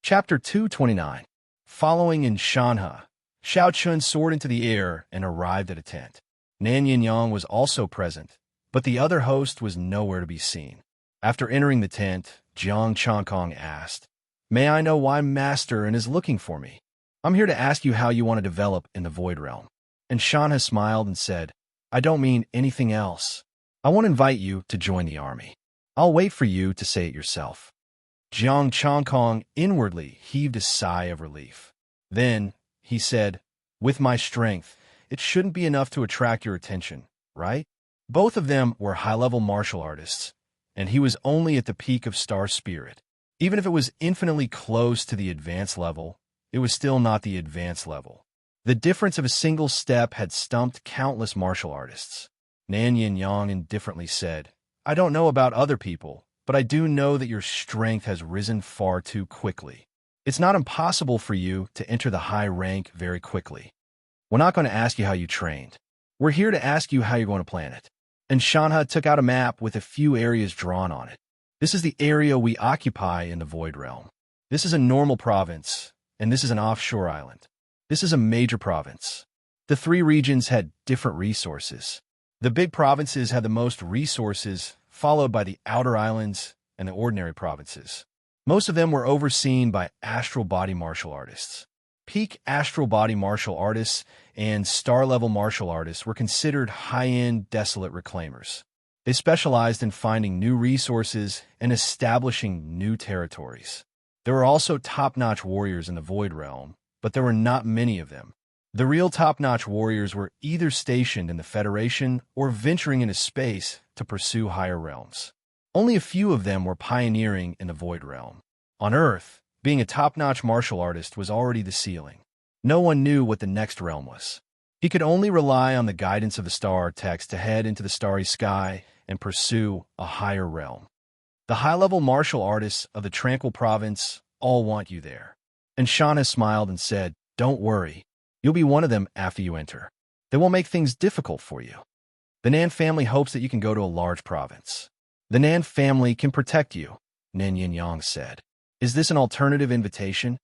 Chapter 229. Following in Shanha, Xiao Chun soared into the air and arrived at a tent. Nan Yin Yang was also present, but the other host was nowhere to be seen. After entering the tent, Jiang Changkong asked, "May I know why Master is looking for me? I'm here to ask you how you want to develop in the Void Realm." And Shanha smiled and said, "I don't mean anything else. I want to invite you to join the army. I'll wait for you to say it yourself." Jiang Changkong inwardly heaved a sigh of relief. Then he said, "With my strength, it shouldn't be enough to attract your attention, right?" Both of them were high-level martial artists, and he was only at the peak of star spirit. Even if it was infinitely close to the advanced level, it was still not the advanced level. The difference of a single step had stumped countless martial artists. Nan Yin Yang indifferently said, "I don't know about other people, but I do know that your strength has risen far too quickly. It's not impossible for you to enter the high rank very quickly. We're not going to ask you how you trained. We're here to ask you how you're going to plan it." And Shanha took out a map with a few areas drawn on it. "This is the area we occupy in the Void Realm. This is a normal province, and this is an offshore island. This is a major province." The three regions had different resources. The big provinces had the most resources, followed by the outer islands and the ordinary provinces. Most of them were overseen by astral body martial artists. Peak astral body martial artists and star-level martial artists were considered high-end desolate reclaimers. They specialized in finding new resources and establishing new territories. There were also top-notch warriors in the Void Realm, but there were not many of them. The real top-notch warriors were either stationed in the Federation or venturing into space to pursue higher realms. Only a few of them were pioneering in the Void Realm. On Earth, being a top-notch martial artist was already the ceiling. No one knew what the next realm was. He could only rely on the guidance of the star architects to head into the starry sky and pursue a higher realm. The high-level martial artists of the Tranquil province all want you there. And Shauna smiled and said, "Don't worry. You'll be one of them after you enter. They won't make things difficult for you. The Nan family hopes that you can go to a large province. The Nan family can protect you," Nan Yin Yang said. "Is this an alternative invitation?"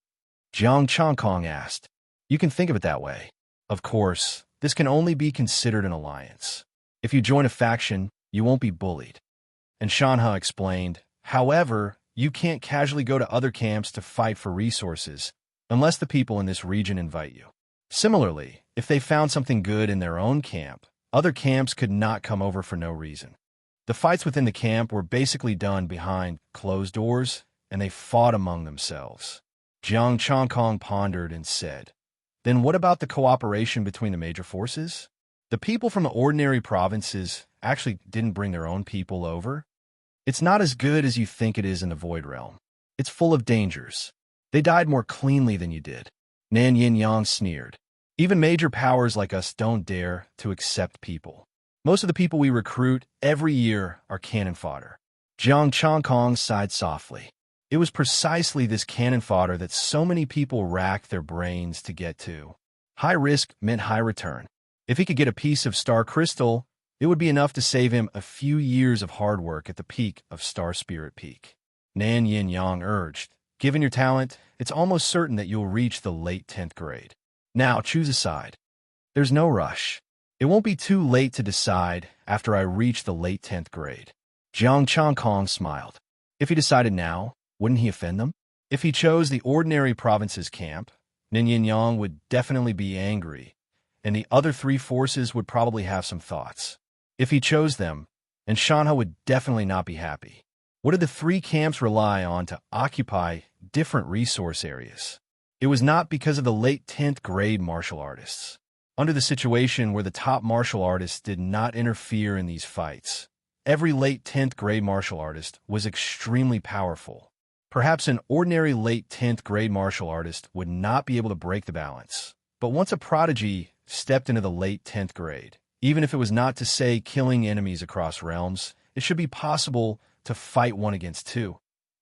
Jiang Changkong asked. "You can think of it that way. Of course, this can only be considered an alliance. If you join a faction, you won't be bullied." And Shanha explained, "However, you can't casually go to other camps to fight for resources unless the people in this region invite you. Similarly, if they found something good in their own camp, other camps could not come over for no reason. The fights within the camp were basically done behind closed doors, and they fought among themselves." Jiang Changkong pondered and said, "Then what about the cooperation between the major forces? The people from the ordinary provinces actually didn't bring their own people over? It's not as good as you think it is in the Void Realm. It's full of dangers. They died more cleanly than you did." Nan Yin Yang sneered. "Even major powers like us don't dare to accept people. Most of the people we recruit every year are cannon fodder." Jiang Changkong sighed softly. It was precisely this cannon fodder that so many people racked their brains to get to. High risk meant high return. If he could get a piece of star crystal, it would be enough to save him a few years of hard work at the peak of Star Spirit Peak. Nan Yin Yang urged, "Given your talent, it's almost certain that you'll reach the late 10th grade. Now choose a side. There's no rush. It won't be too late to decide after I reach the late 10th grade." Jiang Changkong smiled. If he decided now, wouldn't he offend them? If he chose the ordinary province's camp, Nin Yin Yang would definitely be angry, and the other three forces would probably have some thoughts. If he chose them, and Shanha would definitely not be happy. What did the three camps rely on to occupy different resource areas? It was not because of the late 10th grade martial artists. Under the situation where the top martial artists did not interfere in these fights, every late 10th grade martial artist was extremely powerful. Perhaps an ordinary late 10th grade martial artist would not be able to break the balance. But once a prodigy stepped into the late 10th grade, even if it was not to say killing enemies across realms, it should be possible to fight one against two,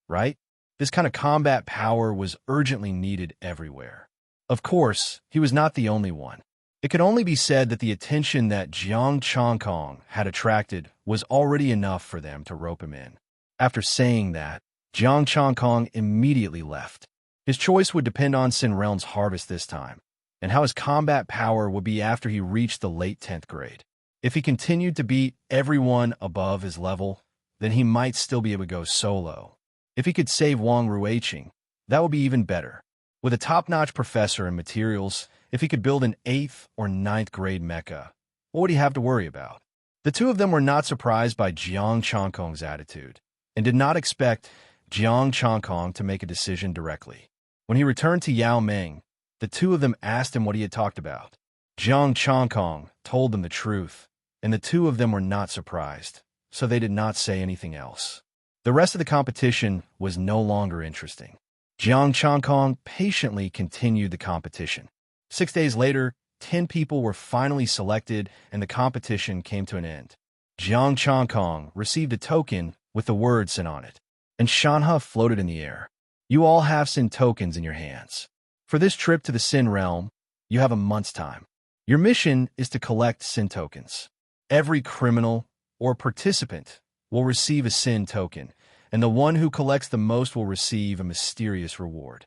right? This kind of combat power was urgently needed everywhere. Of course, he was not the only one. It could only be said that the attention that Jiang Changkong had attracted was already enough for them to rope him in. After saying that, Jiang Changkong immediately left. His choice would depend on Sin Realm's harvest this time, and how his combat power would be after he reached the late 10th grade. If he continued to beat everyone above his level, then he might still be able to go solo. If he could save Wang Ruiqing, that would be even better. With a top-notch professor and materials, if he could build an 8th or 9th grade mecha, what would he have to worry about? The two of them were not surprised by Jiang Changkong's attitude, and did not expect Jiang Changkong to make a decision directly. When he returned to Yao Ming, the two of them asked him what he had talked about. Jiang Changkong told them the truth, and the two of them were not surprised, so they did not say anything else. The rest of the competition was no longer interesting. Jiang Changkong patiently continued the competition. 6 days later, 10 people were finally selected and the competition came to an end. Jiang Changkong received a token with the word Sin on it, and Shanha floated in the air. You all have Sin tokens in your hands. For this trip to the Sin realm, you have a month's time. Your mission is to collect Sin tokens. Every criminal or participant will receive a Sin token, and the one who collects the most will receive a mysterious reward.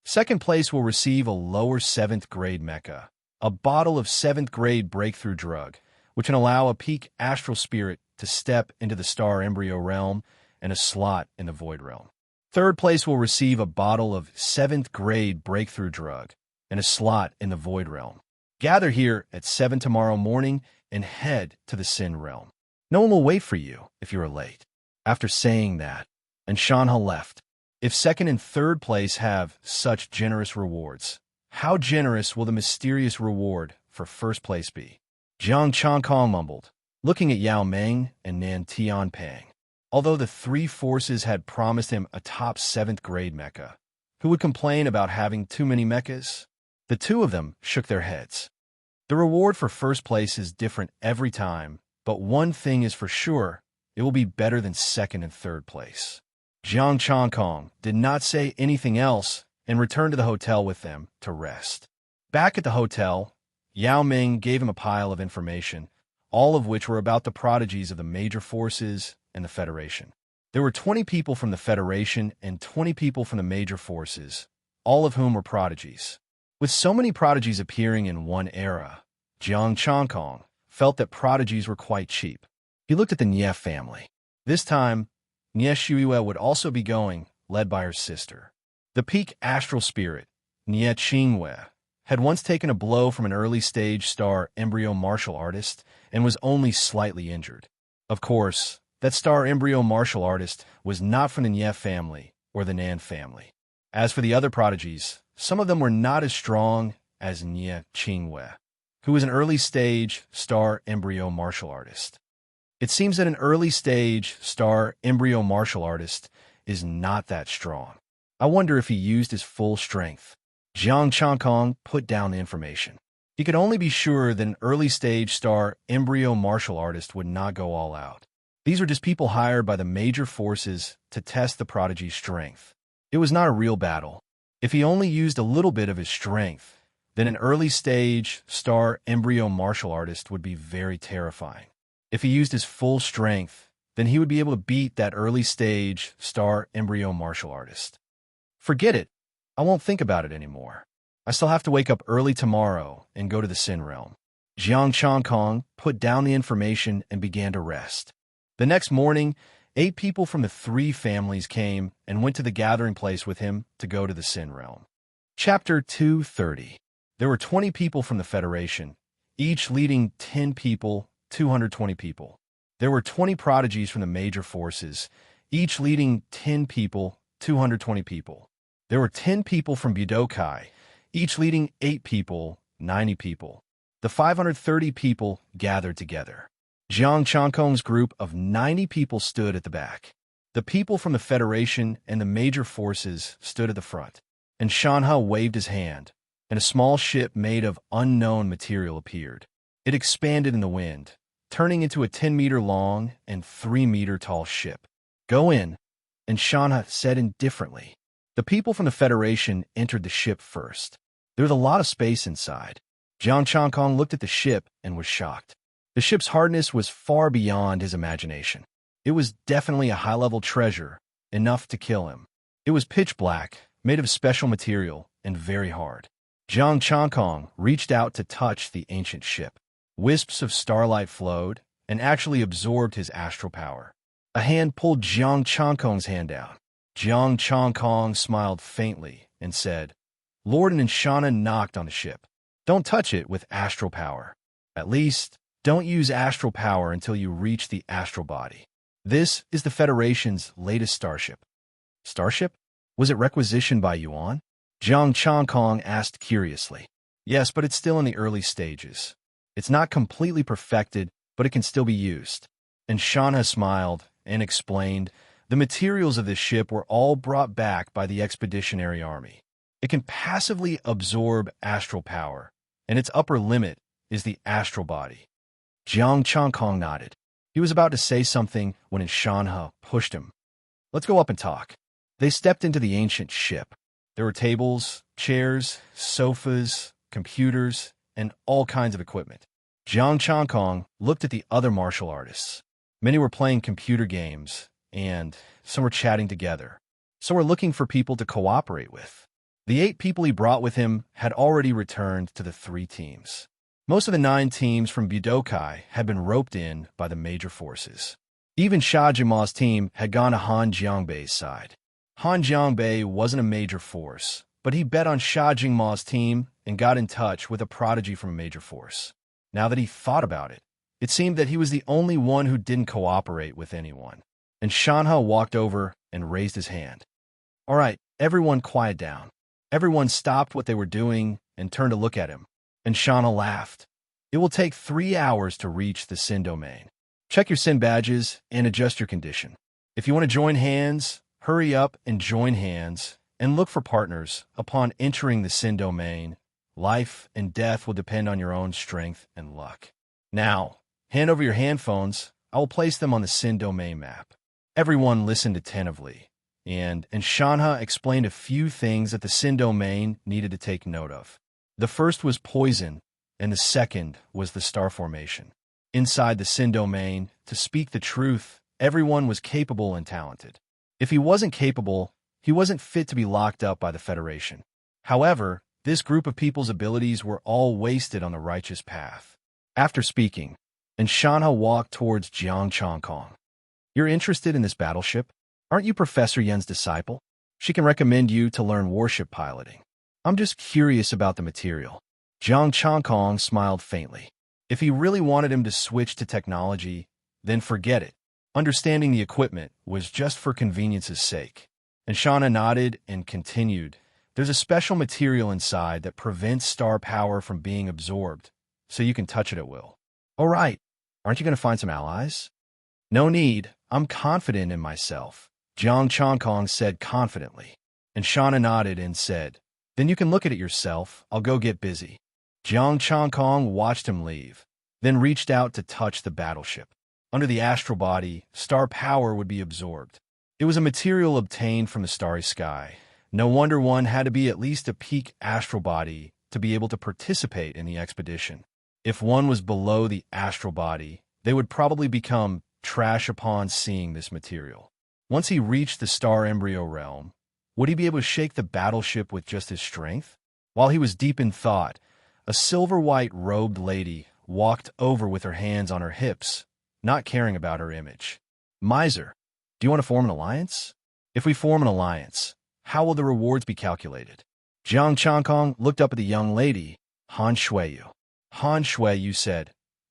Second place will receive a lower 7th grade mecha, a bottle of 7th grade breakthrough drug, which can allow a peak astral spirit to step into the star embryo realm, and a slot in the void realm. Third place will receive a bottle of 7th grade breakthrough drug, and a slot in the void realm. Gather here at 7 tomorrow morning and head to the Sin realm. No one will wait for you if you are late. After saying that, and Shanha left. If second and third place have such generous rewards, how generous will the mysterious reward for first place be? Jiang Changkong mumbled, looking at Yao Ming and Nan Tianping. Although the three forces had promised him a top 7th grade mecha, who would complain about having too many mechas? The two of them shook their heads. The reward for first place is different every time, but one thing is for sure, it will be better than second and third place. Jiang Changkong did not say anything else and returned to the hotel with them to rest. Back at the hotel, Yao Ming gave him a pile of information, all of which were about the prodigies of the major forces and the Federation. There were 20 people from the Federation and 20 people from the major forces, all of whom were prodigies. With so many prodigies appearing in one era, Jiang Changkong felt that prodigies were quite cheap. He looked at the Nie family. This time, Nie Shuiwe would also be going, led by her sister. The peak astral spirit, Nie Qingwei, had once taken a blow from an early-stage star embryo martial artist and was only slightly injured. Of course, that star embryo martial artist was not from the Nie family or the Nan family. As for the other prodigies, some of them were not as strong as Nie Qingwei, who was an early-stage star embryo martial artist. It seems that an early-stage star embryo martial artist is not that strong. I wonder if he used his full strength. Jiang Changkong put down the information. He could only be sure that an early-stage star embryo martial artist would not go all out. These were just people hired by the major forces to test the prodigy's strength. It was not a real battle. If he only used a little bit of his strength, then an early-stage star embryo martial artist would be very terrifying. If he used his full strength, then he would be able to beat that early-stage star embryo martial artist. Forget it. I won't think about it anymore. I still have to wake up early tomorrow and go to the Sin realm. Jiang Changkong put down the information and began to rest. The next morning, 8 people from the 3 families came and went to the gathering place with him to go to the Sin realm. Chapter 230. There were 20 people from the Federation, each leading 10 people, 220 people. There were 20 prodigies from the major forces, each leading 10 people, 220 people. There were 10 people from Budokai, each leading 8 people, 90 people. The 530 people gathered together. Jiang Changkong's group of 90 people stood at the back. The people from the Federation and the major forces stood at the front. And Shanha waved his hand, and a small ship made of unknown material appeared. It expanded in the wind, turning into a 10-meter-long and 3-meter-tall ship. Go in, and Shanha said indifferently. The people from the Federation entered the ship first. There was a lot of space inside. Jiang Changkong looked at the ship and was shocked. The ship's hardness was far beyond his imagination. It was definitely a high-level treasure, enough to kill him. It was pitch black, made of special material and very hard. Jiang Changkong reached out to touch the ancient ship. Wisps of starlight flowed and actually absorbed his astral power. A hand pulled Jiang Changkong's hand out. Jiang Changkong smiled faintly and said, "Lord and Shana knocked on the ship. Don't touch it with astral power. At least, don't use astral power until you reach the astral body. This is the Federation's latest starship." Starship? Was it requisitioned by Yuan? Jiang Changkong asked curiously. Yes, but it's still in the early stages. It's not completely perfected, but it can still be used. And Shanha smiled and explained, the materials of this ship were all brought back by the Expeditionary Army. It can passively absorb astral power, and its upper limit is the astral body. Jiang Changkong nodded. He was about to say something when Shanha pushed him. Let's go up and talk. They stepped into the ancient ship. There were tables, chairs, sofas, computers, and all kinds of equipment. Jiang Changkong looked at the other martial artists. Many were playing computer games, and some were chatting together. Some were looking for people to cooperate with. The 8 people he brought with him had already returned to the 3 teams. Most of the 9 teams from Budokai had been roped in by the major forces. Even Xia Jima's team had gone to Han Jiangbei's side. Han Jiangbei wasn't a major force, but he bet on Xia Jingma's team and got in touch with a prodigy from a major force. Now that he thought about it, it seemed that he was the only one who didn't cooperate with anyone. And Shanha walked over and raised his hand. All right, everyone quiet down. Everyone stopped what they were doing and turned to look at him. And Shanha laughed. It will take 3 hours to reach the Sin domain. Check your Sin badges and adjust your condition. If you want to join hands, hurry up and join hands and look for partners upon entering the Sin domain. Life and death will depend on your own strength and luck. Now, hand over your handphones. I will place them on the Sin domain map. Everyone listened attentively, and Shanha explained a few things that the Sin domain needed to take note of. The first was poison, and the second was the star formation. Inside the Sin domain, to speak the truth, everyone was capable and talented. If he wasn't capable, he wasn't fit to be locked up by the Federation. However, this group of people's abilities were all wasted on the righteous path. After speaking, Shanha walked towards Jiang Changkong. You're interested in this battleship? Aren't you Professor Yen's disciple? She can recommend you to learn warship piloting. I'm just curious about the material. Jiang Changkong smiled faintly. If he really wanted him to switch to technology, then forget it. Understanding the equipment was just for convenience's sake. And Shanha nodded and continued. There's a special material inside that prevents star power from being absorbed, so you can touch it at will. All right, aren't you going to find some allies? No need, I'm confident in myself, Jiang Changkong said confidently. And Shanha nodded and said, then you can look at it yourself, I'll go get busy. Jiang Changkong watched him leave, then reached out to touch the battleship. Under the astral body, star power would be absorbed. It was a material obtained from the starry sky. No wonder one had to be at least a peak astral body to be able to participate in the expedition. If one was below the astral body, they would probably become trash upon seeing this material. Once he reached the star embryo realm, would he be able to shake the battleship with just his strength? While he was deep in thought, a silver-white robed lady walked over with her hands on her hips, not caring about her image. Miser, do you want to form an alliance? If we form an alliance, how will the rewards be calculated? Jiang Changkong looked up at the young lady, Han Shuiyu. Han Shuiyu said,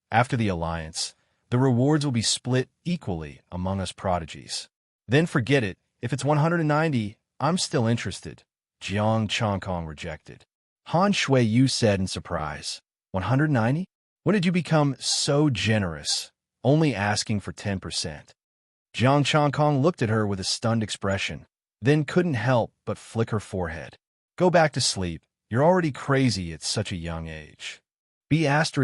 after the alliance, the rewards will be split equally among us prodigies. Then forget it. If it's 190, I'm still interested. Jiang Changkong rejected. Han Shuiyu said in surprise, 190? When did you become so generous, only asking for 10%? Jiang Changkong looked at her with a stunned expression, then couldn't help but flick her forehead. Go back to sleep. You're already crazy at such a young age. B****. Han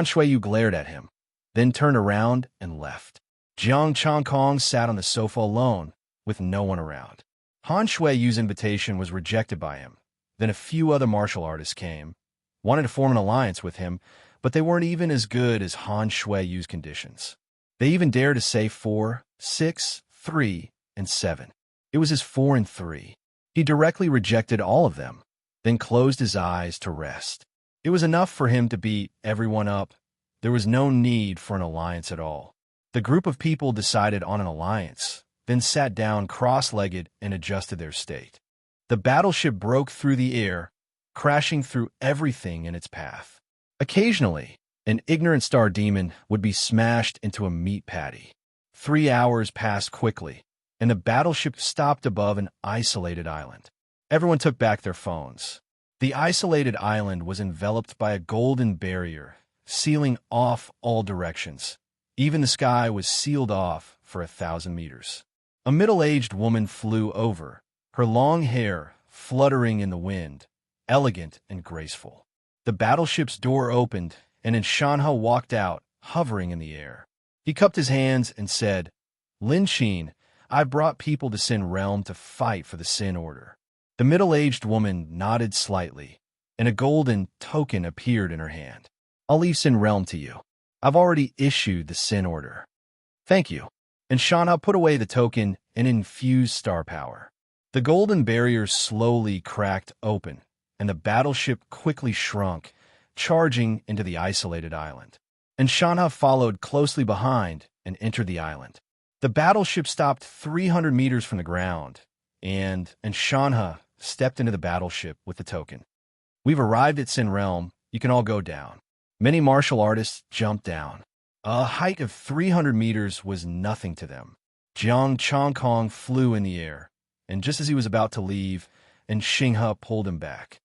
Shuiyu glared at him, then turned around and left. Jiang Changkong sat on the sofa alone, with no one around. Han Shuiyu's invitation was rejected by him. Then a few other martial artists came, wanted to form an alliance with him, but they weren't even as good as Han Shuiyu's conditions. They even dared to say 4, 6, 3, and 7. It was his 4 and 3. He directly rejected all of them, then closed his eyes to rest. It was enough for him to beat everyone up. There was no need for an alliance at all. The group of people decided on an alliance, then sat down cross-legged and adjusted their state. The battleship broke through the air, crashing through everything in its path. Occasionally, an ignorant star demon would be smashed into a meat patty. 3 hours passed quickly, and the battleship stopped above an isolated island. Everyone took back their phones. The isolated island was enveloped by a golden barrier, sealing off all directions. Even the sky was sealed off for 1,000 meters. A middle-aged woman flew over, her long hair fluttering in the wind, elegant and graceful. The battleship's door opened, and Shanha walked out, hovering in the air. He cupped his hands and said, "Lin Qin, I've brought people to Sin Realm to fight for the Sin Order." The middle-aged woman nodded slightly, and a golden token appeared in her hand. "I'll leave Sin Realm to you. I've already issued the Sin Order." "Thank you." And Shanha put away the token and infused star power. The golden barrier slowly cracked open, and the battleship quickly shrunk, charging into the isolated island. And Shanha followed closely behind and entered the island. The battleship stopped 300 meters from the ground, and Shanha stepped into the battleship with the token. "We've arrived at Sin Realm. You can all go down." Many martial artists jumped down. A height of 300 meters was nothing to them. Jiang Chongkong flew in the air, and just as he was about to leave, Xinghe pulled him back.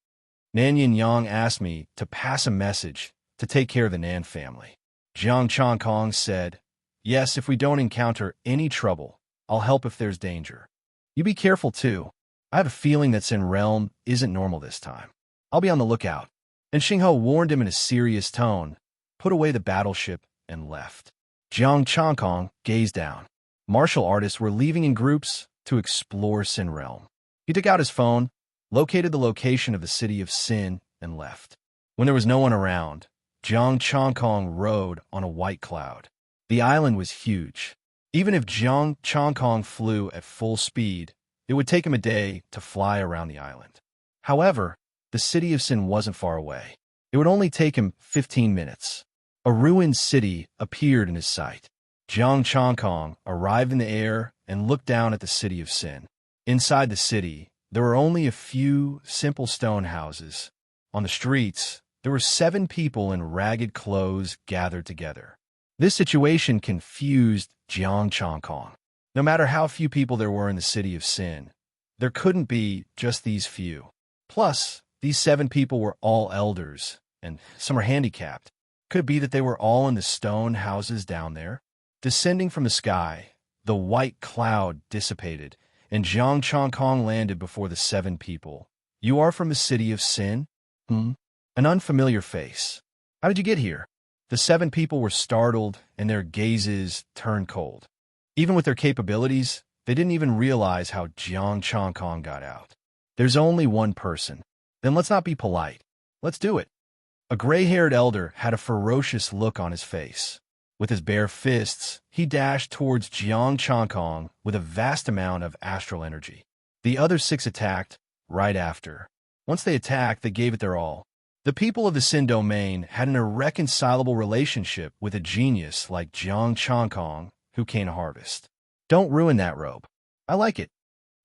Nan Yin Yang asked me to pass a message to take care of the Nan family. Jiang Chongkong said, "Yes, if we don't encounter any trouble, I'll help if there's danger. You be careful too. I have a feeling that Sin Realm isn't normal this time. I'll be on the lookout." And Xinghe warned him in a serious tone, put away the battleship, and left. Jiang Chongkong gazed down. Martial artists were leaving in groups to explore Sin Realm. He took out his phone, located the location of the city of Sin, and left. When there was no one around, Jiang Chongkong rode on a white cloud. The island was huge. Even if Jiang Chongkong flew at full speed, it would take him a day to fly around the island. However, the city of Sin wasn't far away. It would only take him 15 minutes. A ruined city appeared in his sight. Jiang Chongkong arrived in the air and looked down at the city of Sin. Inside the city, there were only a few simple stone houses. On the streets, there were 7 people in ragged clothes gathered together. This situation confused Jiang Chongkong. No matter how few people there were in the city of Sin, there couldn't be just these few. Plus, these 7 people were all elders, and some are handicapped. Could it be that they were all in the stone houses down there? Descending from the sky, the white cloud dissipated, and Jiang Chongkong landed before the 7 people. "You are from the city of Sin?" An unfamiliar face. "How did you get here?" The 7 people were startled, and their gazes turned cold. Even with their capabilities, they didn't even realize how Jiang Chongkong got out. "There's only one person." "Then let's not be polite. Let's do it." A gray-haired elder had a ferocious look on his face. With his bare fists, he dashed towards Jiang Chongkong with a vast amount of astral energy. The other 6 attacked right after. Once they attacked, they gave it their all. The people of the Sin domain had an irreconcilable relationship with a genius like Jiang Chongkong, who can harvest. "Don't ruin that robe. I like it."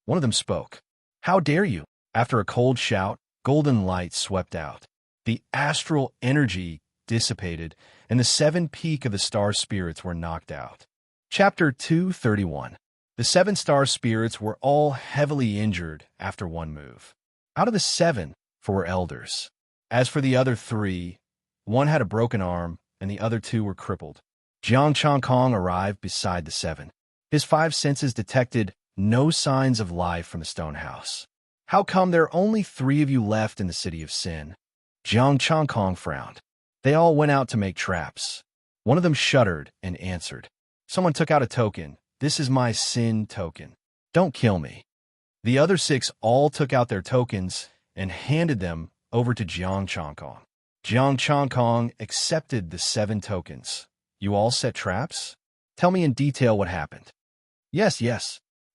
One of them spoke. "How dare you?" After a cold shout, golden light swept out. The astral energy dissipated, and the 7 peak of the star spirits were knocked out. Chapter 231. The 7 star spirits were all heavily injured after one move. Out of the 7, 4 were elders. As for the other 3, one had a broken arm, and the other 2 were crippled. Jiang Chongkong arrived beside the 7. His 5 senses detected no signs of life from the stone house. "How come there are only 3 of you left in the city of Sin?" Jiang Chongkong frowned. "They all went out to make traps." One of them shuddered and answered. "Someone took out a token. This is my Sin token. Don't kill me." The other 6 all took out their tokens and handed them over to Jiang Chongkong. Jiang Chongkong accepted the 7 tokens. "You all set traps? Tell me in detail what happened." Yes.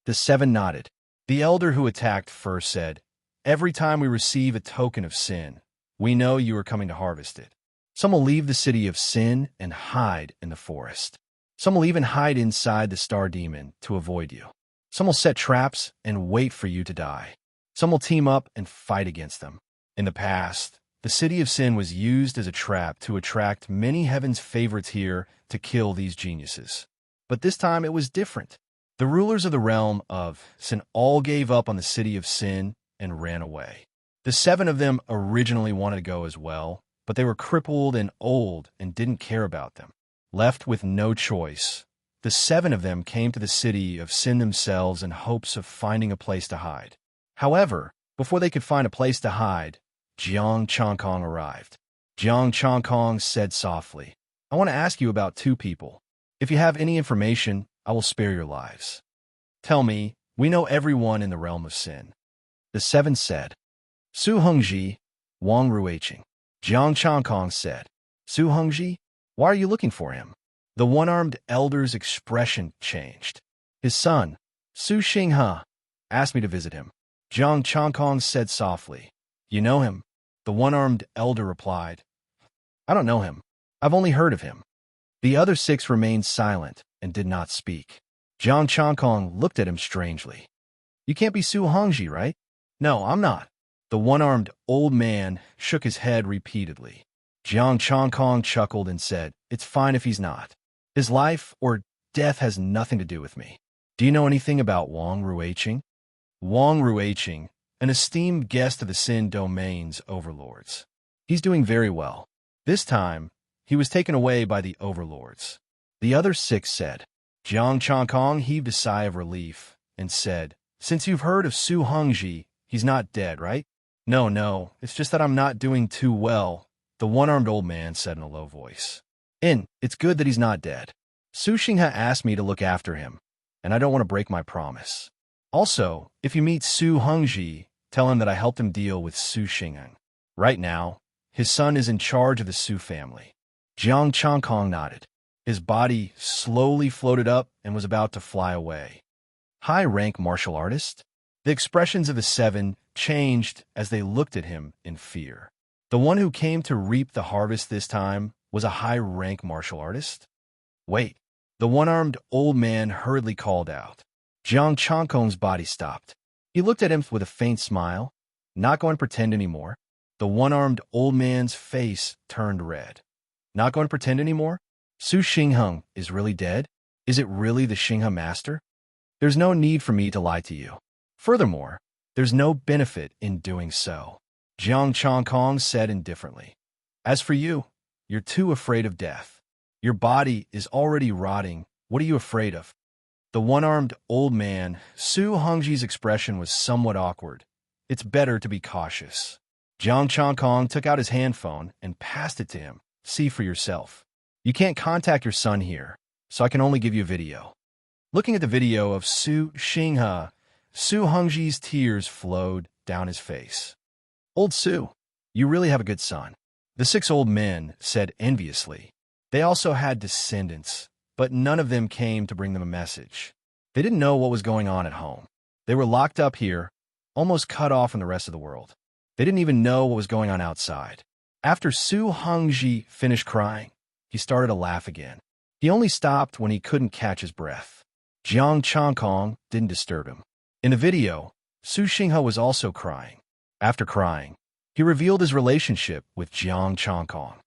The 7 nodded. The elder who attacked first said, "Every time we receive a token of sin, we know you are coming to harvest it. Some will leave the city of sin and hide in the forest. Some will even hide inside the star demon to avoid you. Some will set traps and wait for you to die. Some will team up and fight against them." In the past, the city of sin was used as a trap to attract many heaven's favorites here to kill these geniuses. But this time it was different. The rulers of the realm of sin all gave up on the city of sin and ran away. The 7 of them originally wanted to go as well, but they were crippled and old and didn't care about them. Left with no choice, the 7 of them came to the city of sin themselves in hopes of finding a place to hide. However, before they could find a place to hide, Jiang Chongkong arrived. Jiang Chongkong said softly, "I want to ask you about 2 people. If you have any information, I will spare your lives." "Tell me, we know everyone in the realm of sin." The 7 said, "Su Hongji, Wang Ruiqing." Jiang Chongkong said, "Su Hongji? Why are you looking for him?" The one-armed elder's expression changed. "His son, Su Xinghe, asked me to visit him." Jiang Chongkong said softly, "You know him?" The one-armed elder replied, "I don't know him. I've only heard of him." The other 6 remained silent and did not speak. Jiang Chongkong looked at him strangely. "You can't be Su Hongji, right?" "No, I'm not." The one-armed old man shook his head repeatedly. Jiang Chongkong chuckled and said, "It's fine if he's not. His life or death has nothing to do with me. Do you know anything about Wang Ruiqing?" Wang Ruiqing, an esteemed guest of the Sin Domain's overlords. "He's doing very well. This time, he was taken away by the overlords." The other 6 said. Jiang Chongkong heaved a sigh of relief and said, "Since you've heard of Su Hongji, he's not dead, right?" No, it's just that I'm not doing too well," the one-armed old man said in a low voice. It's good that he's not dead. Su Xinghe asked me to look after him, and I don't want to break my promise. Also, if you meet Su Hongji, tell him that I helped him deal with Su Xinghe. Right now, his son is in charge of the Su family." Jiang Chongkong nodded. His body slowly floated up and was about to fly away. "High-rank martial artist?" The expressions of the 7 changed as they looked at him in fear. The one who came to reap the harvest this time was a high-rank martial artist? "Wait," the one-armed old man hurriedly called out. Jiang Chongkong's body stopped. He looked at him with a faint smile. "Not going to pretend anymore." The one-armed old man's face turned red. "Not going to pretend anymore? Su Xinghe is really dead? Is it really the Xinghe master? There's no need for me to lie to you. Furthermore, there's no benefit in doing so," Jiang Chongkong said indifferently. "As for you, you're too afraid of death. Your body is already rotting. What are you afraid of?" The one-armed old man, Su Hongji's expression was somewhat awkward. "It's better to be cautious." Jiang Chongkong took out his handphone and passed it to him. "See for yourself. You can't contact your son here, so I can only give you a video." Looking at the video of Su Xinghe, Su Hongji's tears flowed down his face. "Old Su, you really have a good son," the 6 old men said enviously. They also had descendants, but none of them came to bring them a message. They didn't know what was going on at home. They were locked up here, almost cut off from the rest of the world. They didn't even know what was going on outside. After Su Hongji finished crying, he started to laugh again. He only stopped when he couldn't catch his breath. Jiang Chongkong didn't disturb him. In the video, Su Xinghe was also crying. After crying, he revealed his relationship with Jiang Chongkong.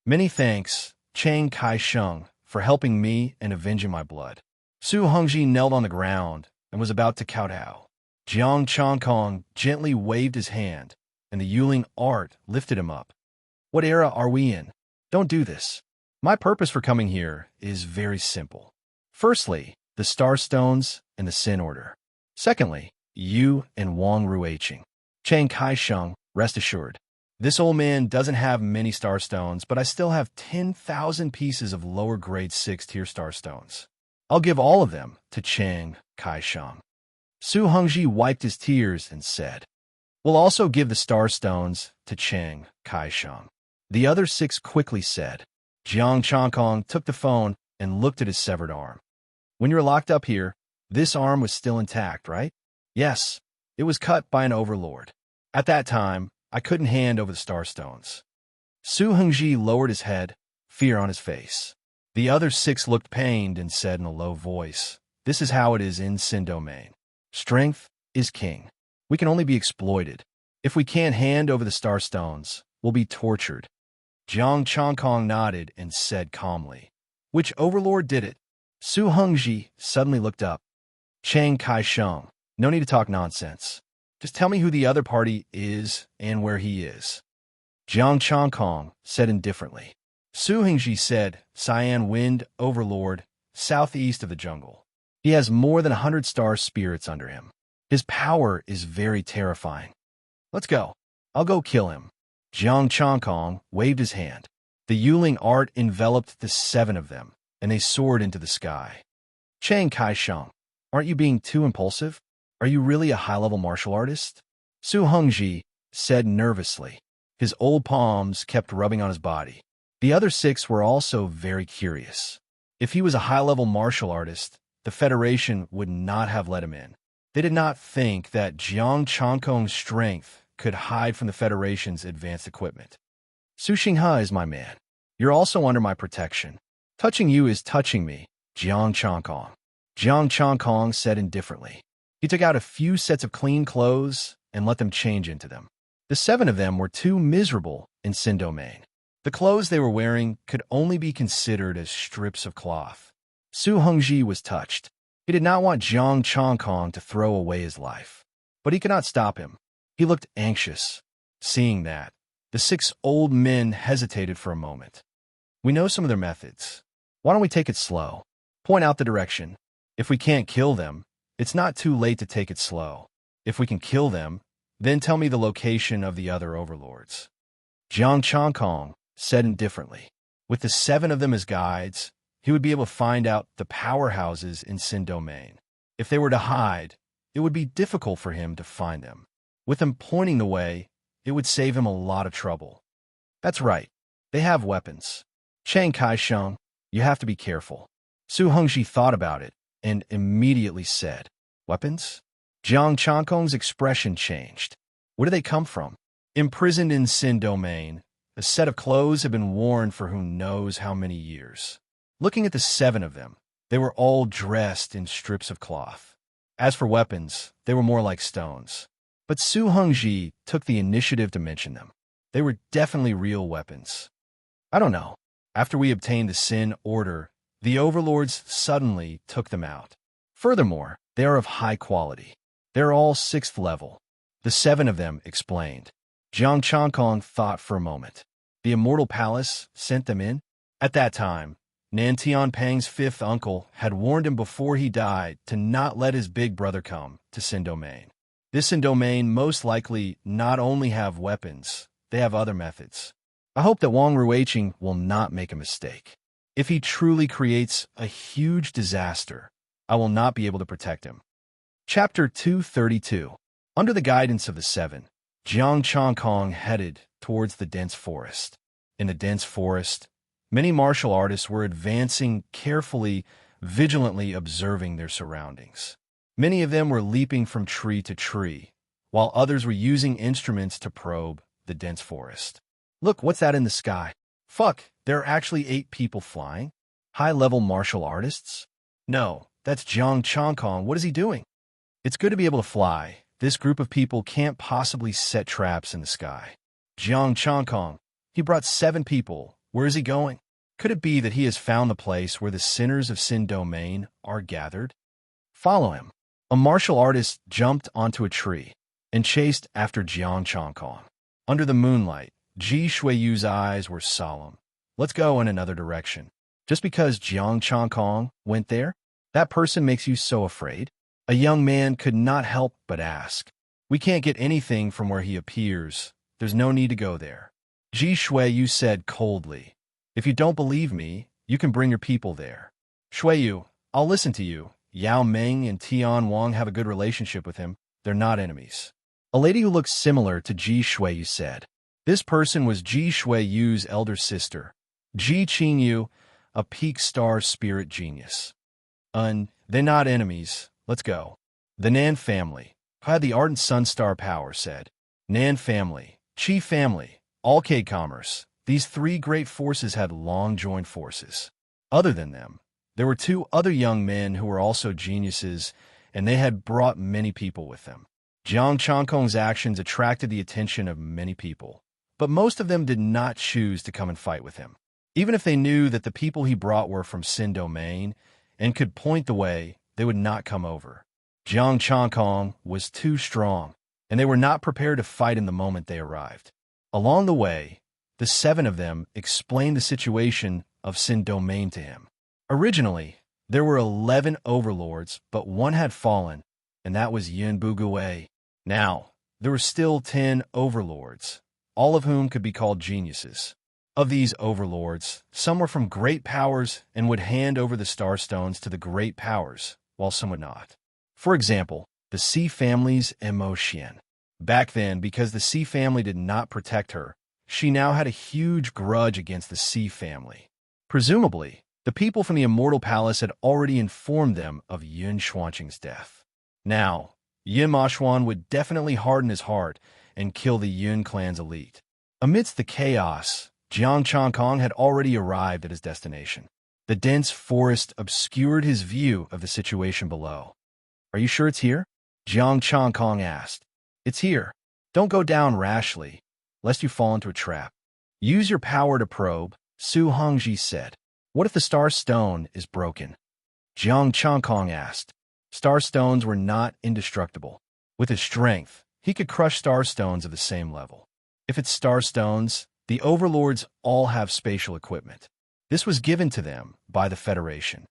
"Many thanks, Chang Kai-sheng, for helping me and avenging my blood." Su Hongji knelt on the ground and was about to kowtow. Jiang Chongkong gently waved his hand, and the Yuling art lifted him up. "What era are we in? Don't do this. My purpose for coming here is very simple. Firstly, the Starstones and the Sin Order. Secondly, you and Wang Ruiqing. Chang Kai-sheng, rest assured. This old man doesn't have many Starstones, but I still have 10,000 pieces of lower-grade 6-tier Starstones. I'll give all of them to Chang Kai-sheng." Su Hongji wiped his tears and said, "We'll also give the Starstones to Chang Kai-sheng." The other 6 quickly said. Jiang Chongkong took the phone and looked at his severed arm. "When you were locked up here, this arm was still intact, right?" Yes, it was cut by an overlord. At that time, I couldn't hand over the starstones. Su Hongji lowered his head, fear on his face. The other 6 looked pained and said in a low voice, "This is how it is in Sin Domain. Strength is king. We can only be exploited. If we can't hand over the starstones, we'll be tortured." Jiang Chongkong nodded and said calmly, "Which overlord did it?" Su Hongji suddenly looked up. "Chiang Kai-sheng. No need to talk nonsense. Just tell me who the other party is and where he is." Jiang Chongkong said indifferently. Su Hongji said, "Cyan Wind Overlord, southeast of the jungle. He has more than 100 star spirits under him. His power is very terrifying. Let's go. I'll go kill him." Jiang Chongkong waved his hand. The Yuling art enveloped the 7 of them, and they soared into the sky. "Chiang Kai-sheng, aren't you being too impulsive? Are you really a high-level martial artist?" Su Hongji said nervously. His old palms kept rubbing on his body. The other 6 were also very curious. If he was a high-level martial artist, the Federation would not have let him in. They did not think that Jiang Chongkong's strength could hide from the Federation's advanced equipment. "Su Xinghe is my man. You're also under my protection. Touching you is touching me, Jiang Chongkong." Jiang Chongkong said indifferently. He took out a few sets of clean clothes and let them change into them. The 7 of them were too miserable in Sin Domain. The clothes they were wearing could only be considered as strips of cloth. Su Hongji was touched. He did not want Jiang Chongkong to throw away his life, but he could not stop him. He looked anxious. Seeing that, the 6 old men hesitated for a moment. "We know some of their methods. Why don't we take it slow? Point out the direction. If we can't kill them, it's not too late to take it slow. If we can kill them, then tell me the location of the other overlords." Jiang Chongkong said indifferently. With the 7 of them as guides, he would be able to find out the powerhouses in Sin Domain. If they were to hide, it would be difficult for him to find them. With them pointing the way, it would save him a lot of trouble. "That's right. They have weapons. Chiang Kai-sheng, you have to be careful." Su Hongji thought about it and immediately said, "Weapons?" Jiang Chongkong's expression changed. "Where do they come from?" "Imprisoned in Sin Domain, a set of clothes have been worn for who knows how many years." Looking at the 7 of them, they were all dressed in strips of cloth. As for weapons, they were more like stones. But Su Hongji took the initiative to mention them. They were definitely real weapons. "I don't know. After we obtained the Sin Order, the overlords suddenly took them out. Furthermore, they are of high quality. They're all 6th level." The 7 of them explained. Jiang Chongkong thought for a moment. The Immortal Palace sent them in? At that time, Nan Tianpeng's 5th uncle had warned him before he died to not let his big brother come to Sin Domain. This Sin Domain most likely not only have weapons, they have other methods. I hope that Wang Ruiqing will not make a mistake. If he truly creates a huge disaster, I will not be able to protect him. Chapter 232. Under the guidance of the 7, Jiang Chongkong headed towards the dense forest. In the dense forest, many martial artists were advancing carefully, vigilantly observing their surroundings. Many of them were leaping from tree to tree, while others were using instruments to probe the dense forest. "Look, what's that in the sky? Fuck, there are actually 8 people flying? High-level martial artists? No, that's Jiang Chongkong. What is he doing?" "It's good to be able to fly. This group of people can't possibly set traps in the sky." Jiang Chongkong, he brought 7 people. Where is he going? Could it be that he has found the place where the sinners of Sin Domain are gathered? Follow him. A martial artist jumped onto a tree and chased after Jiang Chongkong. Under the moonlight, Ji Shuiyu's eyes were solemn. "Let's go in another direction." Just because Jiang Chongkong went there, that person makes you so afraid? A young man could not help but ask. "We can't get anything from where he appears. There's no need to go there." Ji Shuiyu said coldly. "If you don't believe me, you can bring your people there." "Shuiyu, I'll listen to you. Yao Meng and Tian Wang have a good relationship with him. They're not enemies." A lady who looked similar to Ji Shuiyu said. This person was Ji Shuiyu's elder sister, Ji Qingyu, a peak star spirit genius. They're not enemies. Let's go. The Nan family. who had the ardent sun star power, said, Nan family, Chi family, Alkade commerce, these three great forces had long joined forces. Other than them, there were two other young men who were also geniuses, and they had brought many people with them. Jiang Changkong's actions attracted the attention of many people, but most of them did not choose to come and fight with him. Even if they knew that the people he brought were from Sin Domain and could point the way, they would not come over. Jiang Changkong was too strong, and they were not prepared to fight in the moment they arrived. Along the way, the seven of them explained the situation of Sin Domain to him. Originally, there were 11 overlords, but one had fallen, and that was Yin Bugui. Now, there were still 10 overlords, all of whom could be called geniuses. Of these overlords, some were from great powers and would hand over the star stones to the great powers, while some would not. For example, the Sea family's Emotion. Back then, because the Sea family did not protect her, she now had a huge grudge against the Sea family. Presumably, the people from the Immortal Palace had already informed them of Yun Xuanqing's death. Now, Yin Mashuan would definitely harden his heart and kill the Yun clan's elite. Amidst the chaos, Jiang Changkong had already arrived at his destination. The dense forest obscured his view of the situation below. Are you sure it's here? Jiang Changkong asked. It's here. Don't go down rashly, lest you fall into a trap. Use your power to probe, Su Hongji said. What if the star stone is broken? Jiang Changkong asked. Star stones were not indestructible. With his strength, he could crush star stones of the same level. If it's star stones, the overlords all have spatial equipment. This was given to them by the Federation.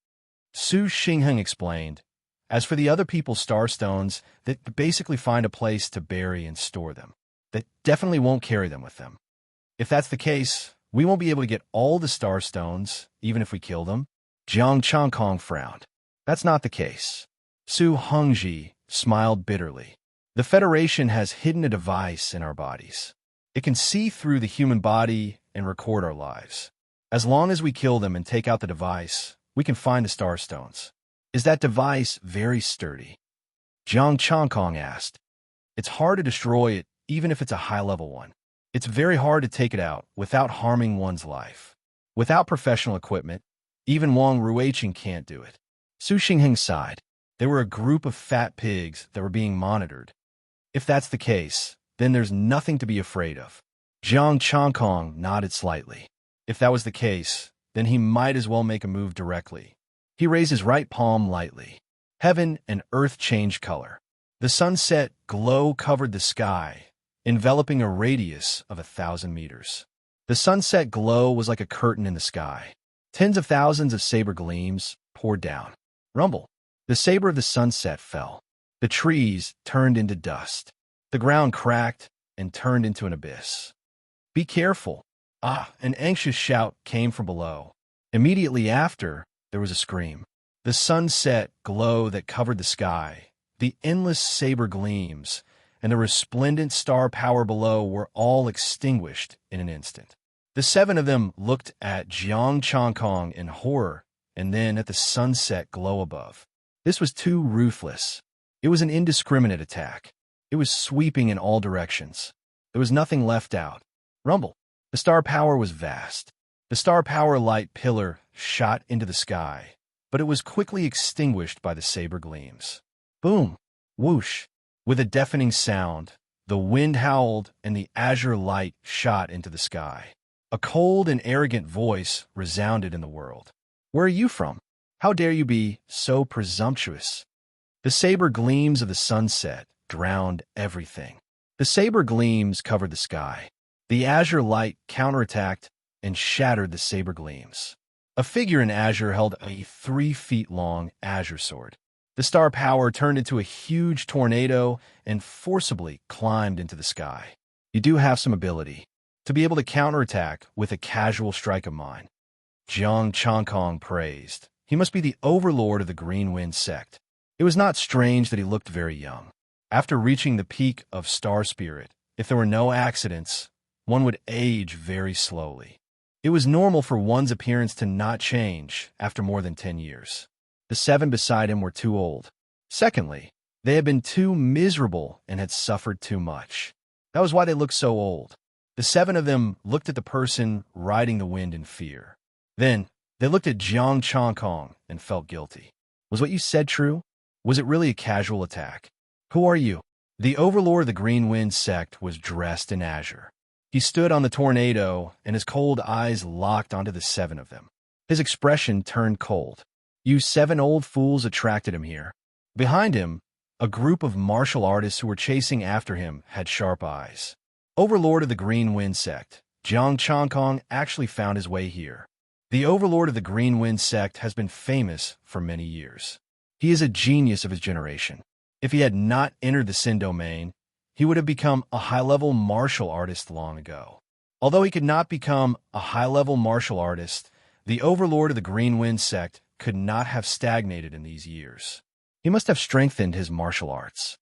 Su Xingheng explained, as for the other people's star stones, they basically find a place to bury and store them. They definitely won't carry them with them. If that's the case, we won't be able to get all the star stones, even if we kill them. Jiang Changkong frowned. That's not the case. Su Hongji smiled bitterly. The Federation has hidden a device in our bodies. It can see through the human body and record our lives. As long as we kill them and take out the device, we can find the star stones. Is that device very sturdy? Jiang Changkong asked. It's hard to destroy it, even if it's a high-level one. It's very hard to take it out without harming one's life. Without professional equipment, even Wang Ruiqing can't do it. Su Xingheng sighed. They were a group of fat pigs that were being monitored. If that's the case, then there's nothing to be afraid of. Jiang Changkong nodded slightly. If that was the case, then he might as well make a move directly. He raised his right palm lightly. Heaven and earth changed color. The sunset glow covered the sky, enveloping a radius of 1,000 meters. The sunset glow was like a curtain in the sky. Tens of thousands of saber gleams poured down. Rumble. The saber of the sunset fell. The trees turned into dust. The ground cracked and turned into an abyss. Be careful. An anxious shout came from below. Immediately after, there was a scream. The sunset glow that covered the sky, the endless saber gleams, and the resplendent star power below were all extinguished in an instant. The seven of them looked at Jiang Changkong in horror and then at the sunset glow above. This was too ruthless. It was an indiscriminate attack. It was sweeping in all directions. There was nothing left out. Rumble. The star power was vast. The star power light pillar shot into the sky, but it was quickly extinguished by the saber gleams. Boom! Whoosh! With a deafening sound, the wind howled and the azure light shot into the sky. A cold and arrogant voice resounded in the world. Where are you from? How dare you be so presumptuous? The saber gleams of the sunset drowned everything. The saber gleams covered the sky. The azure light counterattacked and shattered the saber gleams. A figure in azure held a 3-feet-long azure sword. The star power turned into a huge tornado and forcibly climbed into the sky. You do have some ability to be able to counterattack with a casual strike of mine. Jiang Changkong praised. He must be the overlord of the Green Wind sect. It was not strange that he looked very young. After reaching the peak of star spirit, if there were no accidents, one would age very slowly. It was normal for one's appearance to not change after more than 10 years. The seven beside him were too old. Secondly, They had been too miserable and had suffered too much. That was why they looked so old. The 7 of them looked at the person riding the wind in fear. Then, they looked at Jiang Changkong and felt guilty. Was what you said true? Was it really a casual attack? Who are you? The overlord of the Green Wind sect was dressed in azure. He stood on the tornado, and his cold eyes locked onto the 7 of them. His expression turned cold. You 7 old fools attracted him here. Behind him, a group of martial artists who were chasing after him had sharp eyes. Overlord of the Green Wind sect, Jiang Changkong actually found his way here. The overlord of the Green Wind sect has been famous for many years. He is a genius of his generation. If he had not entered the Sin domain, he would have become a high-level martial artist long ago. Although he could not become a high-level martial artist, the overlord of the Green Wind sect could not have stagnated in these years. He must have strengthened his martial arts.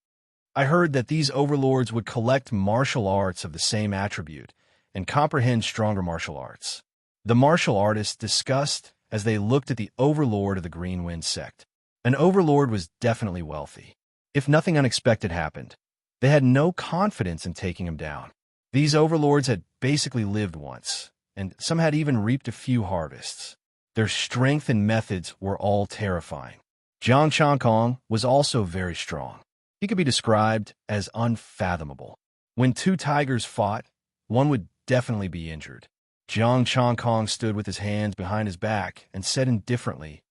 I heard that these overlords would collect martial arts of the same attribute and comprehend stronger martial arts. The martial artists discussed as they looked at the overlord of the Green Wind sect. An overlord was definitely wealthy. If nothing unexpected happened, they had no confidence in taking him down. These overlords had basically lived once, and some had even reaped a few harvests. Their strength and methods were all terrifying. Jiang Changkong was also very strong. He could be described as unfathomable. When 2 tigers fought, one would definitely be injured. Jiang Changkong stood with his hands behind his back and said indifferently,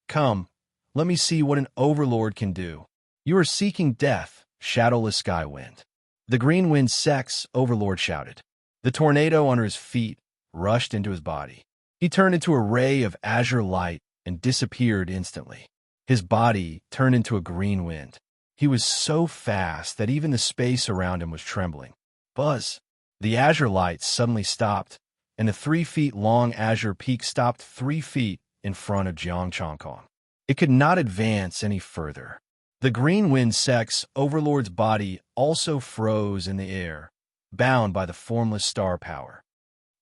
"Come, let me see what an overlord can do. You are seeking death, shadowless Skywind." The Green Wind sect's overlord shouted. The tornado under his feet rushed into his body. He turned into a ray of azure light and disappeared instantly. His body turned into a green wind. He was so fast that even the space around him was trembling. Buzz! The azure light suddenly stopped, and the 3-feet-long azure peak stopped 3 feet in front of Jiang Changkong. It could not advance any further. The Green Wind sect's overlord's body also froze in the air, bound by the formless star power.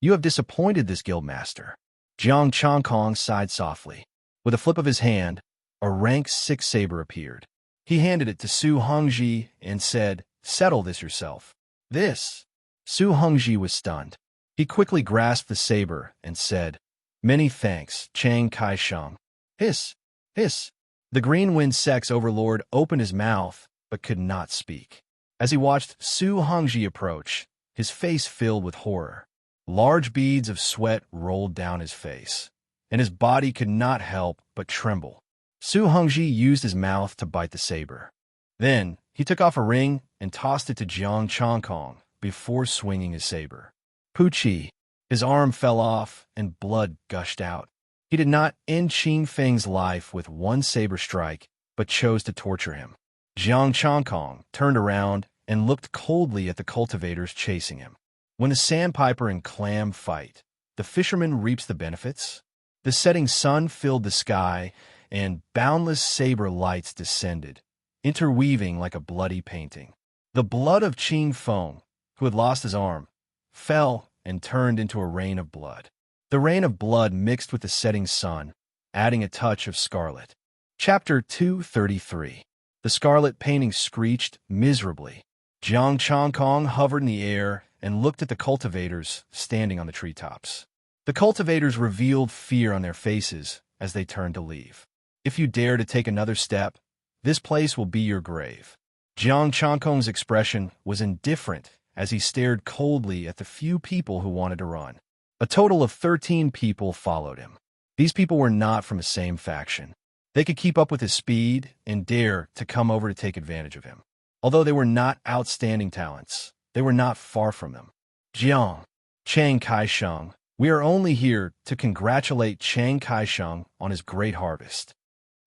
You have disappointed this guildmaster. Jiang Changkong sighed softly. With a flip of his hand, a rank 6 saber appeared. He handed it to Su Hongji and said, "Settle this yourself." This. Su Hongji was stunned. He quickly grasped the saber and said, "Many thanks, Chang Kai-sheng." Hiss, hiss. The Green Wind sect's overlord opened his mouth, but could not speak. As he watched Su Hongji approach, his face filled with horror. Large beads of sweat rolled down his face, and his body could not help but tremble. Su Hongji used his mouth to bite the saber. Then, he took off a ring and tossed it to Jiang Changkong before swinging his saber. Poochie! His arm fell off and blood gushed out. He did not end Qin Feng's life with one saber strike, but chose to torture him. Jiang Changkong turned around and looked coldly at the cultivators chasing him. When the sandpiper and clam fight, the fisherman reaps the benefits. The setting sun filled the sky, and boundless saber lights descended, interweaving like a bloody painting. The blood of Qin Feng, who had lost his arm, fell and turned into a rain of blood. The rain of blood mixed with the setting sun, adding a touch of scarlet. Chapter 233. The scarlet painting screeched miserably. Jiang Changkong hovered in the air and looked at the cultivators standing on the treetops. The cultivators revealed fear on their faces as they turned to leave. "If you dare to take another step, this place will be your grave." Jiang Changkong's expression was indifferent as he stared coldly at the few people who wanted to run. A total of 13 people followed him. These people were not from the same faction. They could keep up with his speed and dare to come over to take advantage of him. Although they were not outstanding talents, they were not far from them. "Jiang, Chang Kai-sheng, we are only here to congratulate Chang Kai-sheng on his great harvest."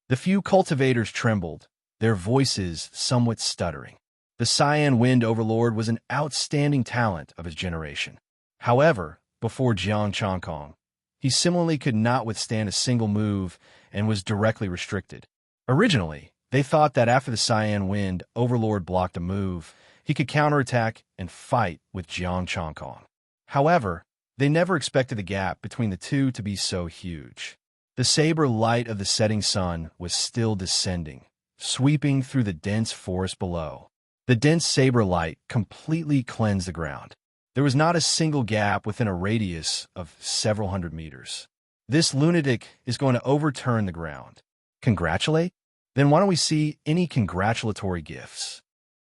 The few cultivators trembled, their voices somewhat stuttering. The Cyan Wind Overlord was an outstanding talent of his generation. However, before Jiang Changkong, he similarly could not withstand a single move and was directly restricted. Originally, they thought that after the Cyan Wind Overlord blocked a move, he could counterattack and fight with Jiang Changkong. However, they never expected the gap between the two to be so huge. The saber light of the setting sun was still descending, sweeping through the dense forest below. The dense saber light completely cleansed the ground. There was not a single gap within a radius of several hundred meters. This lunatic is going to overturn the ground. Congratulate? Then why don't we see any congratulatory gifts?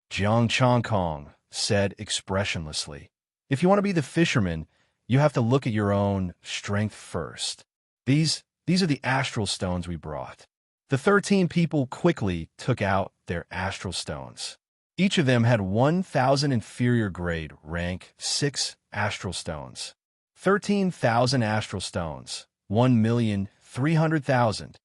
Jiang Changkong said expressionlessly. If you want to be the fisherman, you have to look at your own strength first. These are the astral stones we brought. The 13 people quickly took out their astral stones. Each of them had 1,000 inferior grade, rank 6 astral stones. 13,000 astral stones. 1,300,000.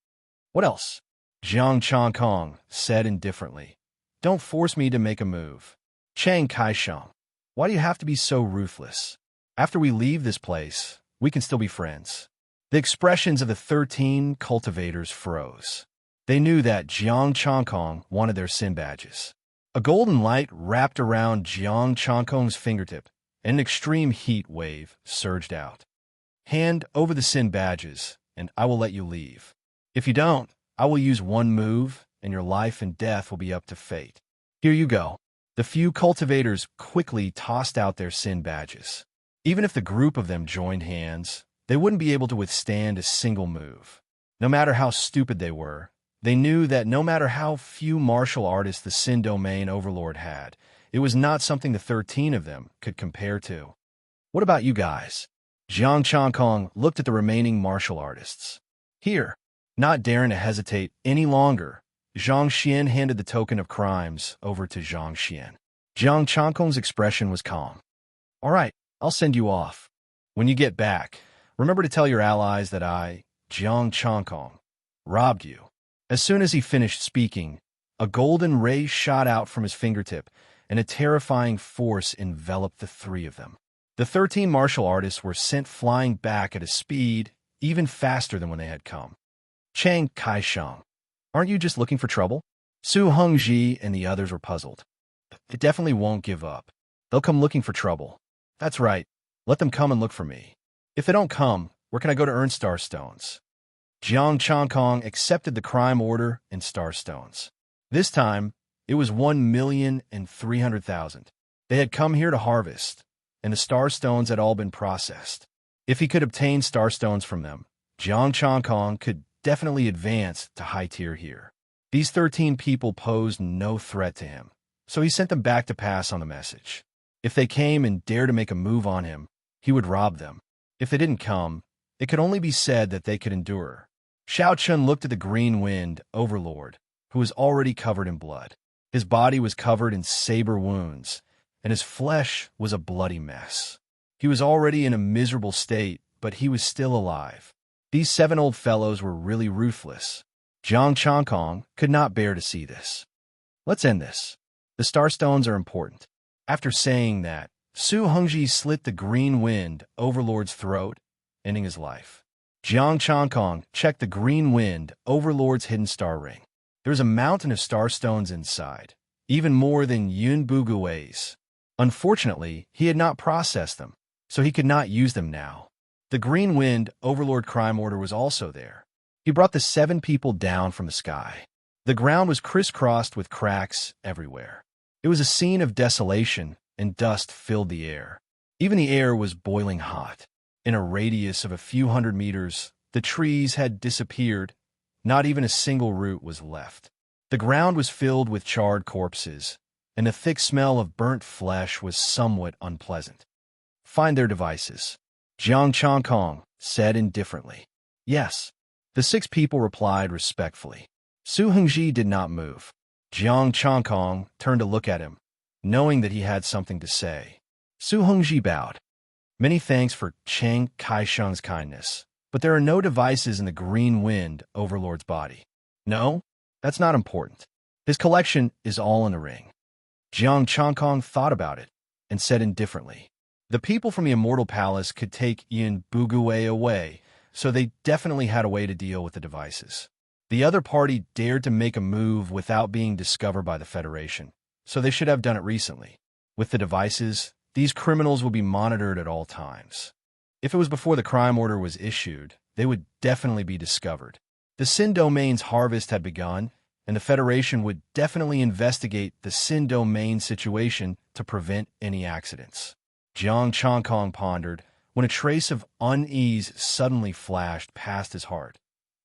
What else? Jiang Changkong said indifferently. Don't force me to make a move. Chang Kaisheng, why do you have to be so ruthless? After we leave this place, we can still be friends. The expressions of the 13 cultivators froze. They knew that Jiang Changkong wanted their sin badges. A golden light wrapped around Jiang Changkong's fingertip, and an extreme heat wave surged out. Hand over the sin badges, and I will let you leave. If you don't, I will use one move, and your life and death will be up to fate. Here you go. The few cultivators quickly tossed out their sin badges. Even if the group of them joined hands, they wouldn't be able to withstand a single move. No matter how stupid they were, they knew that no matter how few martial artists the Sin Domain Overlord had, it was not something the 13 of them could compare to. What about you guys? Jiang Changkong looked at the remaining martial artists. Here, not daring to hesitate any longer, Zhang Xian handed the token of crimes over to Zhang Xian. Jiang Changkong's expression was calm. All right, I'll send you off. When you get back, remember to tell your allies that I, Jiang Changkong, robbed you. As soon as he finished speaking, a golden ray shot out from his fingertip, and a terrifying force enveloped the three of them. The 13 martial artists were sent flying back at a speed even faster than when they had come. Chang Kaisheng, aren't you just looking for trouble? Su Hongji and the others were puzzled. They definitely won't give up. They'll come looking for trouble. That's right. Let them come and look for me. If they don't come, where can I go to earn star stones? Jiang Changkong accepted the crime order and star stones. This time, it was 1,300,000. They had come here to harvest, and the star stones had all been processed. If he could obtain star stones from them, Jiang Changkong could definitely advance to high tier here. These 13 people posed no threat to him, so he sent them back to pass on the message. If they came and dared to make a move on him, he would rob them. If they didn't come, it could only be said that they could endure. Xiao Chun looked at the Green Wind Overlord, who was already covered in blood. His body was covered in saber wounds, and his flesh was a bloody mess. He was already in a miserable state, but he was still alive. These 7 old fellows were really ruthless. Jiang Changkong could not bear to see this. Let's end this. The star stones are important. After saying that, Su Hongji slit the Green Wind Overlord's throat, ending his life. Jiang Changkong checked the Green Wind Overlord's hidden star ring. There was a mountain of star stones inside, even more than Yun Bugui's. Unfortunately, he had not processed them, so he could not use them now. The Green Wind Overlord crime order was also there. He brought the 7 people down from the sky. The ground was crisscrossed with cracks everywhere. It was a scene of desolation, and dust filled the air. Even the air was boiling hot. In a radius of a few hundred meters, the trees had disappeared. Not even a single root was left. The ground was filled with charred corpses, and the thick smell of burnt flesh was somewhat unpleasant. Find their devices, Jiang Changkong said indifferently. Yes. The 6 people replied respectfully. Su Hongji did not move. Jiang Changkong turned to look at him, knowing that he had something to say. Su Hongji bowed. Many thanks for Chang Kaisheng's kindness, but there are no devices in the Green Wind Overlord's body. No, that's not important. His collection is all in the ring. Jiang Changkong thought about it and said indifferently. The people from the Immortal Palace could take Yin Bugui away, so they definitely had a way to deal with the devices. The other party dared to make a move without being discovered by the Federation, so they should have done it recently. With the devices, these criminals will be monitored at all times. If it was before the crime order was issued, they would definitely be discovered. The Sin Domain's harvest had begun, and the Federation would definitely investigate the Sin Domain situation to prevent any accidents. Jiang Changkong pondered when a trace of unease suddenly flashed past his heart.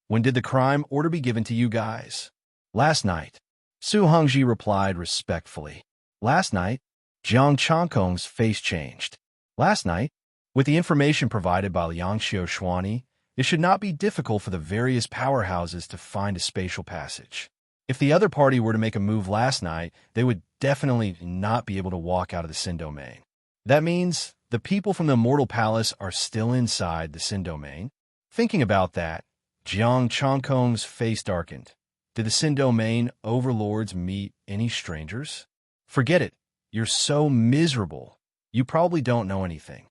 When did the crime order be given to you guys? Last night. Su Hongji replied respectfully. Last night? Jiang Changkong's face changed. Last night? With the information provided by Liang Xiaoshuani, it should not be difficult for the various powerhouses to find a spatial passage. If the other party were to make a move last night, they would definitely not be able to walk out of the Sin Domain. That means the people from the Immortal Palace are still inside the Sin Domain. Thinking about that, Jiang Changkong's face darkened. Did the Sin Domain overlords meet any strangers? Forget it. You're so miserable. You probably don't know anything.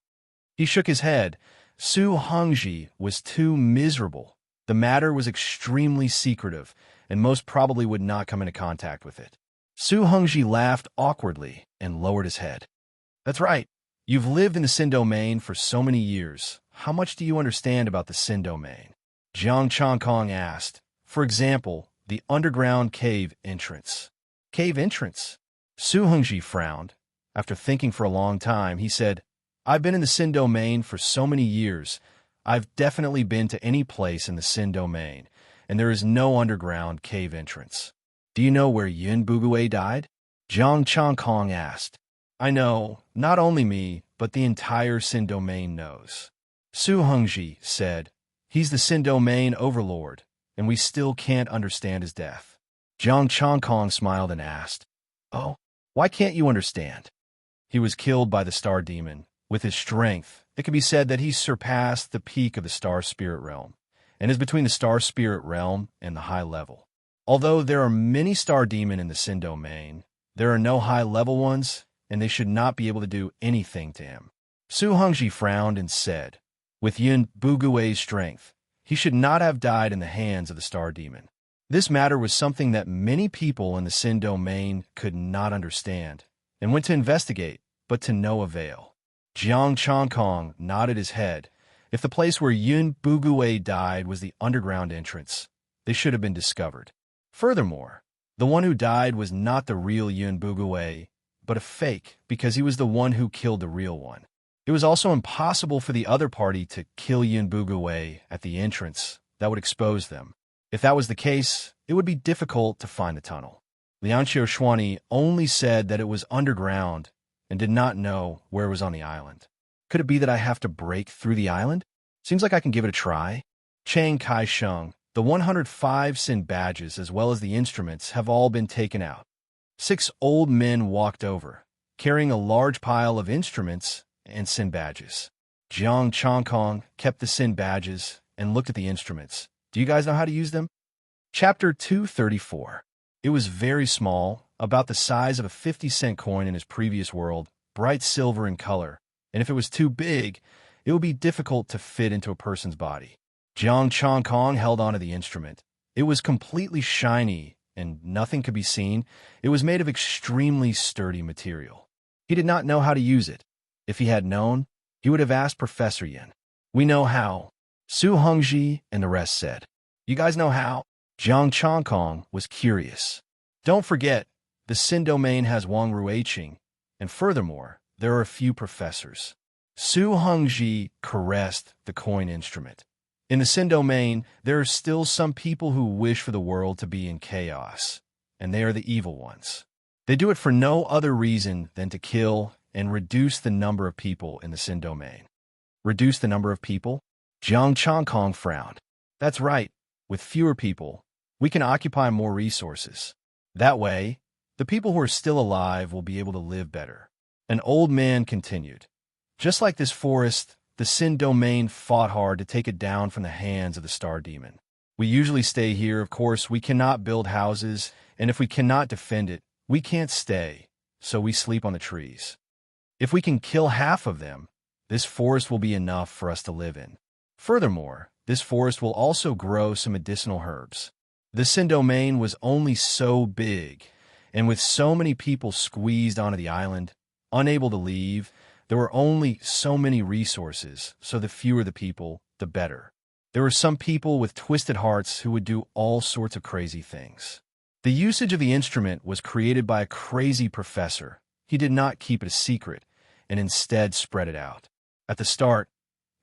He shook his head. Su Hongji was too miserable. The matter was extremely secretive, and most probably would not come into contact with it. Su Hongji laughed awkwardly and lowered his head. That's right. You've lived in the Sin Domain for so many years. How much do you understand about the Sin Domain? Jiang Changkong asked. For example, the underground cave entrance. Cave entrance? Su Hongji frowned. After thinking for a long time, he said, I've been in the Sin Domain for so many years. I've definitely been to any place in the Sin Domain, and there is no underground cave entrance. Do you know where Yun Bugue died? Jiang Changkong asked. I know, not only me, but the entire Sin Domain knows. Su Hongji said, He's the Sin Domain overlord, and we still can't understand his death. Jiang Changkong smiled and asked, Oh, why can't you understand? He was killed by the Star Demon. With his strength, it can be said that he surpassed the peak of the Star Spirit Realm, and is between the Star Spirit Realm and the High Level. Although there are many Star Demon in the Sin Domain, there are no high-level ones, and they should not be able to do anything to him. Su Hongji frowned and said, With Yun Bugue's strength, he should not have died in the hands of the Star Demon. This matter was something that many people in the Sin Domain could not understand, and went to investigate, but to no avail. Jiang Changkong nodded his head. If the place where Yun Bugue died was the underground entrance, they should have been discovered. Furthermore, the one who died was not the real Yun Bugue, but a fake, because he was the one who killed the real one. It was also impossible for the other party to kill Yun Bugue at the entrance. That would expose them. If that was the case, it would be difficult to find the tunnel. Liang Xiaoshuani only said that it was underground and did not know where it was on the island. Could it be that I have to break through the island? Seems like I can give it a try. Chang Kai-sheng, the 105 Sin badges as well as the instruments have all been taken out. 6 old men walked over, carrying a large pile of instruments and Sin badges. Jiang Changkong kept the Sin badges and looked at the instruments. Do you guys know how to use them? Chapter 234. It was very small, about the size of a 50-cent coin in his previous world, bright silver in color, and if it was too big, it would be difficult to fit into a person's body. Jiang Changkong held onto the instrument. It was completely shiny, and nothing could be seen. It was made of extremely sturdy material. He did not know how to use it. If he had known, he would have asked Professor Yin. We know how. Su Hongji and the rest said. You guys know how? Jiang Changkong was curious. Don't forget, the Sin Domain has Wang Ruiqing, and furthermore, there are a few professors. Su Hongji caressed the coin instrument. In the Sin Domain, there are still some people who wish for the world to be in chaos, and they are the evil ones. They do it for no other reason than to kill and reduce the number of people in the Sin Domain. Reduce the number of people? Jiang Changkong frowned. That's right. With fewer people, we can occupy more resources. That way, the people who are still alive will be able to live better. An old man continued. Just like this forest, the Sin Domain fought hard to take it down from the hands of the Star Demon. We usually stay here. Of course, we cannot build houses, and if we cannot defend it, we can't stay, so we sleep on the trees. If we can kill half of them, this forest will be enough for us to live in. Furthermore, this forest will also grow some medicinal herbs. The Sin Domain was only so big, and with so many people squeezed onto the island, unable to leave, there were only so many resources, so the fewer the people, the better. There were some people with twisted hearts who would do all sorts of crazy things. The usage of the instrument was created by a crazy professor. He did not keep it a secret, and instead spread it out. At the start,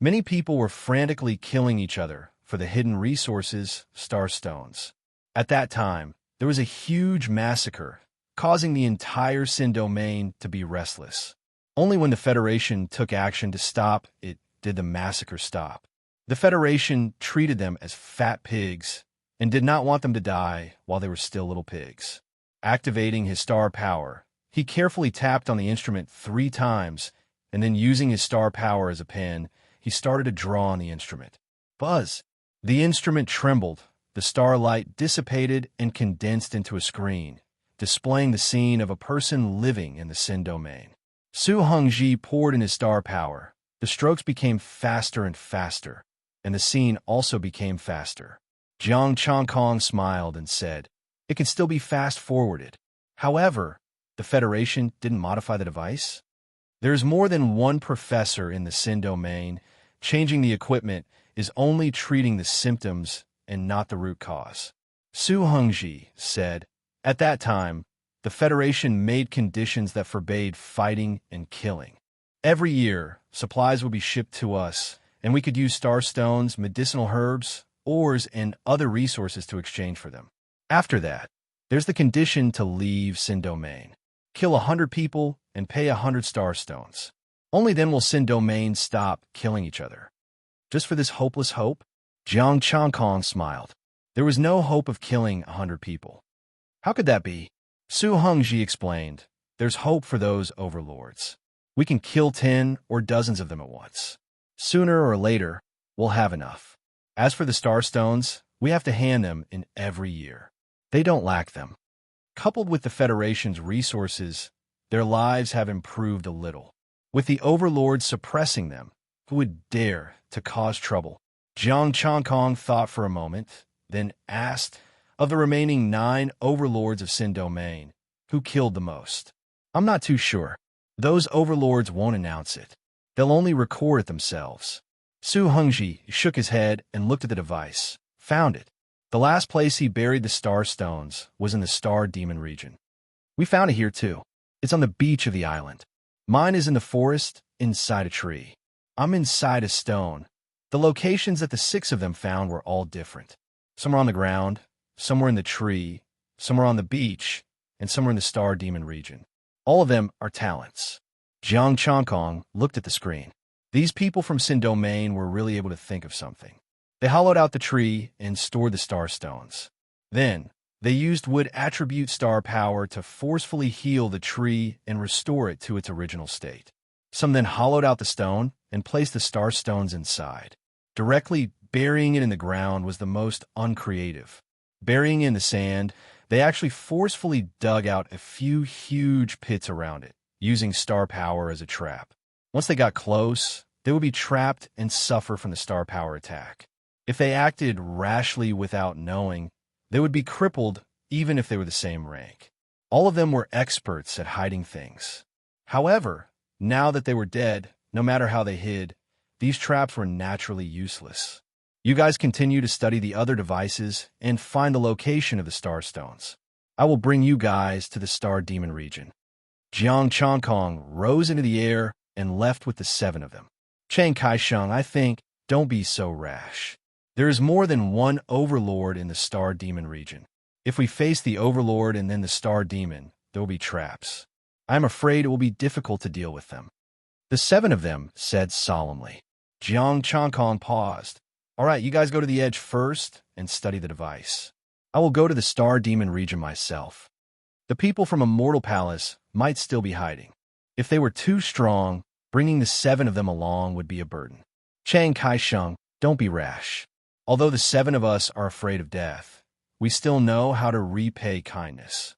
many people were frantically killing each other for the hidden resources, star stones. At that time, there was a huge massacre, causing the entire Sin domain to be restless. Only when the Federation took action to stop it did the massacre stop. The Federation treated them as fat pigs and did not want them to die while they were still little pigs. Activating his star power, he carefully tapped on the instrument 3 times, and then using his star power as a pen, he started to draw on the instrument. Buzz! The instrument trembled, the starlight dissipated and condensed into a screen, displaying the scene of a person living in the Sin domain. Su Hongji poured in his star power. The strokes became faster and faster, and the scene also became faster. Jiang Changkong smiled and said, "It can still be fast-forwarded." However, the Federation didn't modify the device. There's more than one professor in the Sin domain. Changing the equipment is only treating the symptoms and not the root cause. Su Hongji said, "At that time, the Federation made conditions that forbade fighting and killing. Every year, supplies would be shipped to us, and we could use star stones, medicinal herbs, ores, and other resources to exchange for them. After that, there's the condition to leave Sin domain. Kill 100 people and pay 100 star stones. Only then will Sin domain stop killing each other." Just for this hopeless hope? Jiang Changkong smiled. There was no hope of killing 100 people. How could that be? Su Hongji explained, "There's hope for those overlords. We can kill 10 or dozens of them at once. Sooner or later, we'll have enough. As for the star stones, we have to hand them in every year. They don't lack them. Coupled with the Federation's resources, their lives have improved a little. With the overlords suppressing them, who would dare to cause trouble?" Jiang Changkong thought for a moment, then asked, "Of the remaining 9 overlords of Sin domain, who killed the most?" "I'm not too sure. Those overlords won't announce it. They'll only record it themselves." Su Hongji shook his head and looked at the device. Found it. The last place he buried the star stones was in the Star Demon region. "We found it here too. It's on the beach of the island. Mine is in the forest, inside a tree. I'm inside a stone." The locations that the 6 of them found were all different. Some were on the ground, some were in the tree, some were on the beach, and some were in the Star Demon region. All of them are talents. Jiang Changkong looked at the screen. These people from Sin domain were really able to think of something. They hollowed out the tree and stored the star stones. Then, they used wood attribute star power to forcefully heal the tree and restore it to its original state. Some then hollowed out the stone and placed the star stones inside. Directly burying it in the ground was the most uncreative. Burying it in the sand, they actually forcefully dug out a few huge pits around it, using star power as a trap. Once they got close, they would be trapped and suffer from the star power attack. If they acted rashly without knowing, they would be crippled even if they were the same rank. All of them were experts at hiding things. However, now that they were dead, no matter how they hid, these traps were naturally useless. You guys continue to study the other devices and find the location of the star stones. I will bring you guys to the Star Demon region." Jiang Changkong rose into the air and left with the 7 of them. "Chiang Kai-sheng, I think, don't be so rash. There is more than one overlord in the Star Demon region. If we face the overlord and then the Star Demon, there will be traps. I am afraid it will be difficult to deal with them." The 7 of them said solemnly. Jiang Changkong paused. "All right, you guys go to the edge first and study the device. I will go to the Star Demon region myself. The people from Immortal Palace might still be hiding. If they were too strong, bringing the 7 of them along would be a burden. Chiang Kai-sheng, don't be rash. Although the 7 of us are afraid of death, we still know how to repay kindness."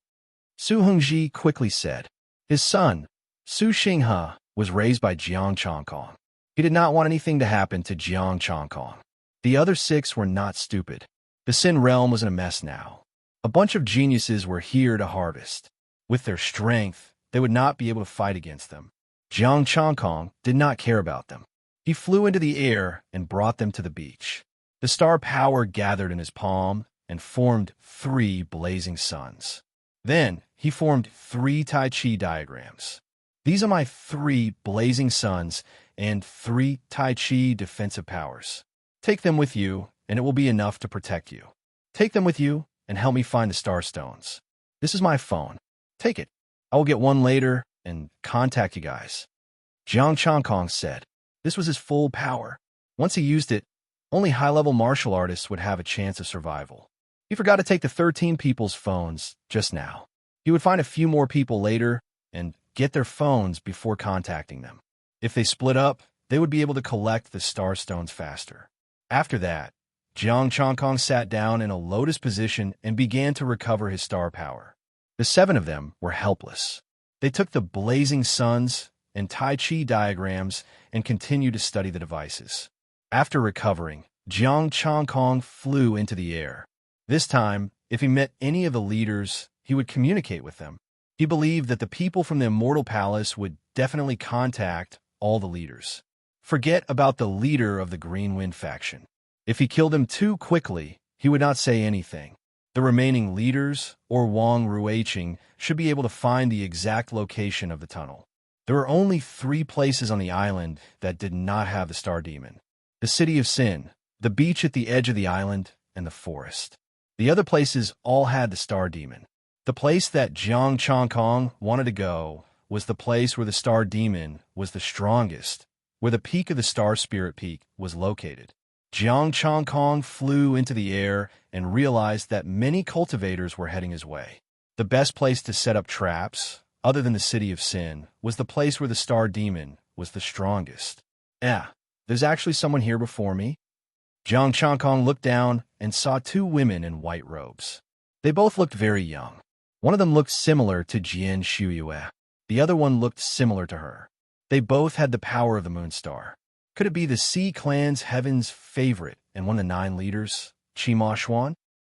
Su Hongji quickly said. His son, Su Xinghe, was raised by Jiang Changkong. He did not want anything to happen to Jiang Changkong. The other 6 were not stupid. The Sin realm was in a mess now. A bunch of geniuses were here to harvest. With their strength, they would not be able to fight against them. Jiang Changkong did not care about them. He flew into the air and brought them to the beach. The star power gathered in his palm, and formed 3 blazing suns. Then he formed 3 Tai Chi diagrams. These are my 3 blazing suns and 3 Tai Chi defensive powers. Take them with you, and it will be enough to protect you. Take them with you and help me find the star stones. This is my phone. Take it. I will get one later and contact you guys. Jiang Changkong said. This was his full power. Once he used it, only high-level martial artists would have a chance of survival. He forgot to take the 13 people's phones just now. He would find a few more people later and get their phones before contacting them. If they split up, they would be able to collect the star stones faster. After that, Jiang Changkong sat down in a lotus position and began to recover his star power. The 7 of them were helpless. They took the blazing suns and Tai Chi diagrams and continued to study the devices. After recovering, Jiang Changkong flew into the air. This time, if he met any of the leaders, he would communicate with them. He believed that the people from the Immortal Palace would definitely contact all the leaders. Forget about the leader of the Green Wind faction. If he killed him too quickly, he would not say anything. The remaining leaders, or Wang Ruiqing, should be able to find the exact location of the tunnel. There were only 3 places on the island that did not have the Star Demon. The City of Sin, the beach at the edge of the island, and the forest. The other places all had the Star Demon. The place that Jiang Changkong wanted to go was the place where the Star Demon was the strongest, where the peak of the Star Spirit Peak was located. Jiang Changkong flew into the air and realized that many cultivators were heading his way. The best place to set up traps, other than the City of Sin, was the place where the Star Demon was the strongest. There's actually someone here before me. Jiang Changkong looked down and saw 2 women in white robes. They both looked very young. One of them looked similar to Jian Shuyue. The other one looked similar to her. They both had the power of the Moon Star. Could it be the Sea Clan's Heaven's favorite and one of the 9 leaders, Qima Xuan?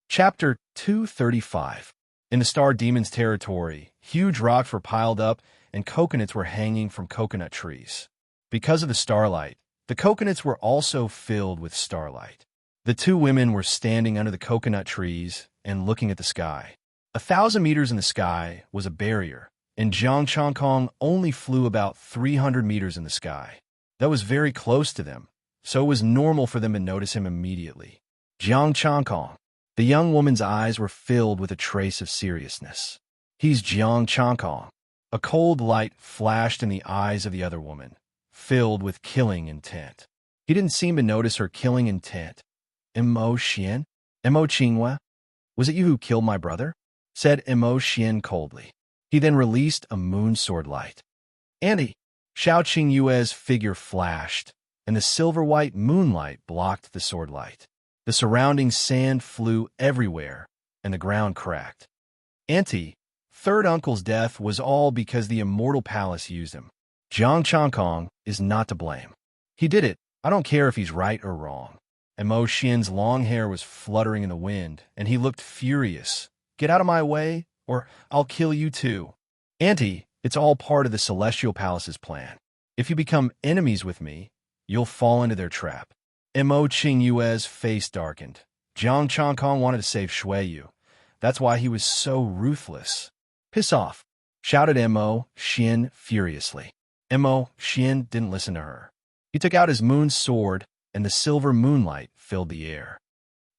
Chapter 235. In the Star Demon's territory, huge rocks were piled up and coconuts were hanging from coconut trees. Because of the starlight, the coconuts were also filled with starlight. The 2 women were standing under the coconut trees and looking at the sky. 1,000 meters in the sky was a barrier, and Jiang Changkong only flew about 300 meters in the sky. That was very close to them, so it was normal for them to notice him immediately. Jiang Changkong. The young woman's eyes were filled with a trace of seriousness. He's Jiang Changkong. A cold light flashed in the eyes of the other woman, filled with killing intent. He didn't seem to notice her killing intent. Emo Xian? Emo Qinghua? Was it you who killed my brother? Said Emo Xian coldly. He then released a moon sword light. Andy! Xiao Qingyue's figure flashed, and the silver-white moonlight blocked the sword light. The surrounding sand flew everywhere, and the ground cracked. Auntie, third uncle's death was all because the Immortal Palace used him. Jiang Changkong is not to blame. He did it. I don't care if he's right or wrong. And Mo Xian's long hair was fluttering in the wind, and he looked furious. Get out of my way, or I'll kill you too. Auntie, it's all part of the Celestial Palace's plan. If you become enemies with me, you'll fall into their trap. Mo Qingyue's face darkened. Jiang Changkong wanted to save Shuiyu. That's why he was so ruthless. Piss off, shouted Mo Xian furiously. Mo Xian didn't listen to her. He took out his moon sword, and the silver moonlight filled the air.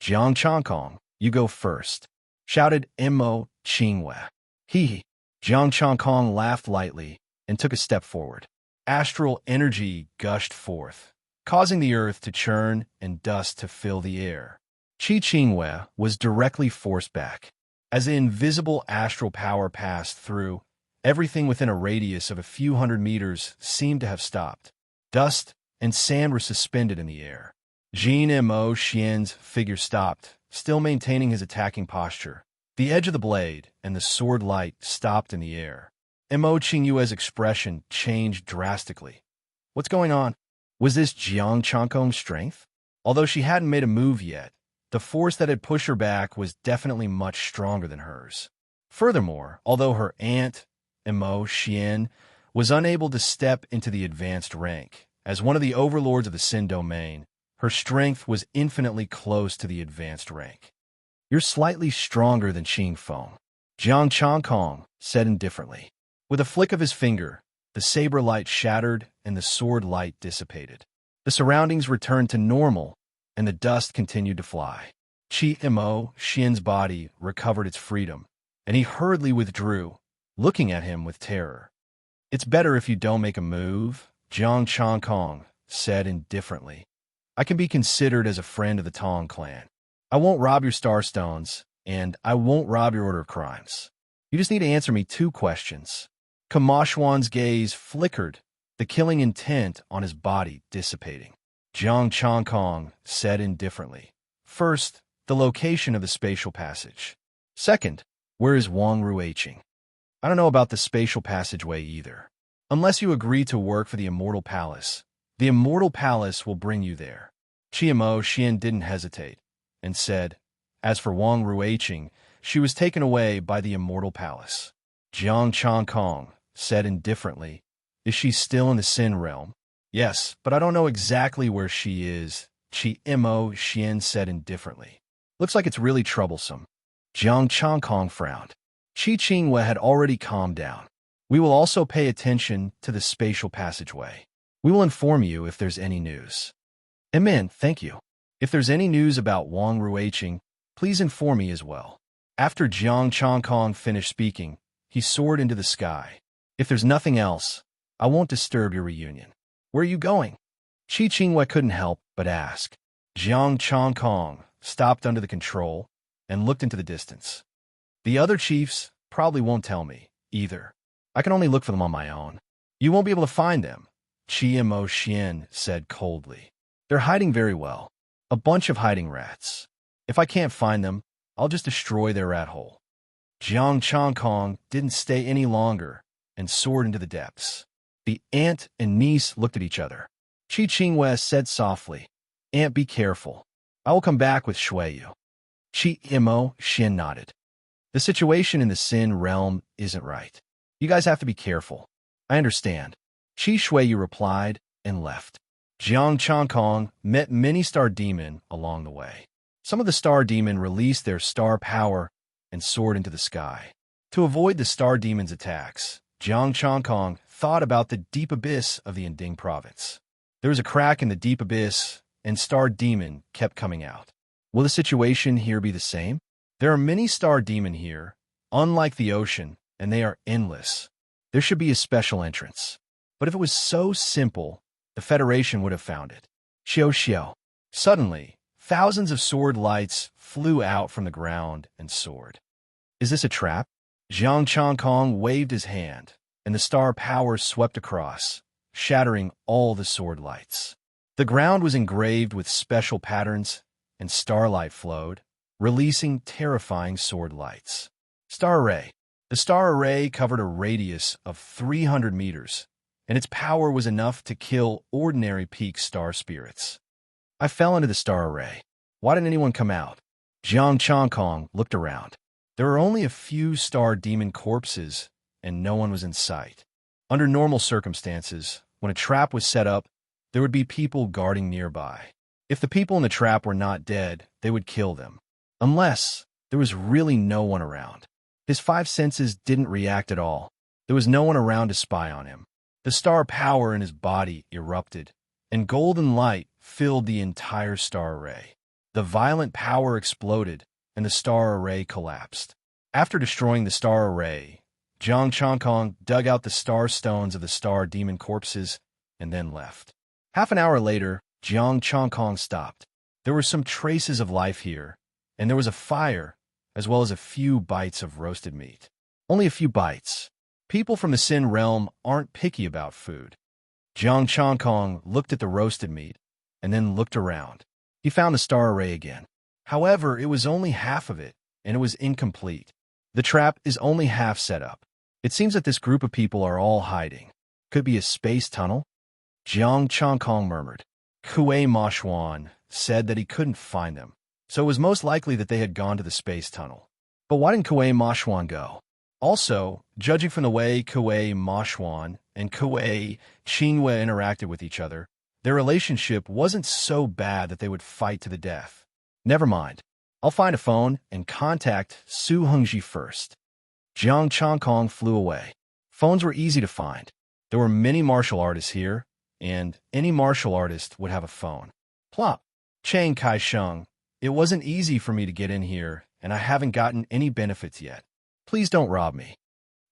Jiang Changkong, you go first, shouted Mo Qingyue. He. Jiang Changkong laughed lightly and took a step forward. Astral energy gushed forth, causing the earth to churn and dust to fill the air. Qi Qingyue was directly forced back. As the invisible astral power passed through, everything within a radius of a few hundred meters seemed to have stopped. Dust and sand were suspended in the air. Jin Mo Xian's figure stopped, still maintaining his attacking posture. The edge of the blade and the sword light stopped in the air. Mo Qingyue's expression changed drastically. What's going on? Was this Jiang Changkong's strength? Although she hadn't made a move yet, the force that had pushed her back was definitely much stronger than hers. Furthermore, although her aunt, Mo Xian, was unable to step into the advanced rank, as one of the overlords of the Sin domain, her strength was infinitely close to the advanced rank. You're slightly stronger than Qing Feng, Jiang Changkong said indifferently. With a flick of his finger, the saber light shattered and the sword light dissipated. The surroundings returned to normal, and the dust continued to fly. Qi Mo Xian's body recovered its freedom, and he hurriedly withdrew, looking at him with terror. It's better if you don't make a move, Jiang Changkong said indifferently. I can be considered as a friend of the Tong clan. I won't rob your starstones, and I won't rob your order of crimes. You just need to answer me 2 questions. Kamashwan's gaze flickered, the killing intent on his body dissipating. Jiang Changkong said indifferently. First, the location of the spatial passage. Second, where is Wang Ruiqing? I don't know about the spatial passageway either. Unless you agree to work for the Immortal Palace, the Immortal Palace will bring you there. Mo Xian didn't hesitate, and said, as for Wang Ruiqing, she was taken away by the Immortal Palace. Jiang Changkong said indifferently, is she still in the Sin realm? Yes, but I don't know exactly where she is, Mo Xian said indifferently. Looks like it's really troublesome. Jiang Changkong frowned. Qi Qingwei had already calmed down. We will also pay attention to the spatial passageway. We will inform you if there's any news. Amen, thank you. If there's any news about Wang Ruiqing, please inform me as well. After Jiang Changkong finished speaking, he soared into the sky. If there's nothing else, I won't disturb your reunion. Where are you going? Qi Qingwei couldn't help but ask. Jiang Changkong stopped under the control and looked into the distance. The other chiefs probably won't tell me, either. I can only look for them on my own. You won't be able to find them, Qi Mo Xian said coldly. They're hiding very well. A bunch of hiding rats. If I can't find them, I'll just destroy their rat hole. Jiang Changkong didn't stay any longer and soared into the depths. The aunt and niece looked at each other. Qi Qingwei said softly, Aunt, be careful. I will come back with Shuiyu. Qi Mo Xian nodded. The situation in the Sin realm isn't right. You guys have to be careful. I understand. Qi Shuiyu replied and left. Jiang Changkong met many star demon along the way. Some of the star demon released their star power and soared into the sky. To avoid the star demon's attacks, Jiang Changkong thought about the deep abyss of the Yinding province. There was a crack in the deep abyss, and star demon kept coming out. Will the situation here be the same? There are many star demon here, unlike the ocean, and they are endless. There should be a special entrance. But if it was so simple, the Federation would have found it. Xiao Xiao. Suddenly, thousands of sword lights flew out from the ground and soared. Is this a trap? Jiang Changkong waved his hand, and the star power swept across, shattering all the sword lights. The ground was engraved with special patterns, and starlight flowed, releasing terrifying sword lights. Star Array. The star array covered a radius of 300 meters, and its power was enough to kill ordinary peak star spirits. I fell into the star array. Why didn't anyone come out? Jiang Changkong looked around. There were only a few star demon corpses, and no one was in sight. Under normal circumstances, when a trap was set up, there would be people guarding nearby. If the people in the trap were not dead, they would kill them. Unless there was really no one around. His 5 senses didn't react at all. There was no one around to spy on him. The star power in his body erupted, and golden light filled the entire star array. The violent power exploded, and the star array collapsed. After destroying the star array, Jiang Changkong dug out the star stones of the star demon corpses and then left. Half an hour later, Jiang Changkong stopped. There were some traces of life here, and there was a fire, as well as a few bites of roasted meat. Only a few bites. People from the Sin realm aren't picky about food. Jiang Changkong looked at the roasted meat, and then looked around. He found the star array again. However, it was only half of it, and it was incomplete. The trap is only half set up. It seems that this group of people are all hiding. Could be a space tunnel? Jiang Changkong murmured. Kuei Mashwan said that he couldn't find them, so it was most likely that they had gone to the space tunnel. But why didn't Kuei Mashwan go? Also, judging from the way Kuei Mashwan and Kuei Qingwei interacted with each other, their relationship wasn't so bad that they would fight to the death. Never mind. I'll find a phone and contact Su Hongji first. Jiang Changkong flew away. Phones were easy to find. There were many martial artists here, and any martial artist would have a phone. Plop. Chiang Kai-sheng, it wasn't easy for me to get in here, and I haven't gotten any benefits yet. Please don't rob me.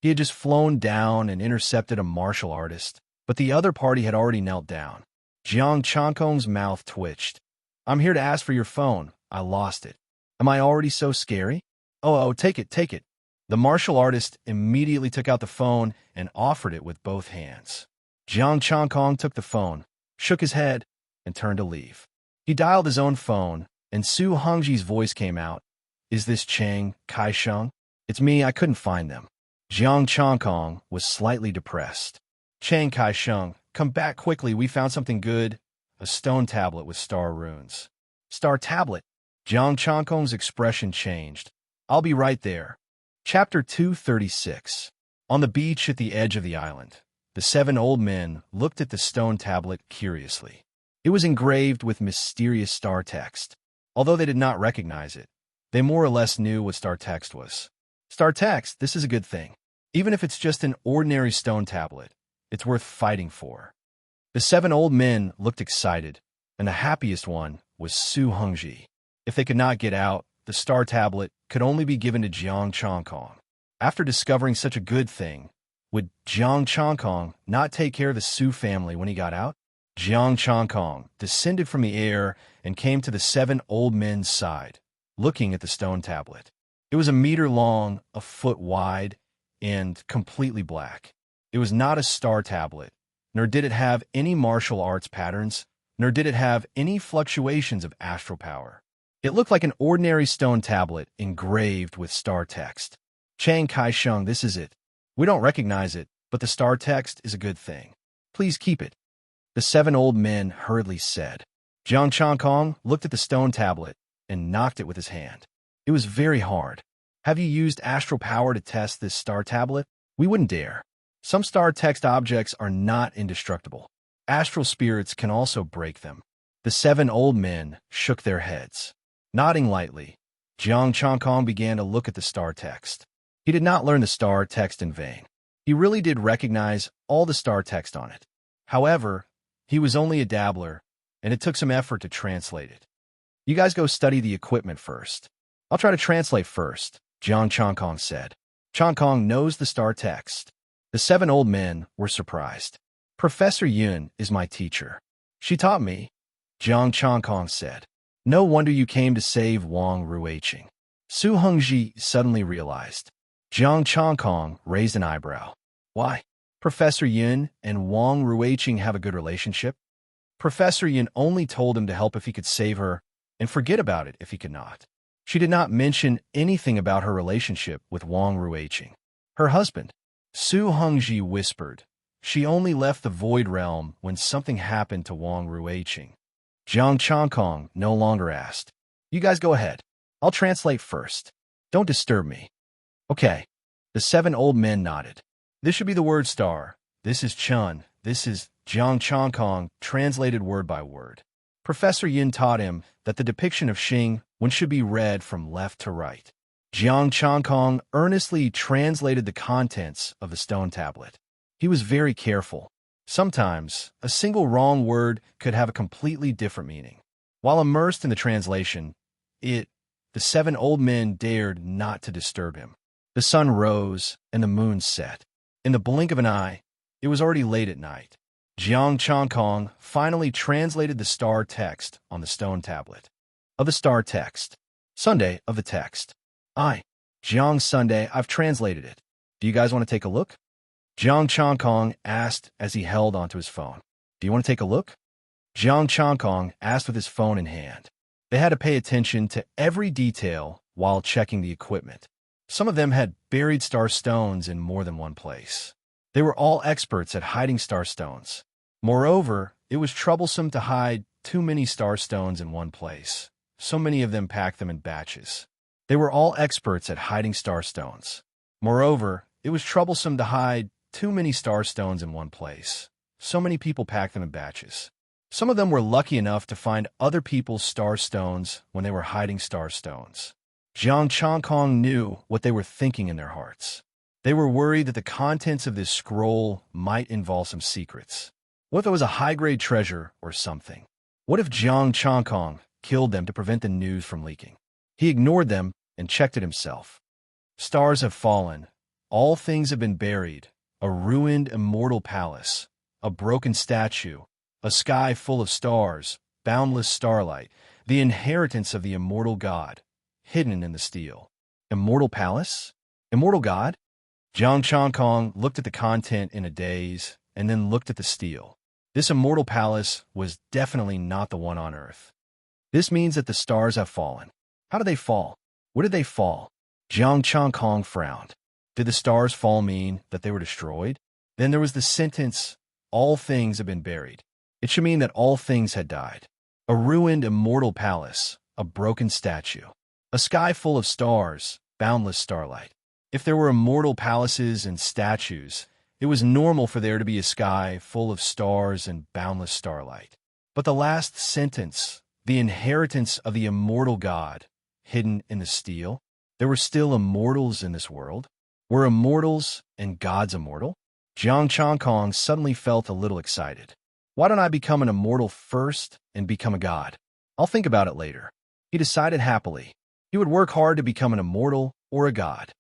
He had just flown down and intercepted a martial artist, but the other party had already knelt down. Jiang Changkong's mouth twitched. I'm here to ask for your phone. I lost it. Am I already so scary? Oh, take it, take it. The martial artist immediately took out the phone and offered it with both hands. Jiang Changkong took the phone, shook his head, and turned to leave. He dialed his own phone, and Su Hongji's voice came out. Is this Chiang Kai-sheng? It's me, I couldn't find them. Jiang Changkong was slightly depressed. Chiang Kai-sheng, come back quickly, we found something good. A stone tablet with star runes. Star tablet? Jiang Changkong's expression changed. I'll be right there. Chapter 236. On the beach at the edge of the island, the 7 old men looked at the stone tablet curiously. It was engraved with mysterious star text. Although they did not recognize it, they more or less knew what star text was. Star text, this is a good thing. Even if it's just an ordinary stone tablet, it's worth fighting for. The 7 old men looked excited, and the happiest one was Su Hongji. If they could not get out, the star tablet could only be given to Jiang Changkong. After discovering such a good thing, would Jiang Changkong not take care of the Su family when he got out? Jiang Changkong descended from the air and came to the 7 old men's side, looking at the stone tablet. It was a meter long, a foot wide, and completely black. It was not a star tablet, nor did it have any martial arts patterns, nor did it have any fluctuations of astral power. It looked like an ordinary stone tablet engraved with star text. Chiang Kai-sheng, this is it. We don't recognize it, but the star text is a good thing. Please keep it. The 7 old men hurriedly said. Jiang Changkong looked at the stone tablet and knocked it with his hand. It was very hard. Have you used astral power to test this star tablet? We wouldn't dare. Some star text objects are not indestructible. Astral spirits can also break them. The 7 old men shook their heads. Nodding lightly, Jiang Changkong began to look at the star text. He did not learn the star text in vain. He really did recognize all the star text on it. However, he was only a dabbler, and it took some effort to translate it. You guys go study the equipment first. I'll try to translate first, Jiang Changkong said. Changkong knows the star text. The 7 old men were surprised. Professor Yun is my teacher. She taught me, Jiang Changkong said. No wonder you came to save Wang Ruiqing. Su Hongji suddenly realized. Jiang Changkong raised an eyebrow. Why? Professor Yun and Wang Ruiqing have a good relationship? Professor Yun only told him to help if he could save her, and forget about it if he could not. She did not mention anything about her relationship with Wang Ruiqing. Her husband, Su Hongji whispered. She only left the Void Realm when something happened to Wang Ruiqing. Jiang Changkong no longer asked. You guys go ahead. I'll translate first. Don't disturb me. Okay. The 7 old men nodded. This should be the word star. This is Chun. This is Jiang Changkong, translated word by word. Professor Yin taught him that the depiction of Xing one should be read from left to right. Jiang Changkong earnestly translated the contents of the stone tablet. He was very careful. Sometimes, a single wrong word could have a completely different meaning. While immersed in the translation, the 7 old men dared not to disturb him. The sun rose and the moon set. In the blink of an eye, it was already late at night. Jiang Changkong finally translated the star text on the stone tablet. Of the star text. Sunday of the text. Jiang Sunday, I've translated it. Do you guys want to take a look? Jiang Changkong asked as he held onto his phone. Do you want to take a look? Jiang Changkong asked with his phone in hand. They had to pay attention to every detail while checking the equipment. Some of them had buried star stones in more than one place. They were all experts at hiding star stones. Moreover, it was troublesome to hide too many star stones in one place. So many of them packed them in batches. They were all experts at hiding star stones. Moreover, it was troublesome to hide too many star stones in one place. So many people packed them in batches. Some of them were lucky enough to find other people's star stones when they were hiding star stones. Jiang Changkong knew what they were thinking in their hearts. They were worried that the contents of this scroll might involve some secrets. What if it was a high-grade treasure or something? What if Jiang Changkong killed them to prevent the news from leaking? He ignored them and checked it himself. Stars have fallen. All things have been buried. A ruined immortal palace. A broken statue. A sky full of stars. Boundless starlight. The inheritance of the immortal god. Hidden in the steel. Immortal palace? Immortal god? Jiang Changkong looked at the content in a daze and then looked at the steel. This immortal palace was definitely not the one on Earth. This means that the stars have fallen. How did they fall? Where did they fall? Jiang Changkong frowned. Did the stars fall mean that they were destroyed? Then there was the sentence, all things have been buried. It should mean that all things had died. A ruined immortal palace, a broken statue, a sky full of stars, boundless starlight. If there were immortal palaces and statues, it was normal for there to be a sky full of stars and boundless starlight. But the last sentence, the inheritance of the immortal god, hidden in the steel, there were still immortals in this world? Were immortals and gods immortal? Jiang Changkong suddenly felt a little excited. Why don't I become an immortal first and become a god? I'll think about it later. He decided happily. He would work hard to become an immortal or a god.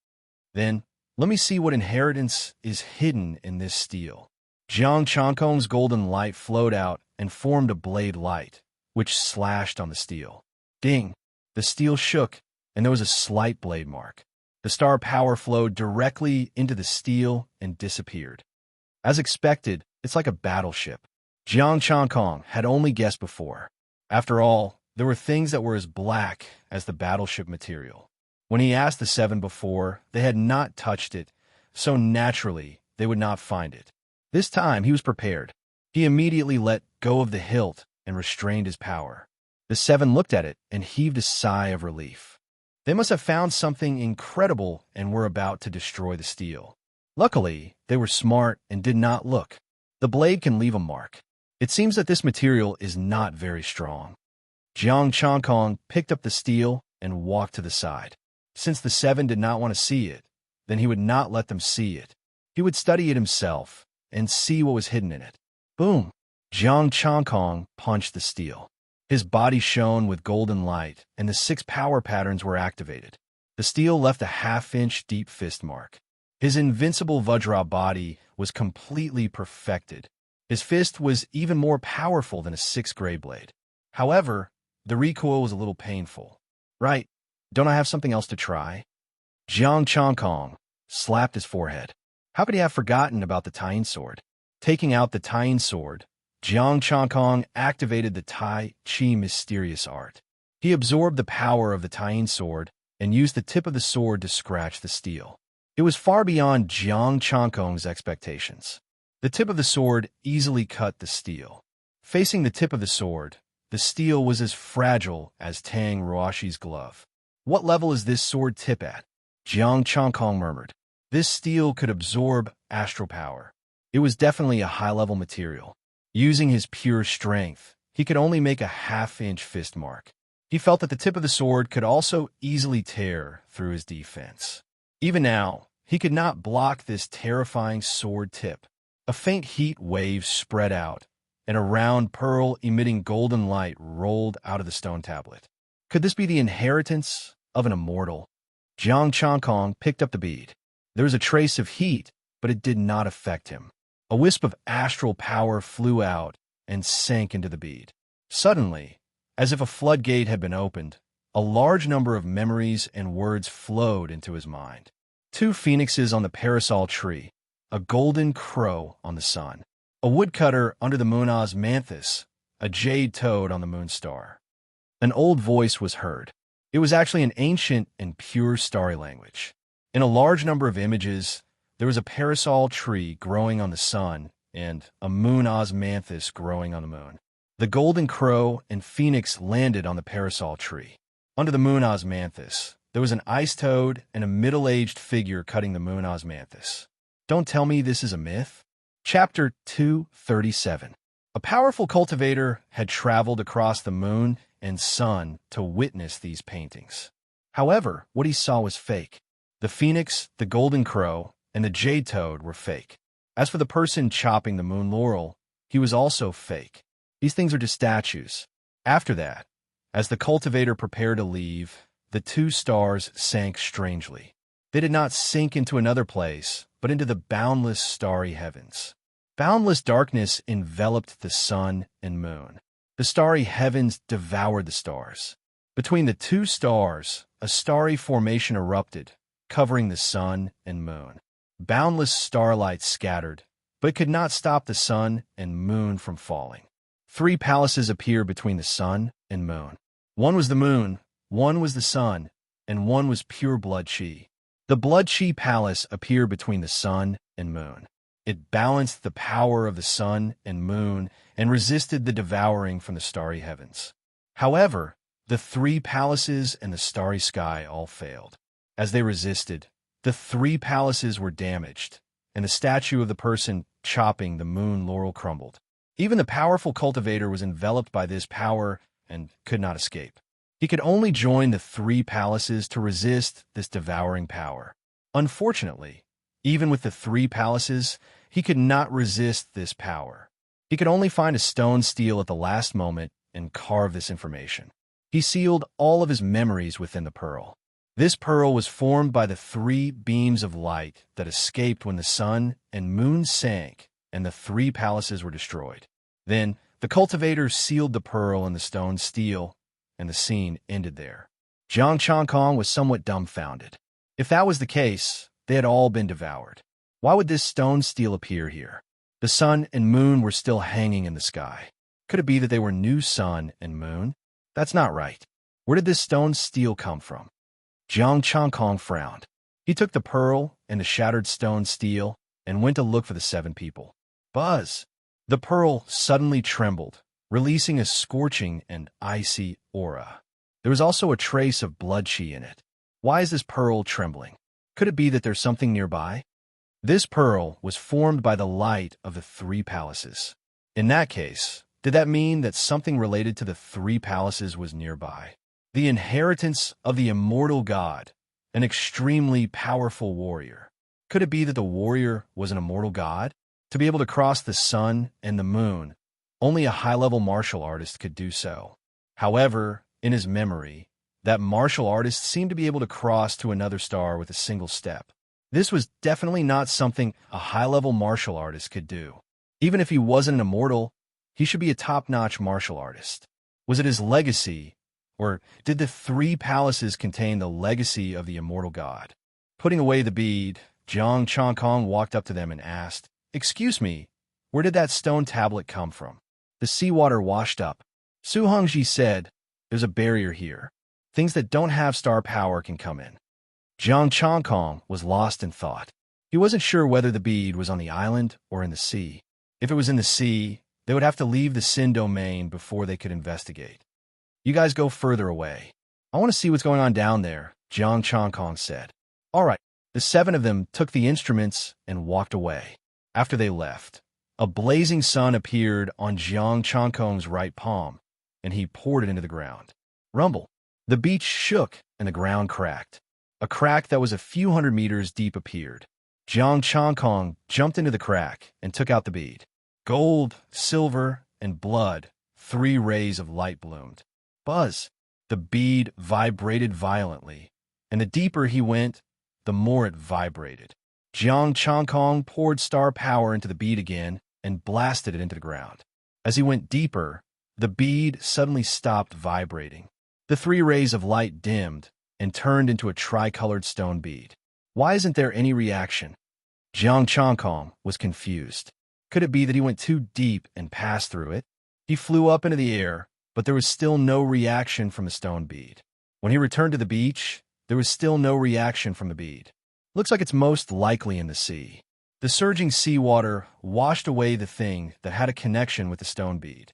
Then, let me see what inheritance is hidden in this steel. Jiang Changkong's golden light flowed out and formed a blade light, which slashed on the steel. Ding! The steel shook, and there was a slight blade mark. The star power flowed directly into the steel and disappeared. As expected, it's like a battleship. Jiang Changkong had only guessed before. After all, there were things that were as black as the battleship material. When he asked the seven before, they had not touched it, so naturally they would not find it. This time he was prepared. He immediately let go of the hilt and restrained his power. The seven looked at it and heaved a sigh of relief. They must have found something incredible and were about to destroy the steel. Luckily, they were smart and did not look. The blade can leave a mark. It seems that this material is not very strong. Jiang Changkong picked up the steel and walked to the side. Since the seven did not want to see it, then he would not let them see it. He would study it himself and see what was hidden in it. Boom! Jiang Changkong punched the steel. His body shone with golden light, and the 6 power patterns were activated. The steel left a half-inch deep fist mark. His invincible Vajra body was completely perfected. His fist was even more powerful than a 6th-grade blade. However, the recoil was a little painful. Right, don't I have something else to try? Jiang Changkong slapped his forehead. How could he have forgotten about the Tai sword? Taking out the Tai sword, Jiang Changkong activated the Tai Chi mysterious art. He absorbed the power of the Tai sword and used the tip of the sword to scratch the steel. It was far beyond Jiang Changkong's expectations. The tip of the sword easily cut the steel. Facing the tip of the sword, the steel was as fragile as Tang Ruoshi's glove. What level is this sword tip at? Jiang Changkong murmured. This steel could absorb astral power. It was definitely a high-level material. Using his pure strength, he could only make a half-inch fist mark. He felt that the tip of the sword could also easily tear through his defense. Even now, he could not block this terrifying sword tip. A faint heat wave spread out, and a round pearl emitting golden light rolled out of the stone tablet. Could this be the inheritance of an immortal? Jiang Changkong picked up the bead. There was a trace of heat, but it did not affect him. A wisp of astral power flew out and sank into the bead. Suddenly, as if a floodgate had been opened, a large number of memories and words flowed into his mind. 2 phoenixes on the parasol tree, a golden crow on the sun, a woodcutter under the moon osmanthus, a jade toad on the moon star. An old voice was heard. It was actually an ancient and pure starry language. In a large number of images, there was a parasol tree growing on the sun and a moon osmanthus growing on the moon. The golden crow and phoenix landed on the parasol tree. Under the moon osmanthus, there was an ice toad and a middle-aged figure cutting the moon osmanthus. Don't tell me this is a myth. Chapter 237. A powerful cultivator had traveled across the moon and sun to witness these paintings. However, what he saw was fake. The phoenix, the golden crow, and the jade toad were fake. As for the person chopping the moon laurel, he was also fake. These things are just statues. After that, as the cultivator prepared to leave, the two stars sank strangely. They did not sink into another place, but into the boundless starry heavens. Boundless darkness enveloped the sun and moon. The starry heavens devoured the stars. Between the two stars, a starry formation erupted, covering the sun and moon. Boundless starlight scattered, but it could not stop the sun and moon from falling. Three palaces appeared between the sun and moon. One was the moon, one was the sun, and one was pure blood chi. The blood chi palace appeared between the sun and moon. It balanced the power of the sun and moon and resisted the devouring from the starry heavens. However, the three palaces and the starry sky all failed. As they resisted, the three palaces were damaged, and the statue of the person chopping the moon laurel crumbled. Even the powerful cultivator was enveloped by this power and could not escape. He could only join the three palaces to resist this devouring power. Unfortunately, even with the three palaces, he could not resist this power. He could only find a stone stele at the last moment and carve this information. He sealed all of his memories within the pearl. This pearl was formed by the three beams of light that escaped when the sun and moon sank and the three palaces were destroyed. Then, the cultivator sealed the pearl in the stone stele, and the scene ended there. Jiang Changkong was somewhat dumbfounded. If that was the case, they had all been devoured. Why would this stone stele appear here? The sun and moon were still hanging in the sky. Could it be that they were new sun and moon? That's not right. Where did this stone stele come from? Jiang Changkong frowned. He took the pearl and the shattered stone stele and went to look for the seven people. Buzz! The pearl suddenly trembled, releasing a scorching and icy aura. There was also a trace of blood chi in it. Why is this pearl trembling? Could it be that there's something nearby? This pearl was formed by the light of the three palaces. In that case, did that mean that something related to the three palaces was nearby? The inheritance of the immortal god, an extremely powerful warrior. Could it be that the warrior was an immortal god? To be able to cross the sun and the moon, only a high-level martial artist could do so. However, in his memory, that martial artist seemed to be able to cross to another star with a single step. This was definitely not something a high-level martial artist could do. Even if he wasn't an immortal, he should be a top-notch martial artist. Was it his legacy, or did the three palaces contain the legacy of the immortal god? Putting away the bead, Jiang Changkong walked up to them and asked, "Excuse me, where did that stone tablet come from?" The seawater washed up. Su Hongji said, "There's a barrier here. Things that don't have star power can come in." Jiang Changkong was lost in thought. He wasn't sure whether the bead was on the island or in the sea. If it was in the sea, they would have to leave the Sin domain before they could investigate. "You guys go further away. I want to see what's going on down there," Jiang Changkong said. All right. The seven of them took the instruments and walked away. After they left, a blazing sun appeared on Jiang Changkong's right palm, and he poured it into the ground. Rumble. The beach shook and the ground cracked. A crack that was a few hundred meters deep appeared. Jiang Changkong jumped into the crack and took out the bead. Gold, silver, and blood, 3 rays of light bloomed. Buzz! The bead vibrated violently, and the deeper he went, the more it vibrated. Jiang Changkong poured star power into the bead again and blasted it into the ground. As he went deeper, the bead suddenly stopped vibrating. The 3 rays of light dimmed and turned into a tricolored stone bead. Why isn't there any reaction? Jiang Changkong was confused. Could it be that he went too deep and passed through it? He flew up into the air, but there was still no reaction from the stone bead. When he returned to the beach, there was still no reaction from the bead. Looks like it's most likely in the sea. The surging seawater washed away the thing that had a connection with the stone bead.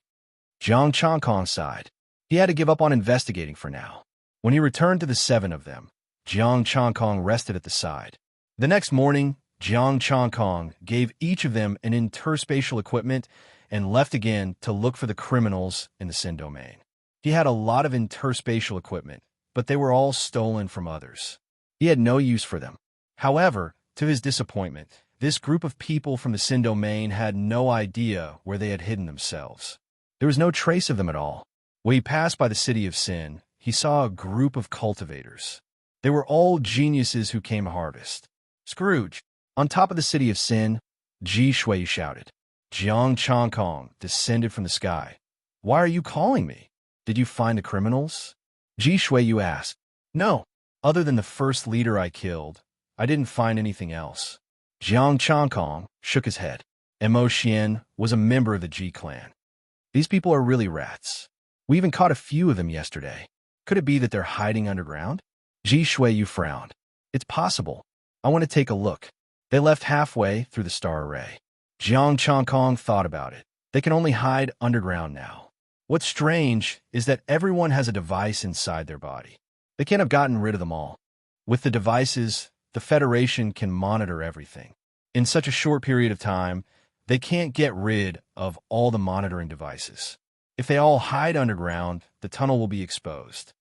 Jiang Changkong sighed. He had to give up on investigating for now. When he returned to the 7 of them, Jiang Changkong rested at the side. The next morning, Jiang Changkong gave each of them an interspatial equipment and left again to look for the criminals in the Sin domain. He had a lot of interspatial equipment, but they were all stolen from others. He had no use for them. However, to his disappointment, this group of people from the Sin domain had no idea where they had hidden themselves. There was no trace of them at all. When he passed by the city of Sin, he saw a group of cultivators. They were all geniuses who came to harvest. Scrooge, on top of the city of Sin, Ji Shui shouted. Jiang Chongkong descended from the sky. Why are you calling me? Did you find the criminals? Ji Shui asked. No, other than the first leader I killed, I didn't find anything else. Jiang Chongkong shook his head. Mo Xian was a member of the Ji clan. These people are really rats. We even caught a few of them yesterday. Could it be that they're hiding underground? Ji Shui frowned. It's possible. I want to take a look. They left halfway through the star array. Jiang Chongkong thought about it. They can only hide underground now. What's strange is that everyone has a device inside their body. They can't have gotten rid of them all. With the devices, the Federation can monitor everything. In such a short period of time, they can't get rid of all the monitoring devices. If they all hide underground, the tunnel will be exposed.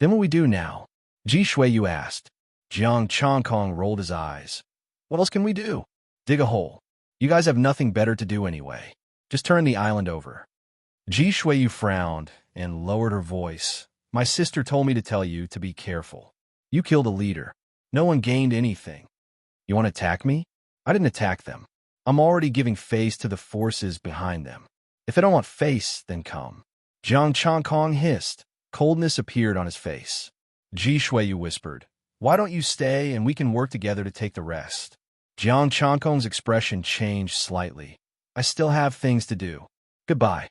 Then what we do now? Ji Shui asked. Jiang Chongkong rolled his eyes. What else can we do? Dig a hole. You guys have nothing better to do anyway. Just turn the island over. Ji Shui frowned and lowered her voice. My sister told me to tell you to be careful. You killed a leader. No one gained anything. You want to attack me? I didn't attack them. I'm already giving face to the forces behind them. If they don't want face, then come. Jiang Chongkong hissed. Coldness appeared on his face. Ji Shui whispered, why don't you stay and we can work together to take the rest? Jiang Chongkong's expression changed slightly. I still have things to do. Goodbye.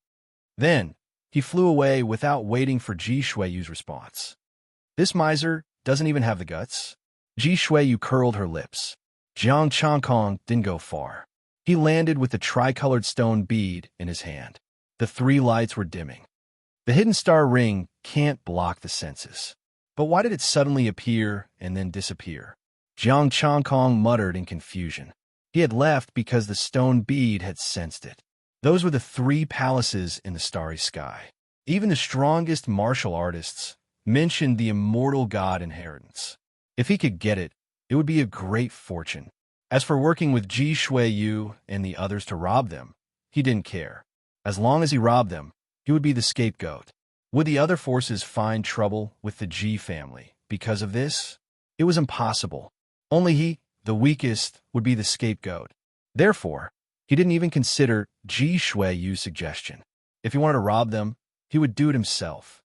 Then, he flew away without waiting for Ji Shui's response. This miser doesn't even have the guts. Ji Shui curled her lips. Jiang Chongkong didn't go far. He landed with the tricolored stone bead in his hand. The three lights were dimming. The hidden star ring can't block the senses. But why did it suddenly appear and then disappear? Jiang Chongkong muttered in confusion. He had left because the stone bead had sensed it. Those were the three palaces in the starry sky. Even the strongest martial artists mentioned the immortal god inheritance. If he could get it, it would be a great fortune. As for working with Ji Shui and the others to rob them, he didn't care. As long as he robbed them, he would be the scapegoat. Would the other forces find trouble with the Ji family because of this? It was impossible. Only he, the weakest, would be the scapegoat. Therefore, he didn't even consider Ji Shui's suggestion. If he wanted to rob them, he would do it himself.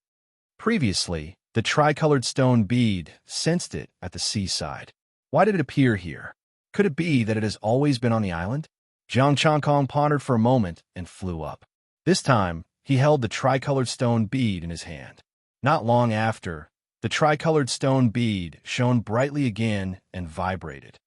Previously, the tricolored stone bead sensed it at the seaside. Why did it appear here? Could it be that it has always been on the island? Jiang Chongkong pondered for a moment and flew up. This time, he held the tricolored stone bead in his hand. Not long after, the tricolored stone bead shone brightly again and vibrated.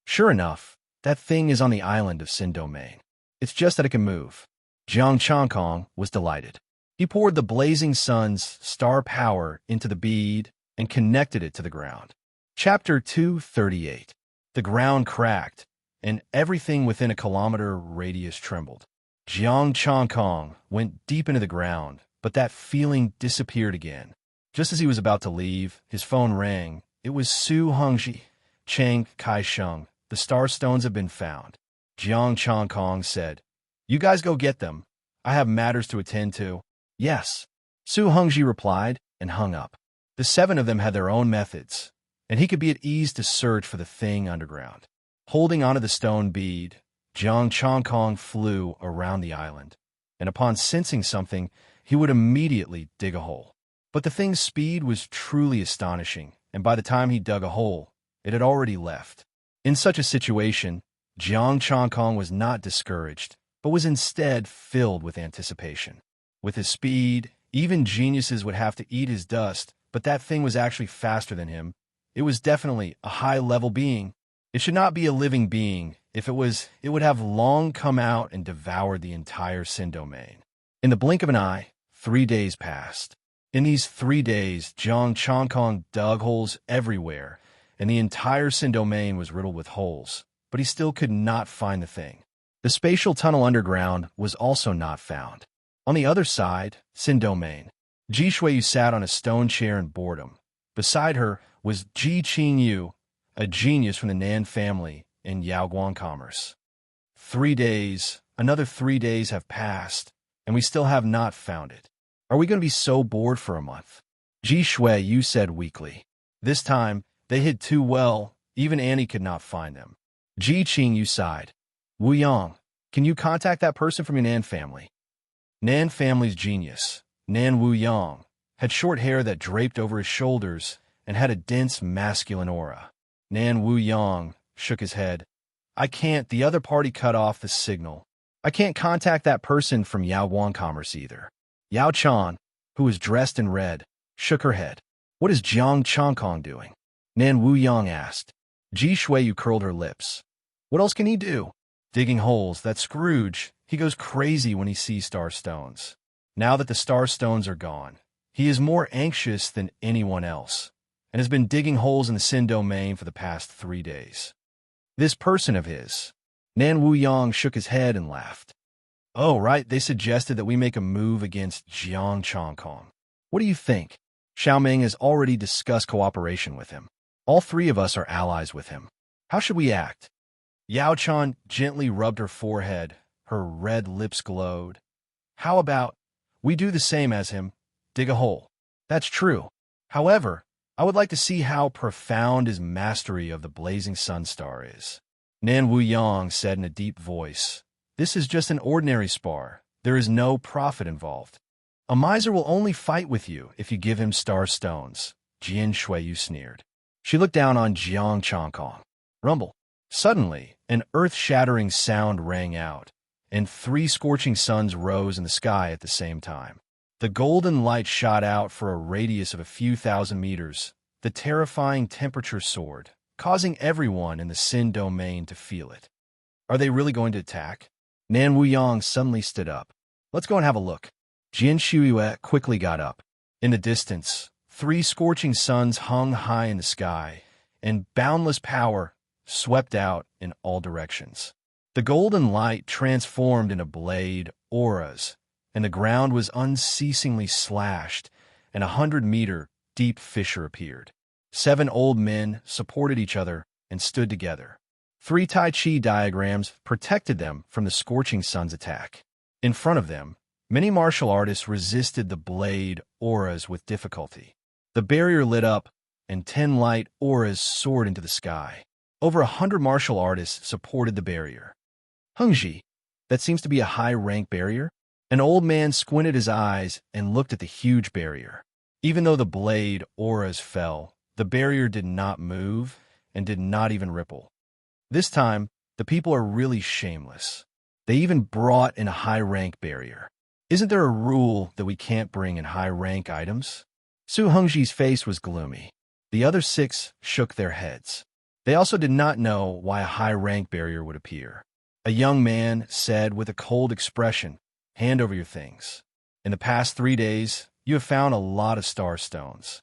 Sure enough, that thing is on the island of Sin Domain. It's just that it can move. Jiang Chongkong was delighted. He poured the blazing sun's star power into the bead and connected it to the ground. Chapter 238. The ground cracked, and everything within a kilometer radius trembled. Jiang Chongkong went deep into the ground, but that feeling disappeared again. Just as he was about to leave, his phone rang. It was Su Hongji. Chang Kai-sheng, the star stones have been found. Jiang Chongkong said, You guys go get them. I have matters to attend to. Yes. Su Hongji replied and hung up. The 7 of them had their own methods, and he could be at ease to search for the thing underground. Holding onto the stone bead, Jiang Chongkong flew around the island, and upon sensing something, he would immediately dig a hole. But the thing's speed was truly astonishing, and by the time he dug a hole, it had already left. In such a situation, Jiang Chongkong was not discouraged, but was instead filled with anticipation. With his speed, even geniuses would have to eat his dust, but that thing was actually faster than him. It was definitely a high-level being. It should not be a living being. If it was, it would have long come out and devoured the entire Sin domain. In the blink of an eye, 3 days passed. In these 3 days, Jiang Chongkong dug holes everywhere, and the entire Sin domain was riddled with holes, but he still could not find the thing. The spatial tunnel underground was also not found. On the other side, Sin Domain. Ji Shuiyu sat on a stone chair in boredom. Beside her was Ji Qingyu, a genius from the Nan family in Yaoguang commerce. 3 days, another 3 days have passed, and we still have not found it. Are we going to be so bored for a month? Ji Shuiyu said weakly. This time, they hid too well, even Annie could not find them. Ji Qingyu sighed. Wu Yang, can you contact that person from your Nan family? Nan family's genius, Nan Wu Yang, had short hair that draped over his shoulders and had a dense masculine aura. Nan Wu Yang shook his head. I can't, the other party cut off the signal. I can't contact that person from Yaoguang commerce either. Yao Chan, who was dressed in red, shook her head. What is Jiang Changkong doing? Nan Wu Yang asked. Ji Shuiyu curled her lips. What else can he do? Digging holes. That Scrooge, he goes crazy when he sees star stones. Now that the star stones are gone, he is more anxious than anyone else, and has been digging holes in the Sin Domain for the past 3 days. This person of his. Nan Wu Yang shook his head and laughed. Oh, right, they suggested that we make a move against Jiang Changkong. What do you think? Xiao Ming has already discussed cooperation with him. All 3 of us are allies with him. How should we act? Yao Chan gently rubbed her forehead. Her red lips glowed. How about we do the same as him, dig a hole? That's true. However, I would like to see how profound his mastery of the blazing sun star is. Nan Wu Yang said in a deep voice. This is just an ordinary spar. There is no profit involved. A miser will only fight with you if you give him star stones, Jian Shuiyu sneered. She looked down on Jiang Changkong. Rumble. Suddenly, an earth-shattering sound rang out, and 3 scorching suns rose in the sky at the same time. The golden light shot out for a radius of a few thousand meters. The terrifying temperature soared, causing everyone in the Sin Domain to feel it. Are they really going to attack? Nan Wu Yang suddenly stood up. Let's go and have a look. Jian Shuiyu quickly got up. In the distance, 3 scorching suns hung high in the sky, and boundless power swept out in all directions. The golden light transformed into blade auras, and the ground was unceasingly slashed, and 100-meter deep fissure appeared. 7 old men supported each other and stood together. 3 Tai Chi diagrams protected them from the scorching sun's attack. In front of them, many martial artists resisted the blade auras with difficulty. The barrier lit up, and 10 light auras soared into the sky. Over 100 martial artists supported the barrier. Hengji, that seems to be a high-rank barrier? An old man squinted his eyes and looked at the huge barrier. Even though the blade auras fell, the barrier did not move and did not even ripple. This time, the people are really shameless. They even brought in a high-rank barrier. Isn't there a rule that we can't bring in high-rank items? Su Hengji's face was gloomy. The other 6 shook their heads. They also did not know why a high-rank barrier would appear. A young man said with a cold expression, hand over your things. In the past 3 days, you have found a lot of star stones.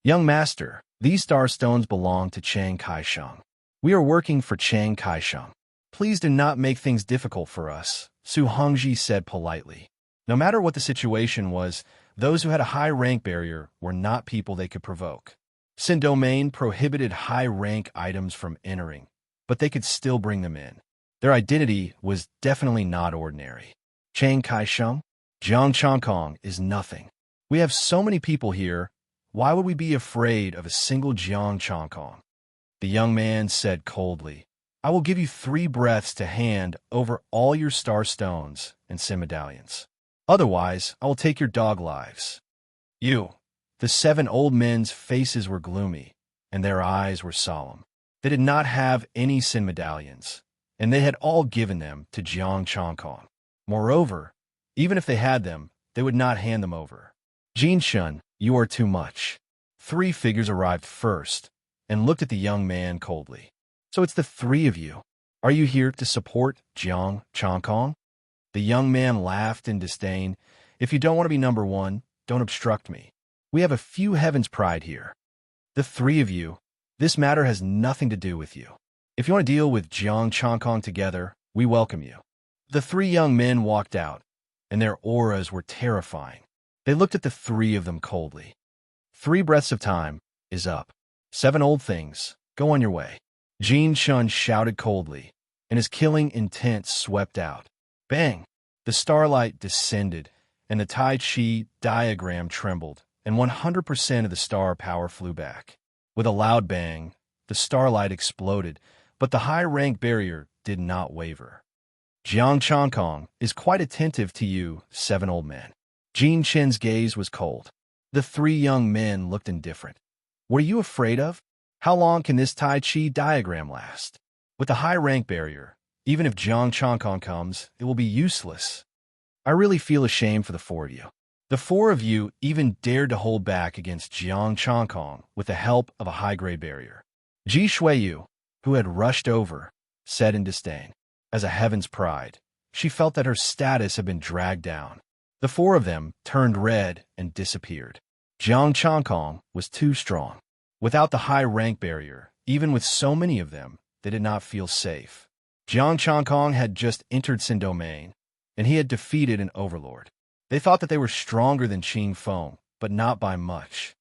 Young master, these star stones belong to Chiang Kai-sheng. We are working for Chiang Kai-sheng. Please do not make things difficult for us, Su Hengji said politely. No matter what the situation was, those who had a high-rank barrier were not people they could provoke. Sin Domain prohibited high-rank items from entering, but they could still bring them in. Their identity was definitely not ordinary. Chiang Kai-sheng? Jiang Changkong is nothing. We have so many people here. Why would we be afraid of a single Jiang Changkong? The young man said coldly, I will give you 3 breaths to hand over all your star stones and Sin medallions. Otherwise, I will take your dog lives. You. The 7 old men's faces were gloomy, and their eyes were solemn. They did not have any Sin medallions, and they had all given them to Jiang Changkong. Moreover, even if they had them, they would not hand them over. Jin Shun, you are too much. 3 figures arrived first, and looked at the young man coldly. So it's the 3 of you. Are you here to support Jiang Changkong? The young man laughed in disdain. If you don't want to be number 1, don't obstruct me. We have a few heavens pride here. The 3 of you, this matter has nothing to do with you. If you want to deal with Jiang Changkong together, we welcome you. The three young men walked out, and their auras were terrifying. They looked at the three of them coldly. 3 breaths of time is up. 7 old things, go on your way. Jin Shun shouted coldly, and his killing intent swept out. Bang! The starlight descended, and the Tai Chi diagram trembled, and 100% of the star power flew back. With a loud bang, the starlight exploded, but the high rank barrier did not waver. Jiang Chongkong is quite attentive to you, 7 old men. Jin Chen's gaze was cold. The 3 young men looked indifferent. What are you afraid of? How long can this Tai Chi diagram last? With the high rank barrier, even if Jiang Chongkong comes, it will be useless. I really feel ashamed for the 4 of you. The 4 of you even dared to hold back against Jiang Chongkong with the help of a high-grade barrier. Ji Shuiyu, who had rushed over, said in disdain. As a heaven's pride, she felt that her status had been dragged down. The 4 of them turned red and disappeared. Jiang Chongkong was too strong. Without the high rank barrier, even with so many of them, they did not feel safe. Jiang Chongkong had just entered Sin Domain, and he had defeated an overlord. They thought that they were stronger than Qing Feng, but not by much.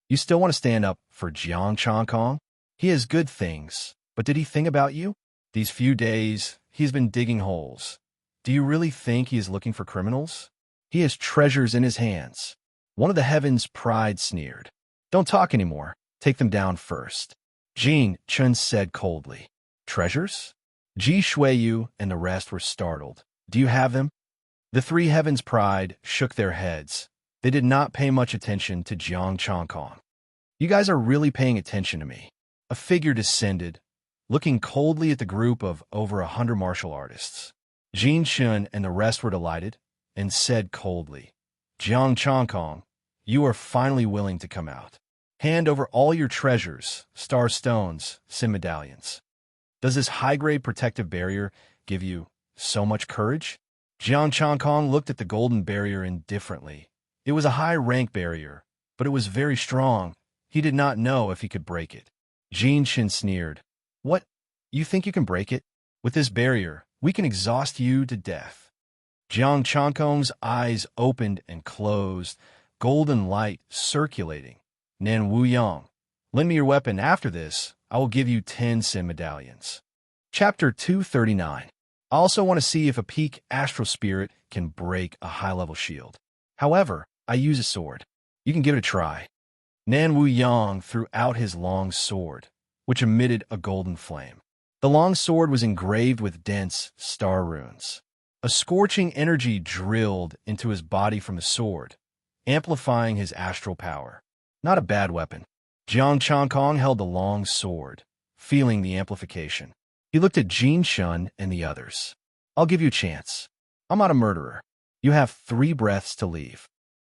You still want to stand up for Jiang Chongkong? He has good things, but did he think about you? These few days, he's been digging holes. Do you really think he is looking for criminals? He has treasures in his hands. One of the heavens' pride sneered. Don't talk anymore. Take them down first. Jin Chun said coldly. Treasures? Ji Shuiyu and the rest were startled. Do you have them? The 3 heavens' pride shook their heads. They did not pay much attention to Jiang Chongkong. You guys are really paying attention to me. A figure descended, looking coldly at the group of over 100 martial artists. Jin Shun and the rest were delighted, and said coldly, Jiang Chongkong, you are finally willing to come out. Hand over all your treasures, star stones, sin medallions. Does this high-grade protective barrier give you so much courage? Jiang Chongkong looked at the golden barrier indifferently. It was a high-rank barrier, but it was very strong. He did not know if he could break it. Jin Shin sneered. What? You think you can break it? With this barrier, we can exhaust you to death. Jiang Chongkong's eyes opened and closed, golden light circulating. Nan Wuyang, lend me your weapon. After this, I will give you 10 sin medallions. Chapter 239. I also want to see if a peak astral spirit can break a high-level shield. However, I use a sword. You can give it a try. Nan Wuyang threw out his long sword, which emitted a golden flame. The long sword was engraved with dense star runes. A scorching energy drilled into his body from the sword, amplifying his astral power. Not a bad weapon. Jiang Chongkong held the long sword, feeling the amplification. He looked at Jin Shun and the others. I'll give you a chance. I'm not a murderer. You have 3 breaths to leave.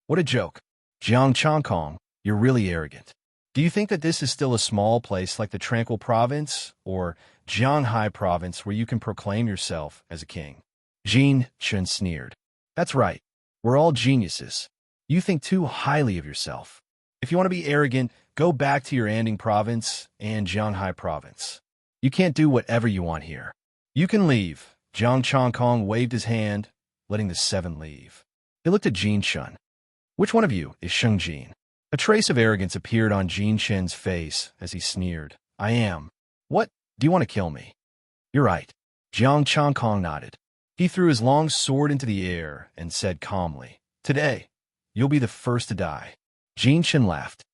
What a joke. Jiang Chongkong, you're really arrogant. Do you think that this is still a small place like the Tranquil Province or Jianghai Province where you can proclaim yourself as a king? Jin Shun sneered. That's right. We're all geniuses. You think too highly of yourself. If you want to be arrogant, go back to your Anding Province and Jianghai Province. You can't do whatever you want here. You can leave. Jiang Chongkong waved his hand, letting the 7 leave. He looked at Jin Shun. Which one of you is Sheng Jin? A trace of arrogance appeared on Jin Shen's face as he sneered. I am. What? Do you want to kill me? You're right. Jiang Chongkong nodded. He threw his long sword into the air and said calmly, Today, you'll be the first to die. Jin Shen laughed.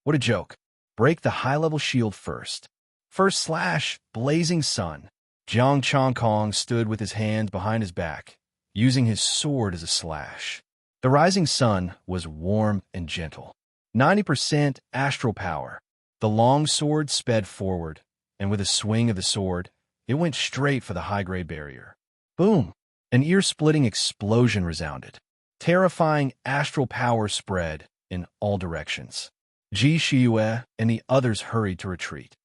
What a joke. Break the high-level shield first. First slash, blazing sun. Jiang Chongkong stood with his hand behind his back, using his sword as a slash. The rising sun was warm and gentle. 90% astral power. The long sword sped forward, and with a swing of the sword, it went straight for the high-grade barrier. Boom! An ear-splitting explosion resounded. Terrifying astral power spread in all directions. Ji Shiyue and the others hurried to retreat.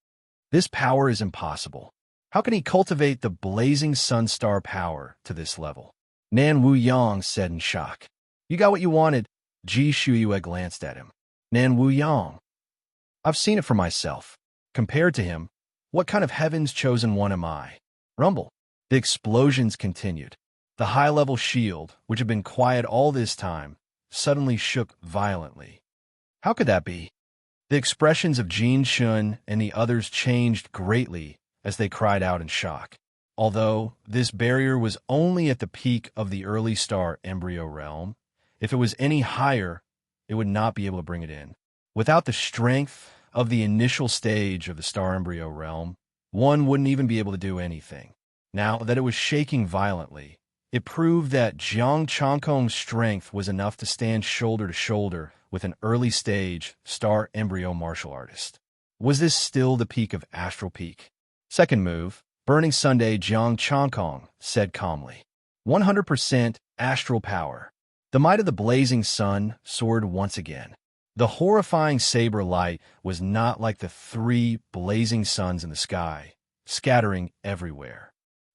This power is impossible. How can he cultivate the blazing sun star power to this level? Nan Wuyang said in shock. You got what you wanted. Ji Shiyue glanced at him. Nan Wuyang. I've seen it for myself. Compared to him, what kind of heaven's chosen one am I? Rumble. The explosions continued. The high-level shield, which had been quiet all this time, suddenly shook violently. How could that be? The expressions of Jin Shun and the others changed greatly as they cried out in shock. Although this barrier was only at the peak of the early star embryo realm, if it was any higher, it would not be able to bring it in. Without the strength of the initial stage of the star embryo realm, one wouldn't even be able to do anything. Now that it was shaking violently, it proved that Jiang Changkong's strength was enough to stand shoulder to shoulder with an early-stage star embryo martial artist. Was this still the peak of Astral Peak? Second move, Burning Sunday. Jiang Changkong said calmly. 100% astral power. The might of the blazing sun soared once again. The horrifying saber light was not like the 3 blazing suns in the sky, scattering everywhere.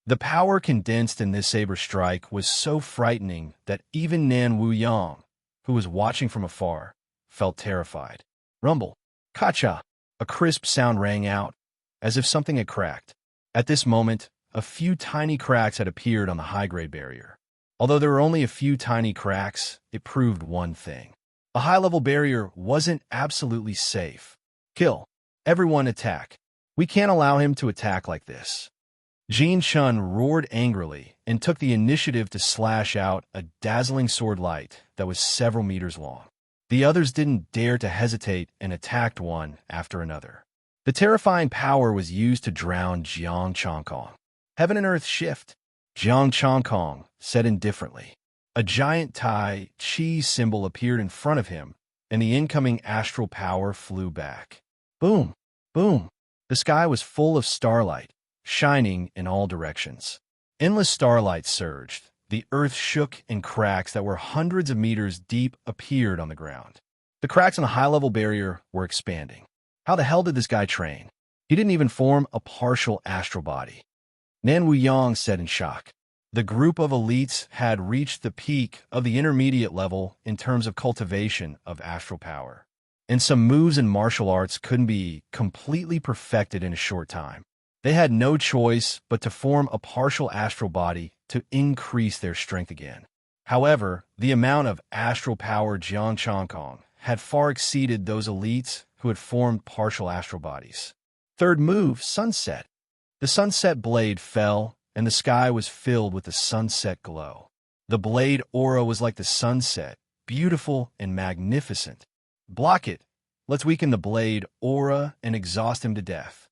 The power condensed in this saber strike was so frightening that even Nan Wuyang, who was watching from afar, felt terrified. Rumble. Kacha! A crisp sound rang out, as if something had cracked. At this moment, a few tiny cracks had appeared on the high-grade barrier. Although there were only a few tiny cracks, it proved one thing. A high-level barrier wasn't absolutely safe. Kill. Everyone attack. We can't allow him to attack like this. Jin Shun roared angrily and took the initiative to slash out a dazzling sword light that was several meters long. The others didn't dare to hesitate and attacked one after another. The terrifying power was used to drown Jiang Changkong. Heaven and earth shift, Jiang Changkong said indifferently. A giant Tai Chi symbol appeared in front of him, and the incoming astral power flew back. Boom! Boom! The sky was full of starlight, shining in all directions. Endless starlight surged. The earth shook and cracks that were hundreds of meters deep appeared on the ground. The cracks in the high-level barrier were expanding. How the hell did this guy train? He didn't even form a partial astral body. Nan Wuyang said in shock. The group of elites had reached the peak of the intermediate level in terms of cultivation of astral power. And some moves in martial arts couldn't be completely perfected in a short time. They had no choice but to form a partial astral body to increase their strength again. However, the amount of astral power Jiang Changkong had far exceeded those elites who had formed partial astral bodies. Third move, Sunset. The sunset blade fell, and the sky was filled with the sunset glow. The blade aura was like the sunset, beautiful and magnificent. Block it. Let's weaken the blade aura and exhaust him to death.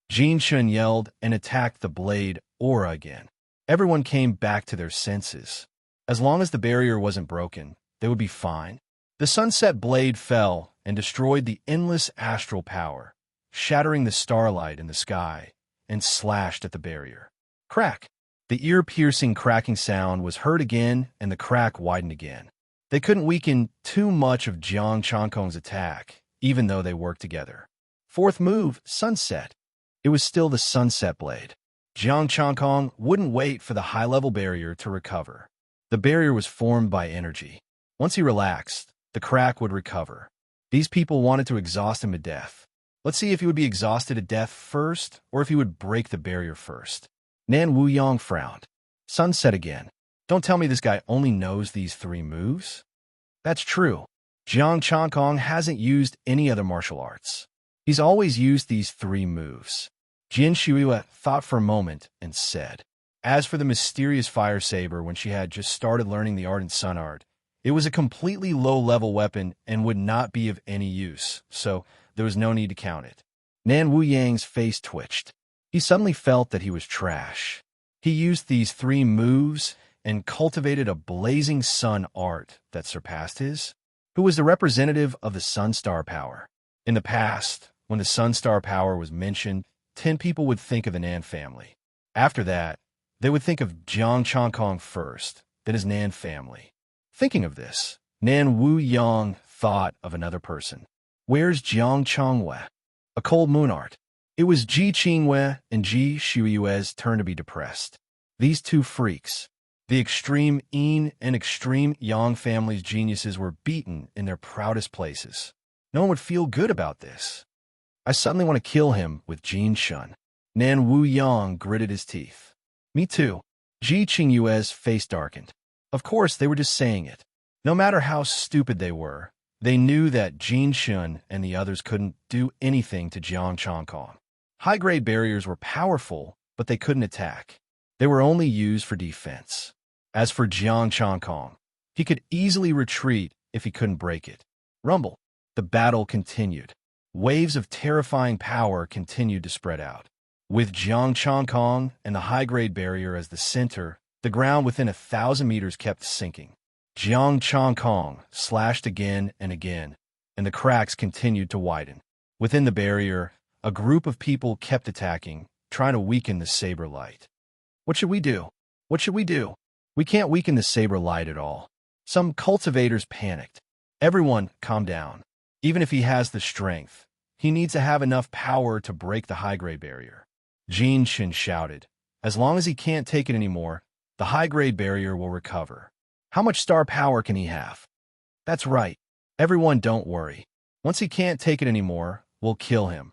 Jin Shun yelled and attacked the blade aura again. Everyone came back to their senses. As long as the barrier wasn't broken, they would be fine. The sunset blade fell and destroyed the endless astral power, shattering the starlight in the sky, and slashed at the barrier. Crack! The ear-piercing cracking sound was heard again, and the crack widened again. They couldn't weaken too much of Jiang Changkong's attack, even though they worked together. Fourth move, Sunset. It was still the sunset blade. Jiang Changkong wouldn't wait for the high-level barrier to recover. The barrier was formed by energy. Once he relaxed, the crack would recover. These people wanted to exhaust him to death. Let's see if he would be exhausted to death first, or if he would break the barrier first. Nan Wuyang frowned. Sunset again. Don't tell me this guy only knows these 3 moves? That's true. Jiang Changkong hasn't used any other martial arts. He's always used these 3 moves. Jin Shuiwa thought for a moment and said, as for the mysterious fire saber when she had just started learning the ardent sun art, it was a completely low-level weapon and would not be of any use, so there was no need to count it. Nan Wuyang's face twitched. He suddenly felt that he was trash. He used these 3 moves and cultivated a blazing sun art that surpassed his, who was the representative of the sun star power. In the past, when the sun star power was mentioned, 10 people would think of the Nan family. After that, they would think of Jiang Changkong first, then his Nan family. Thinking of this, Nan Wuyang thought of another person. Where's Jiang Changwei? A cold moon art. It was Ji Qingwei and Ji Shuiyue's turn to be depressed. These 2 freaks, the extreme yin and extreme yang family's geniuses, were beaten in their proudest places. No one would feel good about this. I suddenly want to kill him with Jin Shun. Nan Wuyang gritted his teeth. Me too. Ji Qingyue's face darkened. Of course, they were just saying it. No matter how stupid they were, they knew that Jin Shun and the others couldn't do anything to Jiang Changkong. High-grade barriers were powerful, but they couldn't attack. They were only used for defense. As for Jiang Changkong, he could easily retreat if he couldn't break it. Rumble. The battle continued. Waves of terrifying power continued to spread out. With Jiang Changkong and the high-grade barrier as the center, the ground within 1,000 meters kept sinking. Jiang Changkong slashed again and again, and the cracks continued to widen. Within the barrier, a group of people kept attacking, trying to weaken the saber light. What should we do? What should we do? We can't weaken the saber light at all. Some cultivators panicked. Everyone, calm down. Even if he has the strength, he needs to have enough power to break the high-grade barrier. Jin Shin shouted. As long as he can't take it anymore, the high-grade barrier will recover. How much star power can he have? That's right. Everyone, don't worry. Once he can't take it anymore, we'll kill him.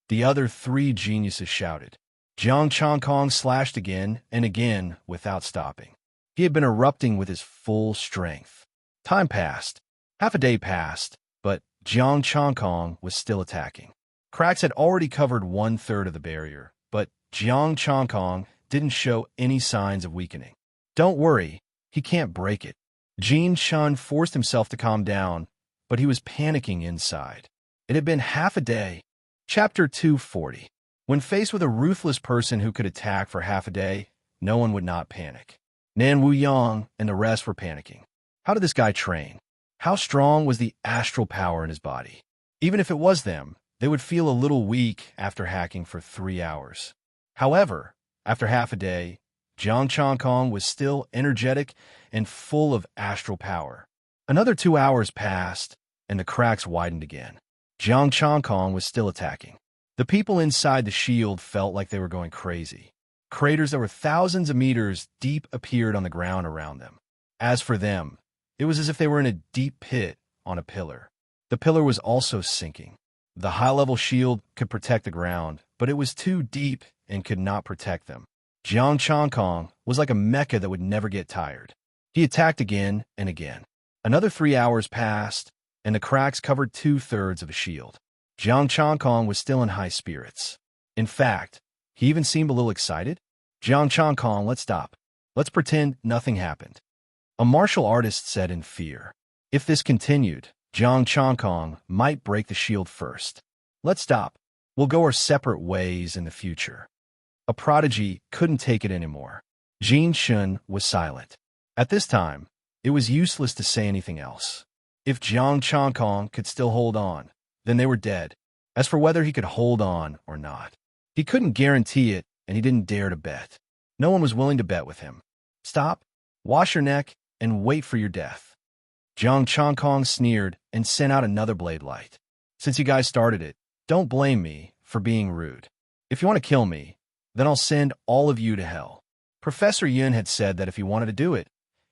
The other three geniuses shouted. Jiang Changkong slashed again and again without stopping. He had been erupting with his full strength. Time passed. Half a day passed, but Jiang Changkong was still attacking. Cracks had already covered 1/3 of the barrier, but Jiang Changkong didn't show any signs of weakening. Don't worry, he can't break it. Jin Shun forced himself to calm down, but he was panicking inside. It had been half a day. Chapter 240. When faced with a ruthless person who could attack for half a day, no one would not panic. Nan Wuyang and the rest were panicking. How did this guy train? How strong was the astral power in his body? Even if it was them, they would feel a little weak after hacking for 3 hours. However, after half a day, Jiang Changkong was still energetic and full of astral power. Another 2 hours passed, and the cracks widened again. Jiang Changkong was still attacking. The people inside the shield felt like they were going crazy. Craters that were thousands of meters deep appeared on the ground around them. As for them, it was as if they were in a deep pit on a pillar. The pillar was also sinking. The high-level shield could protect the ground, but it was too deep and could not protect them. Jiang Changkong was like a mecha that would never get tired. He attacked again and again. Another 3 hours passed, and the cracks covered 2/3 of a shield. Jiang Changkong was still in high spirits. In fact, he even seemed a little excited. Jiang Changkong, let's stop. Let's pretend nothing happened. A martial artist said in fear. If this continued, Jiang Changkong might break the shield first. Let's stop. We'll go our separate ways in the future. A prodigy couldn't take it anymore. Jin Shun was silent. At this time, it was useless to say anything else. If Jiang Changkong could still hold on, then they were dead. As for whether he could hold on or not, he couldn't guarantee it, and he didn't dare to bet. No one was willing to bet with him. Stop, wash your neck, and wait for your death. Jiang Changkong sneered and sent out another blade light. Since you guys started it, don't blame me for being rude. If you want to kill me, then I'll send all of you to hell. Professor Yun had said that if he wanted to do it,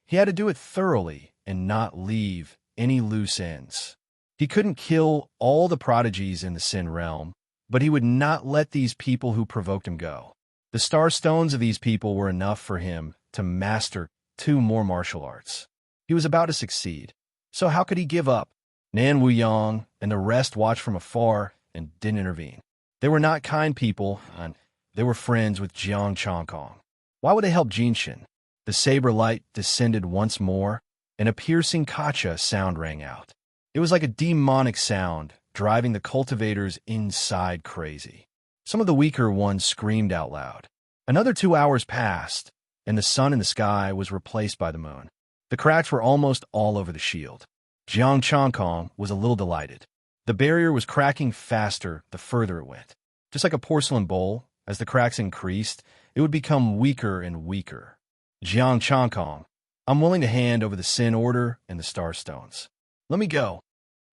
he had to do it thoroughly and not leave any loose ends. He couldn't kill all the prodigies in the Sin realm, but he would not let these people who provoked him go. The star stones of these people were enough for him to master 2 more martial arts. He was about to succeed, so how could he give up? Nan Wuyang and the rest watched from afar and didn't intervene. They were not kind people, and they were friends with Jiang Changkong. Why would they help Jinshin? The saber light descended once more, and a piercing kacha sound rang out. It was like a demonic sound, driving the cultivators inside crazy. Some of the weaker ones screamed out loud. Another 2 hours passed, and the sun in the sky was replaced by the moon. The cracks were almost all over the shield. Jiang Changkong was a little delighted. The barrier was cracking faster the further it went. Just like a porcelain bowl, as the cracks increased, it would become weaker and weaker. Jiang Changkong, I'm willing to hand over the Sin Order and the Star Stones. Let me go.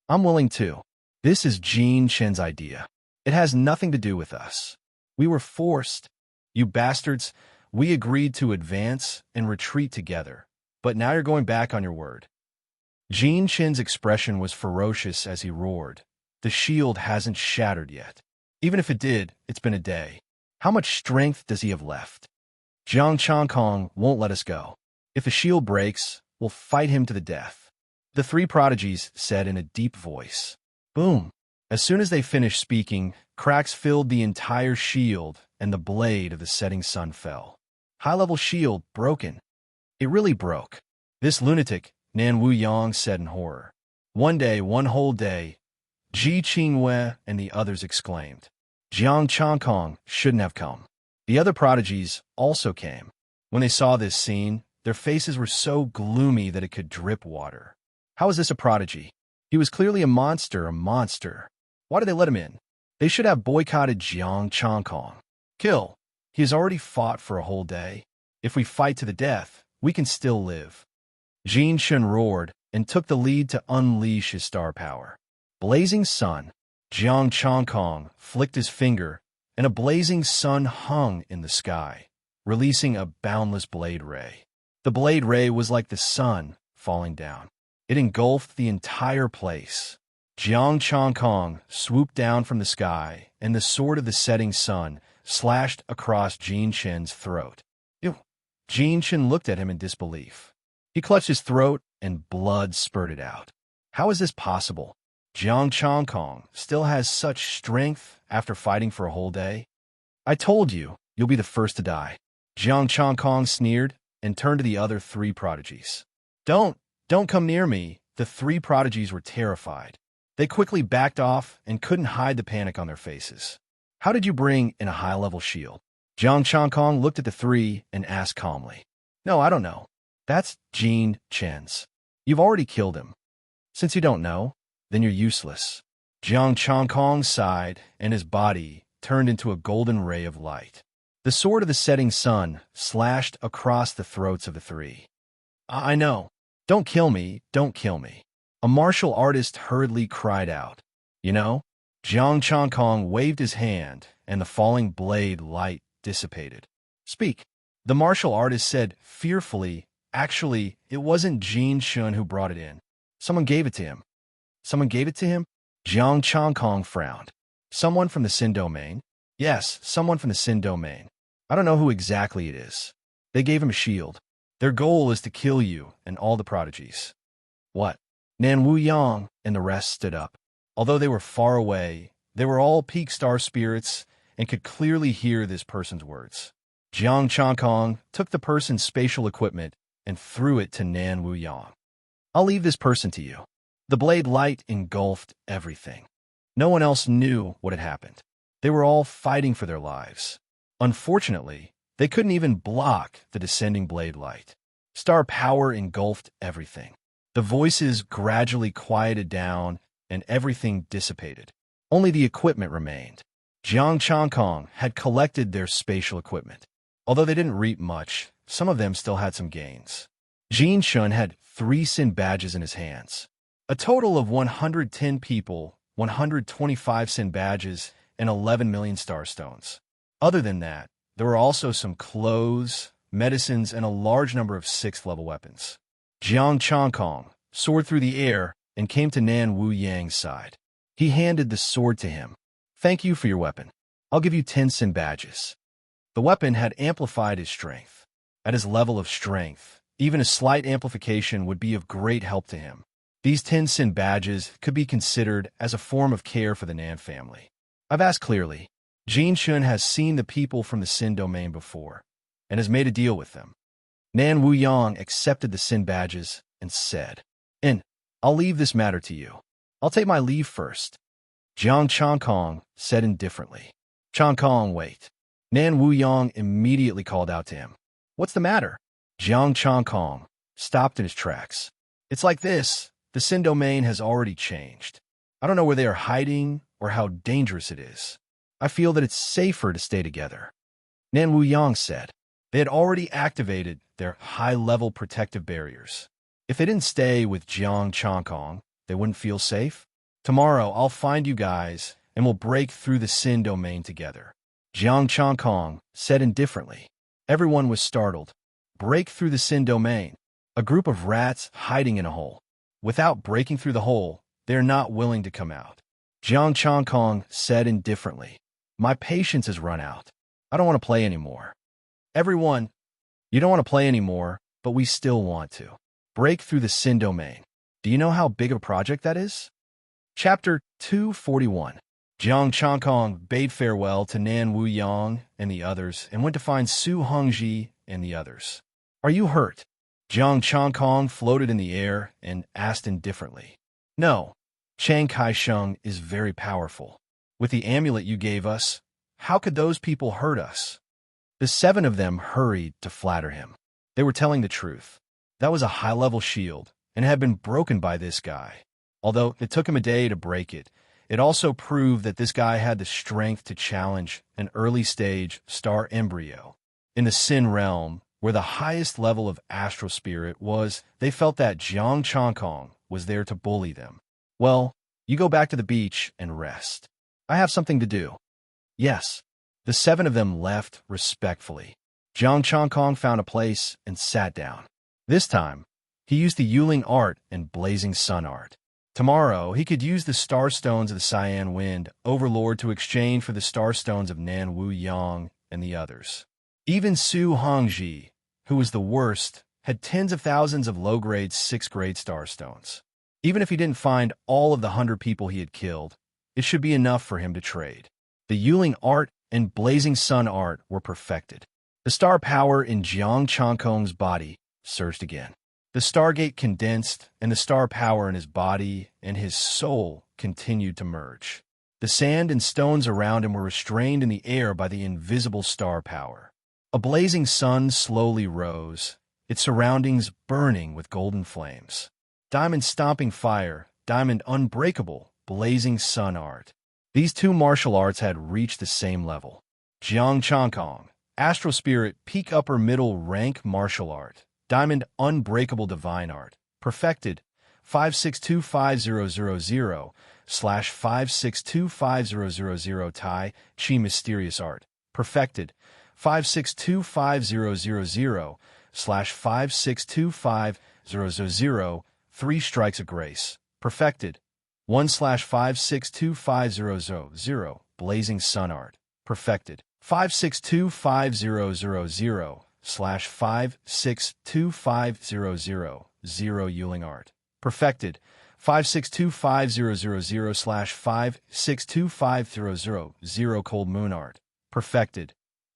I'm willing too. This is Jin Shen's idea. It has nothing to do with us. We were forced. You bastards, we agreed to advance and retreat together, but now you're going back on your word. Jin Shen's expression was ferocious as he roared. The shield hasn't shattered yet. Even if it did, it's been a day. How much strength does he have left? Jiang Changkong won't let us go. If the shield breaks, we'll fight him to the death. The three prodigies said in a deep voice. Boom! As soon as they finished speaking, cracks filled the entire shield, and the blade of the setting sun fell. High-level shield broken. It really broke. This lunatic, Nan Wuyang said in horror. One whole day, Ji Qingwei and the others exclaimed. Jiang Changkong shouldn't have come. The other prodigies also came. When they saw this scene, their faces were so gloomy that it could drip water. How is this a prodigy? He was clearly a monster. Why did they let him in? They should have boycotted Jiang Changkong. Kill. He has already fought for a whole day. If we fight to the death, we can still live. Jin Shun roared and took the lead to unleash his star power. Blazing sun. Jiang Changkong flicked his finger, and a blazing sun hung in the sky, releasing a boundless blade ray. The blade ray was like the sun falling down. It engulfed the entire place. Jiang Changkong swooped down from the sky, and the sword of the setting sun slashed across Jin Shen's throat. Ew. Jin Shen looked at him in disbelief. He clutched his throat, and blood spurted out. How is this possible? Jiang Changkong still has such strength after fighting for a whole day? I told you, you'll be the first to die. Jiang Changkong sneered and turned to the other three prodigies. Don't come near me. The three prodigies were terrified. They quickly backed off and couldn't hide the panic on their faces. How did you bring in a high-level shield? Jiang Changkong looked at the three and asked calmly. No, I don't know. That's Jin Chen's. You've already killed him. Since you don't know, then you're useless. Jiang Changkong sighed, and his body turned into a golden ray of light. The sword of the setting sun slashed across the throats of the three. I know. Don't kill me. A martial artist hurriedly cried out. You know? Jiang Changkong waved his hand, and the falling blade light dissipated. Speak. The martial artist said fearfully, actually, it wasn't Jin Shun who brought it in. Someone gave it to him. Someone gave it to him? Jiang Changkong frowned. Someone from the Sin domain? Yes, someone from the Sin domain. I don't know who exactly it is. They gave him a shield. Their goal is to kill you and all the prodigies. What? Nan Wuyang and the rest stood up. Although they were far away, they were all peak star spirits and could clearly hear this person's words. Jiang Changkong took the person's spatial equipment and threw it to Nan Wuyang. I'll leave this person to you. The blade light engulfed everything. No one else knew what had happened. They were all fighting for their lives. Unfortunately, they couldn't even block the descending blade light. Star power engulfed everything. The voices gradually quieted down, and everything dissipated. Only the equipment remained. Jiang Changkong had collected their spatial equipment. Although they didn't reap much, some of them still had some gains. Jin Shun had 3 Sin badges in his hands. A total of 110 people, 125 Sin badges, and 11 million star stones. Other than that, there were also some clothes, medicines, and a large number of 6th-level weapons. Jiang Changkong soared through the air and came to Nan Wuyang's side. He handed the sword to him. Thank you for your weapon. I'll give you 10 Sin badges. The weapon had amplified his strength. At his level of strength, even a slight amplification would be of great help to him. These 10 Sin badges could be considered as a form of care for the Nan family. I've asked clearly. Jin Shun has seen the people from the Sin domain before, and has made a deal with them. Nan Wuyang accepted the Sin badges and said, I'll leave this matter to you. I'll take my leave first. Jiang Changkong said indifferently. Changkong, wait. Nan Wuyang immediately called out to him. What's the matter? Jiang Changkong stopped in his tracks. It's like this. The Sin domain has already changed. I don't know where they are hiding or how dangerous it is. I feel that it's safer to stay together. Nan Wuyang said. They had already activated their high-level protective barriers. If they didn't stay with Jiang Changkong, they wouldn't feel safe. Tomorrow, I'll find you guys, and we'll break through the Sin domain together. Jiang Changkong said indifferently. Everyone was startled. Break through the Sin domain. A group of rats hiding in a hole. Without breaking through the hole, they are not willing to come out. Jiang Changkong said indifferently. My patience has run out. I don't want to play anymore. Everyone, You don't want to play anymore, but we still want to. Break through the Sin domain. Do you know how big of a project that is? Chapter 241. Jiang Changkong bade farewell to Nan Wu Yang and the others and went to find Su Hongji and the others. Are you hurt? Jiang Changkong floated in the air and asked indifferently. No. Chiang Kai-sheng is very powerful. With the amulet you gave us, how could those people hurt us? The 7 of them hurried to flatter him. They were telling the truth. That was a high-level shield and had been broken by this guy. Although it took him a day to break it, it also proved that this guy had the strength to challenge an early-stage star embryo. In the Sin realm, where the highest level of astral spirit was, they felt that Jiang Changkong was there to bully them. Well, you go back to the beach and rest. I have something to do. Yes. The 7 of them left respectfully. Jiang Changkong found a place and sat down. This time, he used the Yuling art and blazing sun art. Tomorrow, he could use the star stones of the Cyan Wind Overlord to exchange for the star stones of Nan Wu Yang and the others. Even Su Hongji, who was the worst, had tens of thousands of low-grade 6th-grade star stones. Even if he didn't find all of the 100 people he had killed, it should be enough for him to trade. The Yuling art and blazing sun art were perfected. The star power in Jiang Changkong's body surged again. The stargate condensed, and the star power in his body and his soul continued to merge. The sand and stones around him were restrained in the air by the invisible star power. A blazing sun slowly rose, its surroundings burning with golden flames. Diamond stomping fire, diamond unbreakable, blazing sun art. These 2 martial arts had reached the same level. Jiang Changkong, astral spirit, peak upper middle rank martial art. Diamond Unbreakable Divine Art. Perfected. 5625000/5625000 Tai Chi Mysterious Art. Perfected. 5625000/5625000 3 Strikes of Grace. Perfected. 1/5625000 Blazing Sun Art. Perfected. 5625000/5625000 Yuling Art. Perfected. 5625000/5625000 Cold Moon Art. Perfected.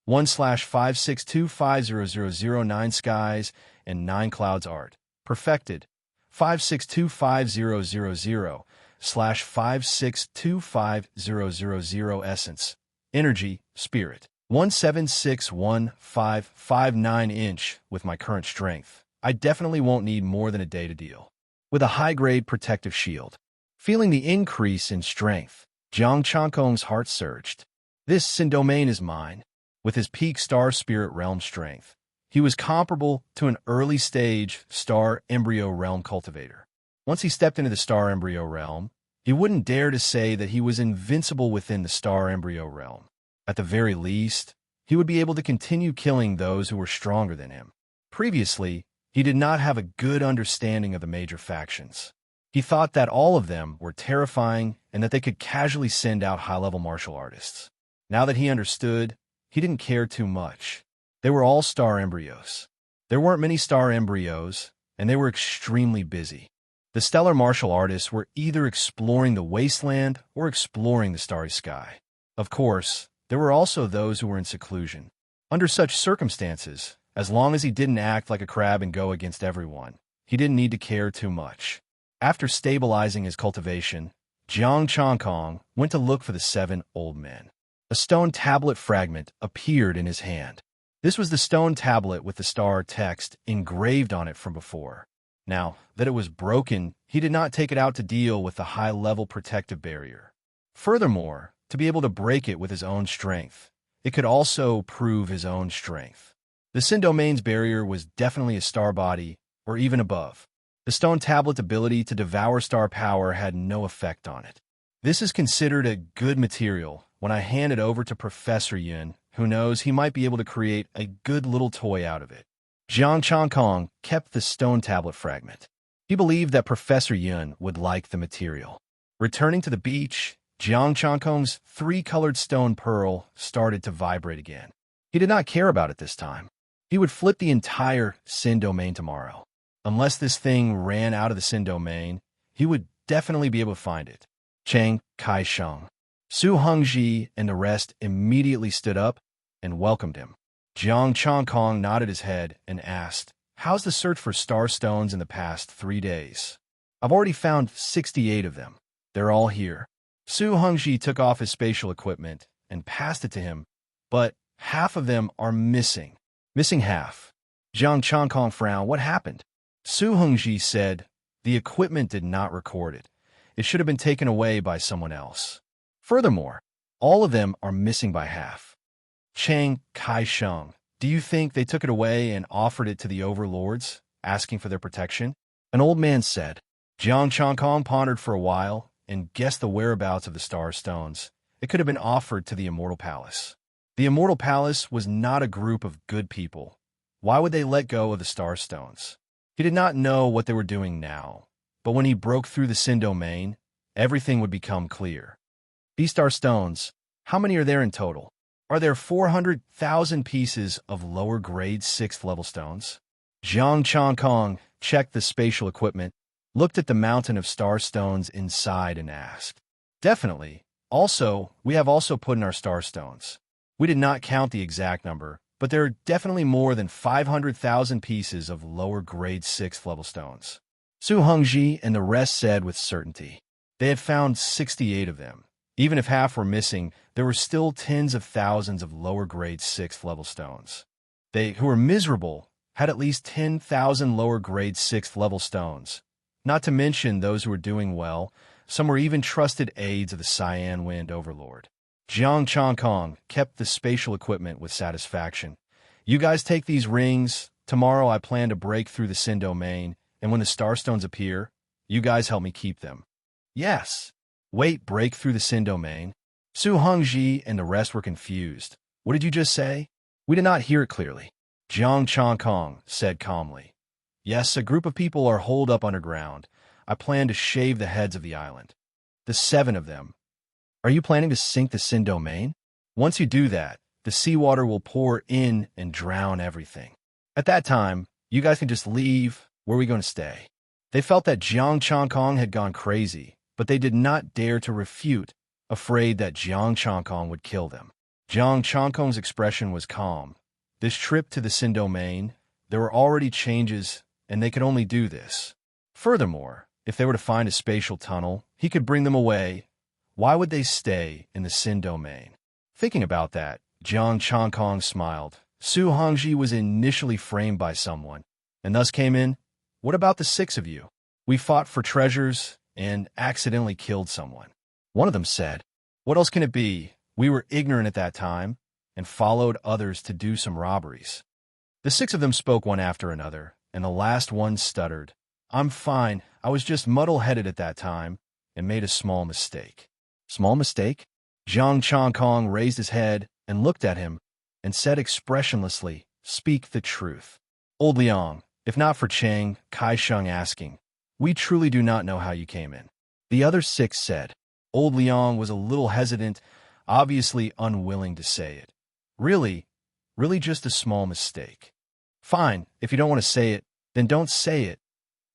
1/5625000 9 Skies and 9 Clouds Art. Perfected. 5625000/5625000 Essence. Energy, Spirit. 1761559 inch with my current strength. I definitely won't need more than a day to deal. With a high-grade protective shield. Feeling the increase in strength, Jiang Changkong's heart surged. This Sin domain is mine. With his peak star spirit realm strength, he was comparable to an early-stage star embryo realm cultivator. Once he stepped into the star embryo realm, he wouldn't dare to say that he was invincible within the star embryo realm. At the very least, he would be able to continue killing those who were stronger than him. Previously, he did not have a good understanding of the major factions. He thought that all of them were terrifying and that they could casually send out high-level martial artists. Now that he understood, he didn't care too much. They were all star embryos. There weren't many star embryos, and they were extremely busy. The stellar martial artists were either exploring the wasteland or exploring the starry sky. Of course, there were also those who were in seclusion. Under such circumstances, as long as he didn't act like a crab and go against everyone, he didn't need to care too much. After stabilizing his cultivation, Jiang Changkong went to look for the 7 old men. A stone tablet fragment appeared in his hand. This was the stone tablet with the star text engraved on it from before. Now that it was broken, he did not take it out to deal with the high-level protective barrier. Furthermore, to be able to break it with his own strength, it could also prove his own strength. The Sin Domain's barrier was definitely a star body, or even above. The stone tablet's ability to devour star power had no effect on it. This is considered a good material when I hand it over to Professor Yun, who knows he might be able to create a good little toy out of it. Jiang Changkong kept the stone tablet fragment. He believed that Professor Yun would like the material. Returning to the beach, Jiang Changkong's 3-colored stone pearl started to vibrate again. He did not care about it this time. He would flip the entire Sin domain tomorrow. Unless this thing ran out of the Sin domain, he would definitely be able to find it. Chiang Kai-sheng. Su Hongji and the rest immediately stood up and welcomed him. Jiang Chongkong nodded his head and asked, "How's the search for star stones in the past 3 days?" "I've already found 68 of them. They're all here." Su Hongji took off his spatial equipment and passed it to him, but half of them are missing. Missing half. Jiang Chongkong frowned. "What happened?" Su Hongji said, "The equipment did not record it. It should have been taken away by someone else. Furthermore, all of them are missing by half." Chiang Kai-sheng, "Do you think they took it away and offered it to the overlords, asking for their protection?" An old man said. Jiang Chongkong pondered for a while and guessed the whereabouts of the star stones. It could have been offered to the Immortal Palace. The Immortal Palace was not a group of good people. Why would they let go of the star stones? He did not know what they were doing now, but when he broke through the Sin domain, everything would become clear. These star stones, how many are there in total? Are there 400,000 pieces of lower-grade 6th-level stones? Jiang Chongkong checked the spatial equipment, looked at the mountain of star stones inside and asked, "Definitely. Also, we have also put in our star stones. We did not count the exact number, but there are definitely more than 500,000 pieces of lower-grade 6th-level stones." Su Hongji and the rest said with certainty. They had found 68 of them. Even if half were missing, there were still tens of thousands of lower-grade 6th-level stones. They, who were miserable, had at least 10,000 lower-grade 6th-level stones. Not to mention those who were doing well, some were even trusted aides of the Cyan Wind Overlord. Jiang Chongkong kept the spatial equipment with satisfaction. "You guys take these rings. Tomorrow I plan to break through the Sin domain, and when the starstones appear, you guys help me keep them." "Yes." "Wait, break through the Sin domain?" Su Hongji and the rest were confused. "What did you just say?" "We did not hear it clearly." Jiang Chongkong said calmly. "Yes, a group of people are holed up underground. I plan to shave the heads of the island. The 7 of them. Are you planning to sink the Sin domain? Once you do that, the seawater will pour in and drown everything. At that time, you guys can just leave. Where are we going to stay?" They felt that Jiang Chongkong had gone crazy, but they did not dare to refute, afraid that Jiang Chongkong would kill them. Jiang Chongkong's expression was calm. This trip to the Sin domain, there were already changes, and they could only do this. Furthermore, if they were to find a spatial tunnel, he could bring them away. Why would they stay in the Sin domain? Thinking about that, Jiang Chongkong smiled. Su Hongji was initially framed by someone, and thus came in. "What about the 6 of you? We fought for treasures and accidentally killed someone." One of them said, "What else can it be? We were ignorant at that time and followed others to do some robberies." The 6 of them spoke one after another, and the last one stuttered, "I'm fine. I was just muddle-headed at that time and made a small mistake." "Small mistake?" Jiang Chongkong raised his head and looked at him and said expressionlessly, "Speak the truth." "Old Liang, if not for Chiang Kai-sheng asking, we truly do not know how you came in." The other 6 said. Old Liang was a little hesitant, obviously unwilling to say it. Really just a small mistake." "Fine, if you don't want to say it, then don't say it.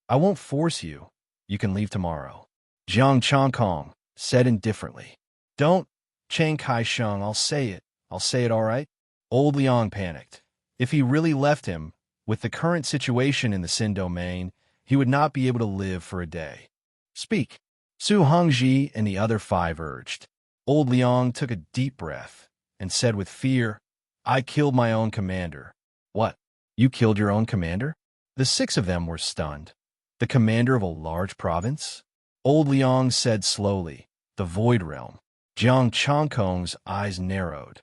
I won't force you. You can leave tomorrow." Jiang Chongkong said indifferently. "Don't, Chiang Kai-sheng, I'll say it all right?" Old Liang panicked. If he really left him, with the current situation in the Sin domain, he would not be able to live for a day. "Speak." Su Hongji and the other 5 urged. Old Liang took a deep breath and said with fear, "I killed my own commander." "What? You killed your own commander?" The 6 of them were stunned. "The commander of a large province?" Old Liang said slowly, "The Void Realm." Jiang Chongkong's eyes narrowed.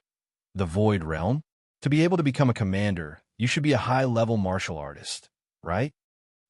"The Void Realm? To be able to become a commander, you should be a high-level martial artist, right?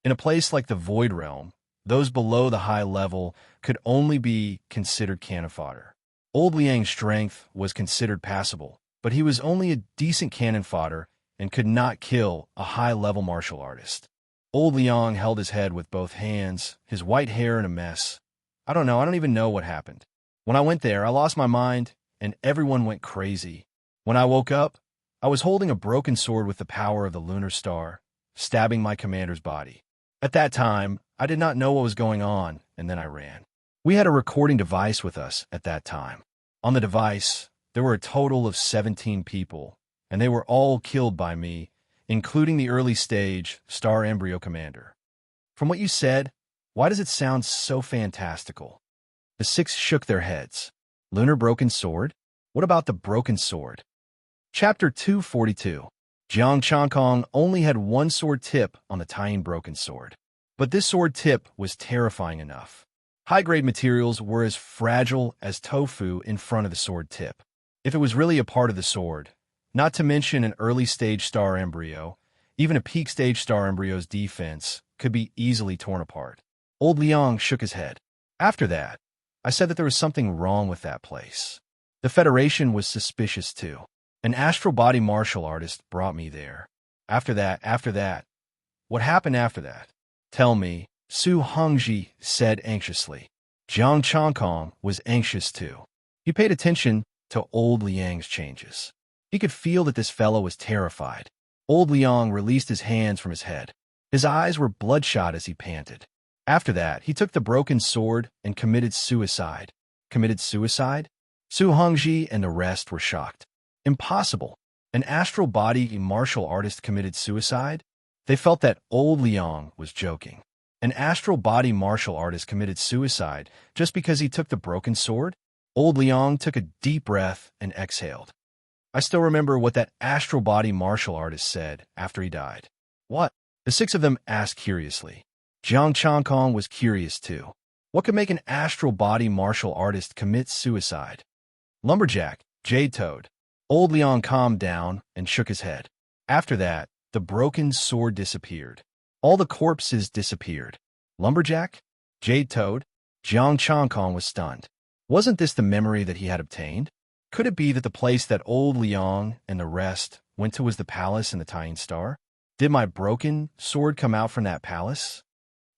In a place like the Void Realm, those below the high level could only be considered cannon fodder. Old Liang's strength was considered passable, but he was only a decent cannon fodder and could not kill a high-level martial artist. Old Liang held his head with both hands, his white hair in a mess. I don't even know what happened. When I went there, I lost my mind, and everyone went crazy. When I woke up, I was holding a broken sword with the power of the lunar star, stabbing my commander's body. At that time, I did not know what was going on, and then I ran. We had a recording device with us at that time. On the device, there were a total of 17 people, and they were all killed by me, including the early stage star embryo commander. From what you said, why does it sound so fantastical? The six shook their heads. Lunar broken sword? What about the broken sword? Chapter 242. Jiang Changkong only had one sword tip on the tying broken sword. But this sword tip was terrifying enough. High-grade materials were as fragile as tofu in front of the sword tip. If it was really a part of the sword, not to mention an early-stage star embryo, even a peak-stage star embryo's defense could be easily torn apart. Old Liang shook his head. After that, I said that there was something wrong with that place. The Federation was suspicious too. An astral body martial artist brought me there. After that, what happened after that? Tell me, Su Hongji said anxiously. Jiang Changkong was anxious too. He paid attention to old Liang's changes. He could feel that this fellow was terrified. Old Liang released his hands from his head. His eyes were bloodshot as he panted. After that, he took the broken sword and committed suicide. Committed suicide? Su Hongji and the rest were shocked. Impossible. An astral body martial artist committed suicide? They felt that old Liang was joking. An astral body martial artist committed suicide just because he took the broken sword? Old Liang took a deep breath and exhaled. I still remember what that astral body martial artist said after he died. What? The six of them asked curiously. Jiang Changkong was curious too. What could make an astral body martial artist commit suicide? Lumberjack, Jade Toad. Old Liang calmed down and shook his head. After that, the broken sword disappeared. All the corpses disappeared. Lumberjack? Jade Toad? Jiang Changkong was stunned. Wasn't this the memory that he had obtained? Could it be that the place that old Liang and the rest went to was the palace in the Tying Star? Did my broken sword come out from that palace?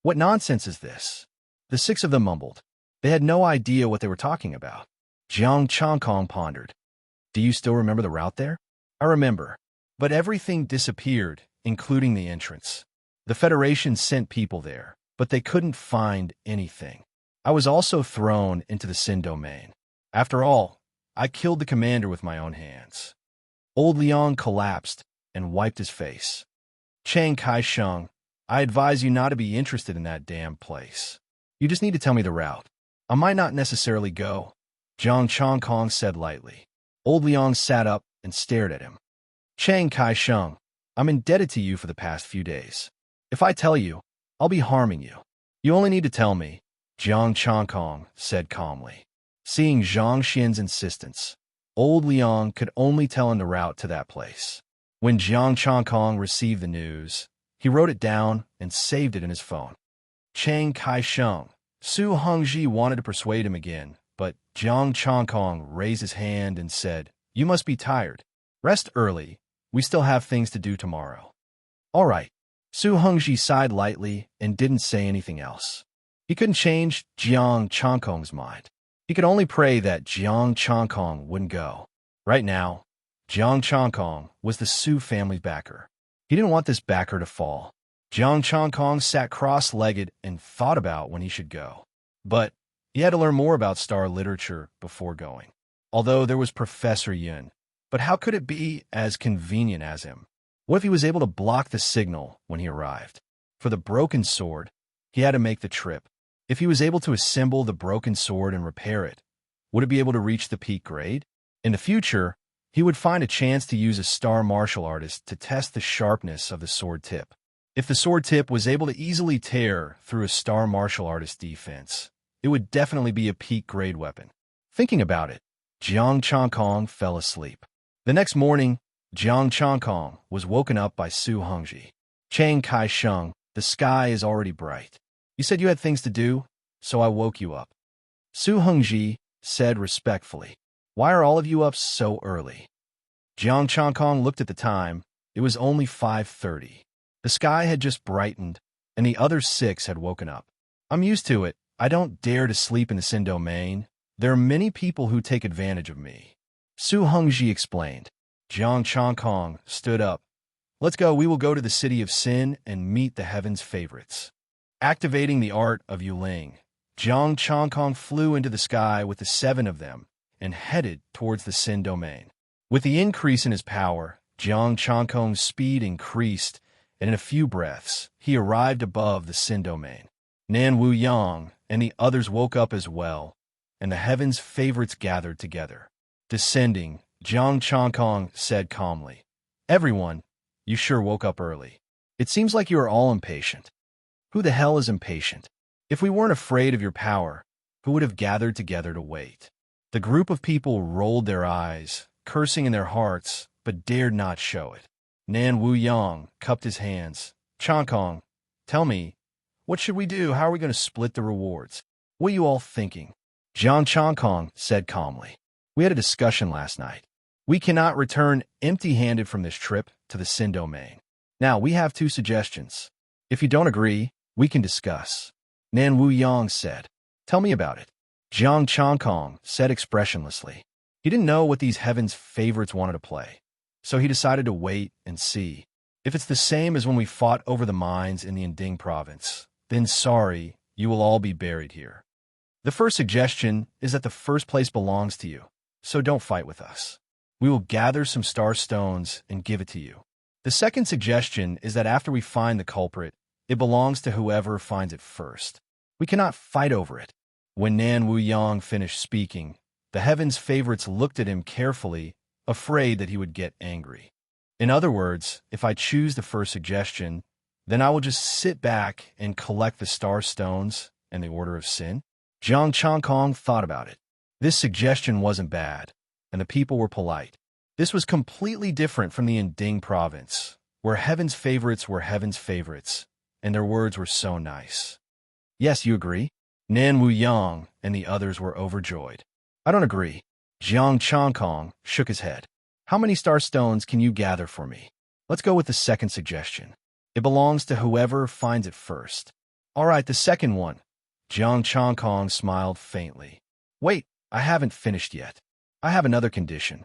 What nonsense is this? The six of them mumbled. They had no idea what they were talking about. Jiang Changkong pondered. Do you still remember the route there? I remember. But everything disappeared, including the entrance. The Federation sent people there, but they couldn't find anything. I was also thrown into the Sin domain. After all, I killed the commander with my own hands. Old Liang collapsed and wiped his face. Chiang Kai-sheng, I advise you not to be interested in that damn place. You just need to tell me the route. I might not necessarily go, Jiang Changkong said lightly. Old Liang sat up and stared at him. Chiang Kai-sheng, I'm indebted to you for the past few days. If I tell you, I'll be harming you. You only need to tell me, Jiang Changkong said calmly. Seeing Zhang Xian's insistence, old Liang could only tell him the route to that place. When Jiang Changkong received the news, he wrote it down and saved it in his phone. Chiang Kai-sheng. Su Hongji wanted to persuade him again, but Jiang Changkong raised his hand and said, You must be tired. Rest early. We still have things to do tomorrow. All right. Su Hongji sighed lightly and didn't say anything else. He couldn't change Jiang Changkong's mind. He could only pray that Jiang Changkong wouldn't go. Right now, Jiang Changkong was the Su family's backer. He didn't want this backer to fall. Jiang Changkong sat cross-legged and thought about when he should go. But he had to learn more about star literature before going. Although there was Professor Yun, but how could it be as convenient as him? What if he was able to block the signal when he arrived? For the broken sword, he had to make the trip. If he was able to assemble the broken sword and repair it, would it be able to reach the peak grade? In the future, he would find a chance to use a star martial artist to test the sharpness of the sword tip. If the sword tip was able to easily tear through a star martial artist's defense, it would definitely be a peak grade weapon. Thinking about it, Jiang Changkong fell asleep. The next morning, Jiang Changkong was woken up by Su Hongji. Chiang Kai-sheng, the sky is already bright. You said you had things to do, so I woke you up. Su Hongji said respectfully, Why are all of you up so early? Jiang Changkong looked at the time. It was only 5:30. The sky had just brightened, and the other six had woken up. I'm used to it. I don't dare to sleep in the Sin domain. There are many people who take advantage of me. Su Hongji explained. Jiang Changkong stood up. Let's go, we will go to the city of Sin and meet the heaven's favorites. Activating the art of Yuling, Jiang Changkong flew into the sky with the 7 of them and headed towards the Sin domain. With the increase in his power, Jiang Changkong's speed increased, and in a few breaths, he arrived above the Sin domain. Nan Wu Yang and the others woke up as well, and the heaven's favorites gathered together. Descending, Jiang Changkong said calmly, "Everyone, you sure woke up early. It seems like you are all impatient." "Who the hell is impatient? If we weren't afraid of your power, who would have gathered together to wait?" The group of people rolled their eyes, cursing in their hearts, but dared not show it. Nan Wu Yang cupped his hands. "Changkong, tell me, what should we do? How are we going to split the rewards? What are you all thinking?" Jiang Changkong said calmly, "We had a discussion last night. We cannot return empty-handed from this trip to the Sin domain. Now, we have 2 suggestions. If you don't agree, we can discuss." Nan Wu Yang said, "Tell me about it." Jiang Changkong said expressionlessly. He didn't know what these heaven's favorites wanted to play, so he decided to wait and see. If it's the same as when we fought over the mines in the Inding province, then sorry, you will all be buried here. The first suggestion is that the first place belongs to you, so don't fight with us. We will gather some star stones and give it to you. The second suggestion is that after we find the culprit, it belongs to whoever finds it first. We cannot fight over it. When Nan Wu Yang finished speaking, the heaven's favorites looked at him carefully, afraid that he would get angry. In other words, if I choose the first suggestion, then I will just sit back and collect the star stones and the Order of Sin? Jiang Changkong thought about it. This suggestion wasn't bad, and the people were polite. This was completely different from the Inding province, where heaven's favorites were heaven's favorites, and their words were so nice. "Yes, you agree?" Nan Wu Yang and the others were overjoyed. "I don't agree." Jiang Changkong shook his head. "How many star stones can you gather for me? Let's go with the second suggestion. It belongs to whoever finds it first." "All right, the second one." Jiang Changkong smiled faintly. "Wait, I haven't finished yet. I have another condition."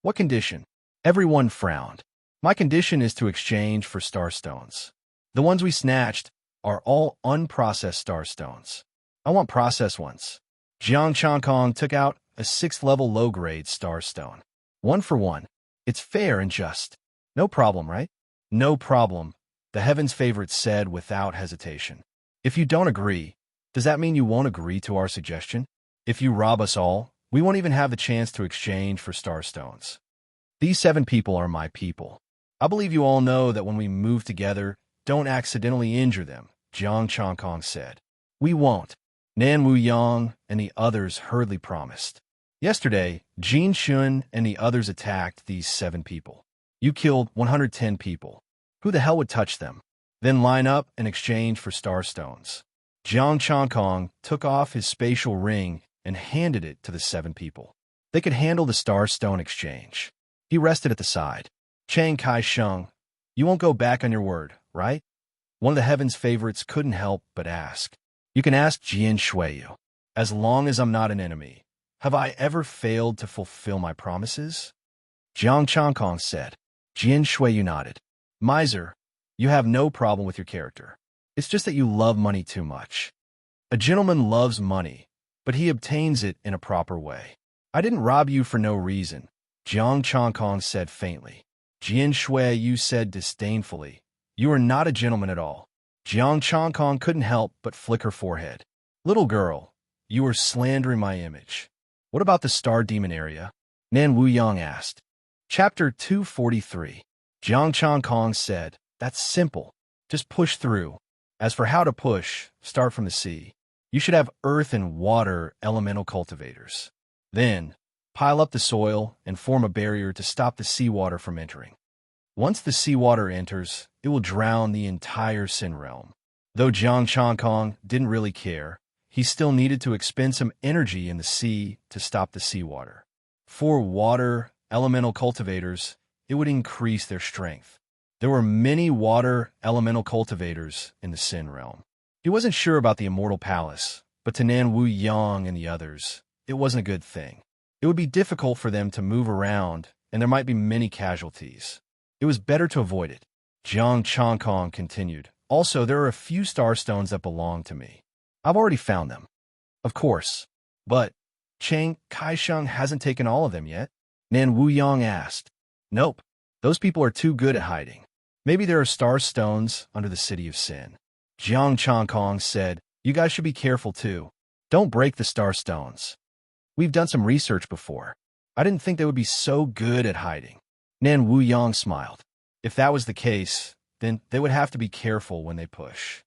"What condition?" Everyone frowned. "My condition is to exchange for star stones. The ones we snatched are all unprocessed star stones. I want processed ones." Jiang Changkong took out a 6th-level low-grade star stone. "1 for 1. It's fair and just. No problem, right?" "No problem," the heaven's favorite said without hesitation. "If you don't agree, does that mean you won't agree to our suggestion? If you rob us all, we won't even have the chance to exchange for star stones. These 7 people are my people. I believe you all know that when we move together, don't accidentally injure them," Jiang Changkong said. "We won't." Nan Wu Yang and the others hurriedly promised. Yesterday, Jin Shun and the others attacked these 7 people. You killed 110 people. Who the hell would touch them? Then line up and exchange for star stones. Jiang Changkong took off his spatial ring and handed it to the 7 people. They could handle the star stone exchange. He rested at the side. "Chang Kai-sheng, you won't go back on your word, right?" One of the heaven's favorites couldn't help but ask. "You can ask Jian Shuiyu. As long as I'm not an enemy, have I ever failed to fulfill my promises?" Jiang Changkong said. Jian Shuiyu nodded. "Miser, you have no problem with your character. It's just that you love money too much. A gentleman loves money, but he obtains it in a proper way. I didn't rob you for no reason," Jiang Changkong said faintly. Jian Shuiyu said disdainfully, "You are not a gentleman at all." Jiang Changkong couldn't help but flick her forehead. "Little girl, you are slandering my image. What about the Star Demon area?" Nan Wu Yang asked. Chapter 243. Jiang Changkong said, "That's simple. Just push through. As for how to push, start from the sea. You should have earth and water elemental cultivators. Then, pile up the soil and form a barrier to stop the seawater from entering. Once the seawater enters, it will drown the entire Sin realm." Though Jiang Changkong didn't really care, he still needed to expend some energy in the sea to stop the seawater. For water elemental cultivators, it would increase their strength. There were many water elemental cultivators in the Sin realm. He wasn't sure about the Immortal Palace, but to Nan Wu Yang and the others, it wasn't a good thing. It would be difficult for them to move around and there might be many casualties. It was better to avoid it. Jiang Changkong continued. Also, there are a few starstones that belong to me. I've already found them. Of course. But Chang Kaisheng hasn't taken all of them yet? Nan Wuyang asked. Nope. Those people are too good at hiding. Maybe there are starstones under the city of sin. Jiang Changkong said, you guys should be careful too. Don't break the starstones. We've done some research before. I didn't think they would be so good at hiding. Nan Wuyang smiled. If that was the case, then they would have to be careful when they push.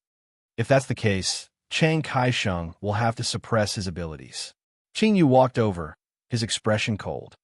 If that's the case, Chang Kaisheng will have to suppress his abilities. Qing Yu walked over, his expression cold.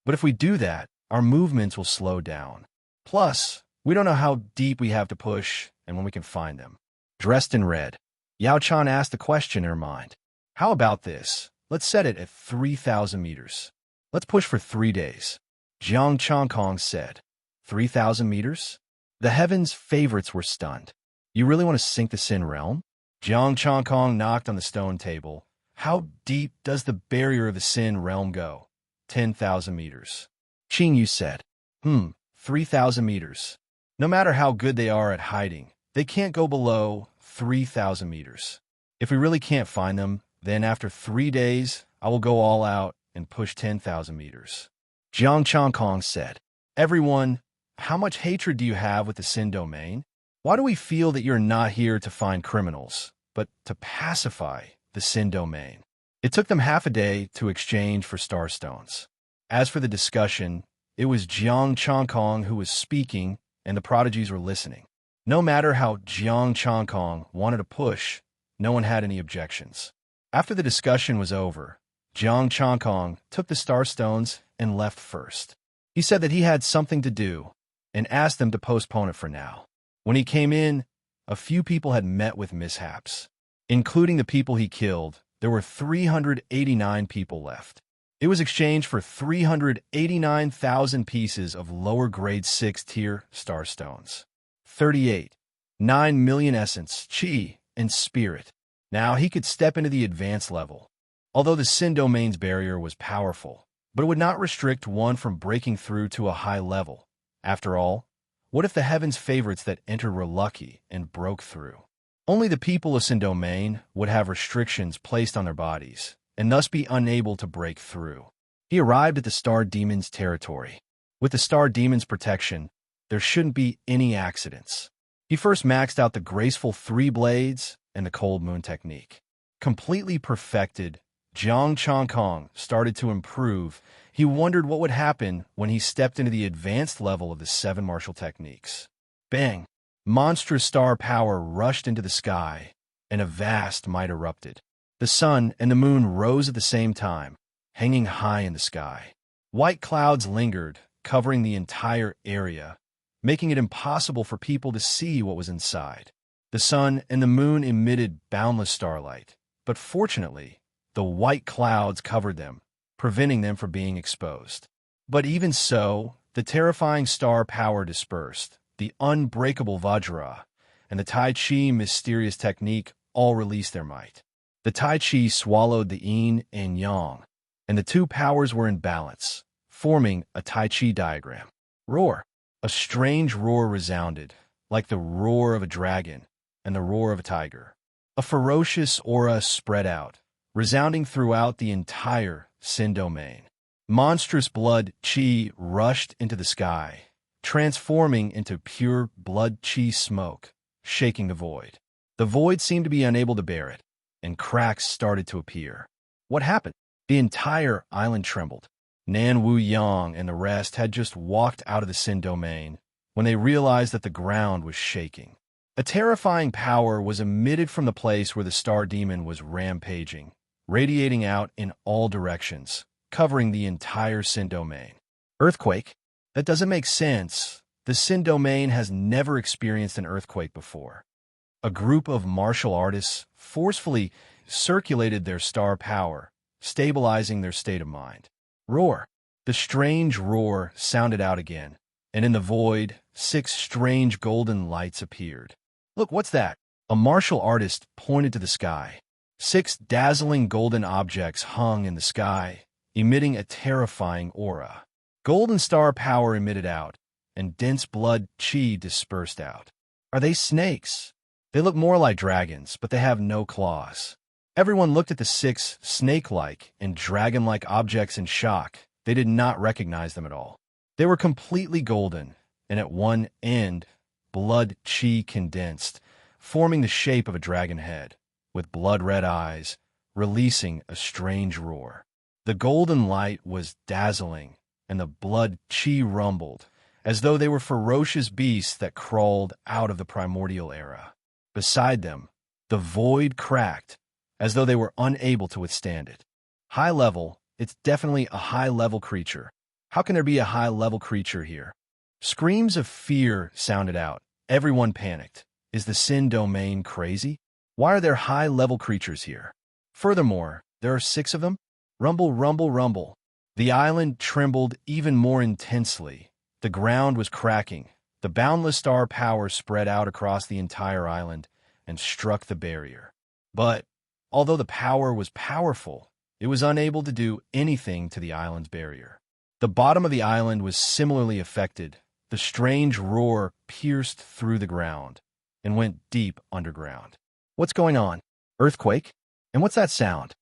But if we do that, our movements will slow down. Plus, we don't know how deep we have to push and when we can find them. Dressed in red, Yao Chan asked a question in her mind. How about this? Let's set it at 3,000 meters. Let's push for 3 days. Jiang Changkong said. 3,000 meters? The heavens' favorites were stunned. You really want to sink the Sin realm? Jiang Changkong knocked on the stone table. How deep does the barrier of the Sin realm go? 10,000 meters. Qing Yu said. 3,000 meters. No matter how good they are at hiding, they can't go below 3,000 meters. If we really can't find them, then after 3 days, I will go all out and push 10,000 meters. Jiang Changkong said. Everyone, how much hatred do you have with the Sin domain? Why do we feel that you're not here to find criminals, but to pacify the Sin domain? It took them half a day to exchange for starstones. As for the discussion, it was Jiang Changkong who was speaking, and the prodigies were listening. No matter how Jiang Changkong wanted to push, no one had any objections. After the discussion was over, Jiang Changkong took the starstones and left first. He said that he had something to do and asked them to postpone it for now. When he came in, a few people had met with mishaps. Including the people he killed, there were 389 people left. It was exchanged for 389,000 pieces of lower-grade 6-tier starstones. 38. 9 million essence, chi, and spirit. Now he could step into the advanced level. Although the Sin domain's barrier was powerful, but it would not restrict one from breaking through to a high level. After all, what if the heavens' favorites that entered were lucky and broke through? Only the people of Sin domain would have restrictions placed on their bodies, and thus be unable to break through. He arrived at the Star Demon's territory. With the Star Demon's protection, there shouldn't be any accidents. He first maxed out the graceful 3 blades and the cold moon technique. Completely perfected, Jiang Changkong started to improve. He wondered what would happen when he stepped into the advanced level of the 7 martial techniques. Bang! Monstrous star power rushed into the sky, and a vast might erupted. The sun and the moon rose at the same time, hanging high in the sky. White clouds lingered, covering the entire area, making it impossible for people to see what was inside. The sun and the moon emitted boundless starlight, but fortunately, the white clouds covered them, preventing them from being exposed. But even so, the terrifying star power dispersed. The unbreakable Vajra and the Tai Chi mysterious technique all released their might. The Tai Chi swallowed the yin and yang, and the 2 powers were in balance, forming a Tai Chi diagram. Roar! A strange roar resounded, like the roar of a dragon and the roar of a tiger. A ferocious aura spread out, resounding throughout the entire Sin domain. Monstrous blood chi rushed into the sky, transforming into pure blood chi smoke, shaking the void. The void seemed to be unable to bear it, and cracks started to appear. What happened? The entire island trembled. Nan Wuyang and the rest had just walked out of the Sin domain when they realized that the ground was shaking. A terrifying power was emitted from the place where the Star Demon was rampaging, radiating out in all directions, covering the entire Sin domain. Earthquake? That doesn't make sense. The Sin domain has never experienced an earthquake before. A group of martial artists forcefully circulated their star power, stabilizing their state of mind. Roar! The strange roar sounded out again, and in the void, 6 strange golden lights appeared. Look, what's that? A martial artist pointed to the sky. 6 dazzling golden objects hung in the sky, emitting a terrifying aura. Golden star power emitted out, and dense blood chi dispersed out. Are they snakes? They look more like dragons, but they have no claws. Everyone looked at the 6 snake-like and dragon-like objects in shock. They did not recognize them at all. They were completely golden, and at one end, blood chi condensed, forming the shape of a dragon head, with blood-red eyes, releasing a strange roar. The golden light was dazzling, and the blood chi rumbled, as though they were ferocious beasts that crawled out of the primordial era. Beside them, the void cracked, as though they were unable to withstand it. High level, it's definitely a high-level creature. How can there be a high-level creature here? Screams of fear sounded out. Everyone panicked. Is the Sin domain crazy? Why are there high-level creatures here? Furthermore, there are 6 of them? Rumble, rumble, rumble. The island trembled even more intensely. The ground was cracking. The boundless star power spread out across the entire island and struck the barrier. But, although the power was powerful, it was unable to do anything to the island's barrier. The bottom of the island was similarly affected. The strange roar pierced through the ground and went deep underground. What's going on? Earthquake? And what's that sound?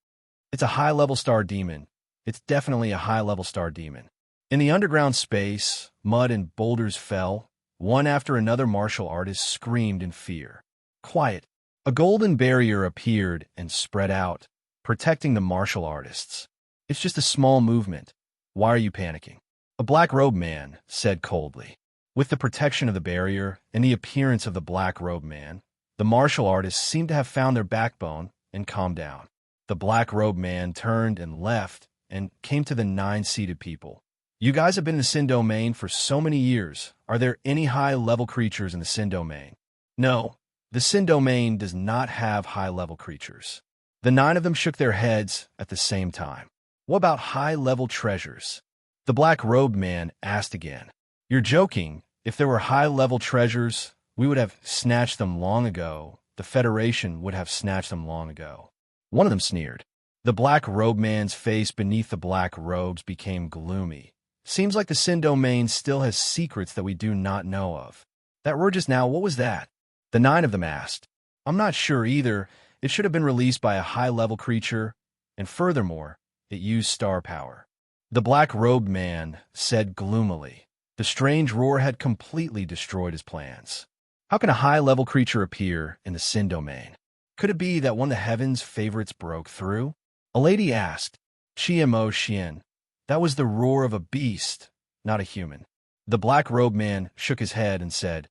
It's a high-level star demon. It's definitely a high-level star demon. In the underground space, mud and boulders fell. One after another martial artist screamed in fear. Quiet. A golden barrier appeared and spread out, protecting the martial artists. It's just a small movement. Why are you panicking? A black-robed man said coldly. With the protection of the barrier and the appearance of the black-robed man, the martial artists seemed to have found their backbone and calmed down. The black-robed man turned and left and came to the 9-seated people. You guys have been in the Sin domain for so many years. Are there any high-level creatures in the Sin domain? No, the Sin domain does not have high-level creatures. The 9 of them shook their heads at the same time. What about high-level treasures? The black-robed man asked again. You're joking. If there were high-level treasures, we would have snatched them long ago. The Federation would have snatched them long ago. One of them sneered. The black-robed man's face beneath the black robes became gloomy. Seems like the Sin domain still has secrets that we do not know of. That word just now, what was that? The 9 of them asked. I'm not sure either. It should have been released by a high-level creature, and furthermore, it used star power. The black-robed man said gloomily. The strange roar had completely destroyed his plans. How can a high-level creature appear in the Sin domain? Could it be that one of the heavens' favorites broke through? A lady asked. Chiemo Xian. That was the roar of a beast, not a human. The black-robed man shook his head and said,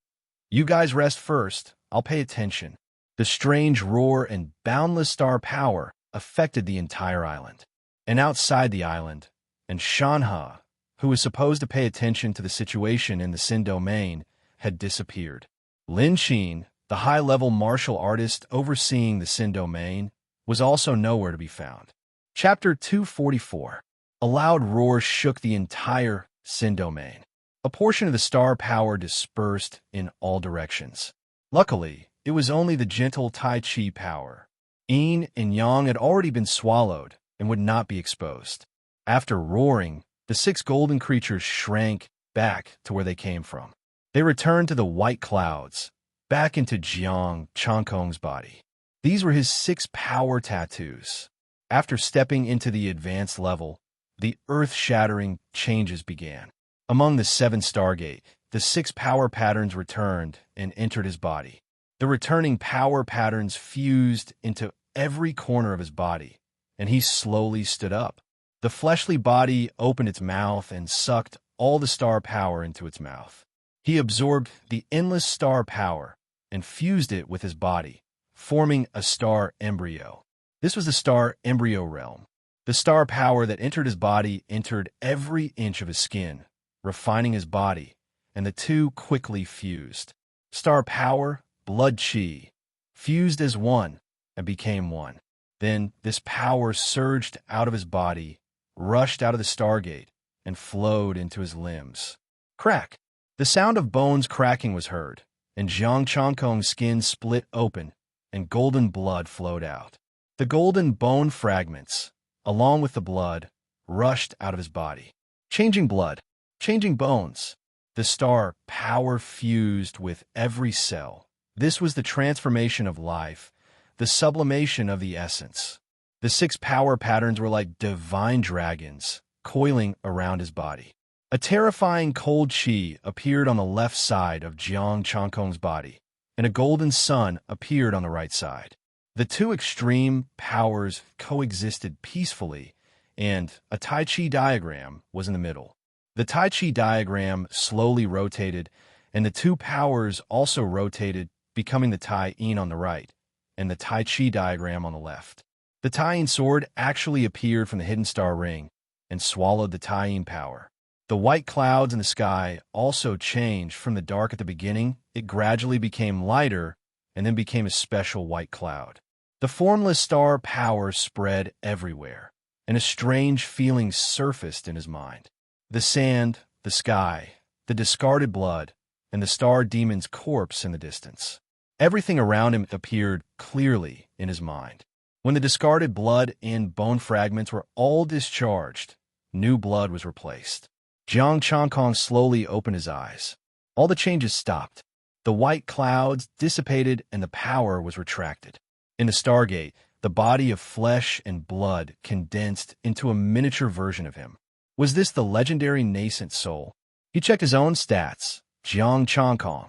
You guys rest first. I'll pay attention. The strange roar and boundless star power affected the entire island. And outside the island, and Shanha, who was supposed to pay attention to the situation in the Sin domain, had disappeared. Lin Qin, the high-level martial artist overseeing the Sin domain, was also nowhere to be found. Chapter 244. A loud roar shook the entire Sin domain. A portion of the star power dispersed in all directions. Luckily, it was only the gentle Tai Chi power. Yin and Yang had already been swallowed and would not be exposed. After roaring, the 6 golden creatures shrank back to where they came from. They returned to the white clouds, back into Jiang Changkong's body. These were his 6 power tattoos. After stepping into the advanced level, the earth-shattering changes began. Among the 7 Stargate, the 6 power patterns returned and entered his body. The returning power patterns fused into every corner of his body, and he slowly stood up. The fleshly body opened its mouth and sucked all the star power into its mouth. He absorbed the endless star power and fused it with his body, forming a star embryo. This was the star embryo realm. The star power that entered his body entered every inch of his skin, refining his body, and the two quickly fused. Star power, blood chi, fused as one and became one. Then this power surged out of his body, rushed out of the Stargate, and flowed into his limbs. Crack! The sound of bones cracking was heard, and Jiang Changkong's skin split open, and golden blood flowed out. The golden bone fragments, along with the blood, rushed out of his body. Changing blood. Changing bones. The star power fused with every cell. This was the transformation of life, the sublimation of the essence. The 6 power patterns were like divine dragons, coiling around his body. A terrifying cold chi appeared on the left side of Jiang Changkong's body, and a golden sun appeared on the right side. The two extreme powers coexisted peacefully, and a Tai Chi diagram was in the middle. The Tai Chi diagram slowly rotated, and the two powers also rotated, becoming the Tai Yin on the right and the Tai Chi diagram on the left. The Tai Yin sword actually appeared from the hidden star ring and swallowed the Tai Yin power. The white clouds in the sky also changed from the dark at the beginning. It gradually became lighter and then became a special white cloud. The formless star power spread everywhere, and a strange feeling surfaced in his mind. The sand, the sky, the discarded blood, and the star demon's corpse in the distance. Everything around him appeared clearly in his mind. When the discarded blood and bone fragments were all discharged, new blood was replaced. Jiang Changkong slowly opened his eyes. All the changes stopped. The white clouds dissipated and the power was retracted. In the Stargate, the body of flesh and blood condensed into a miniature version of him. Was this the legendary nascent soul? He checked his own stats. Jiang Changkong.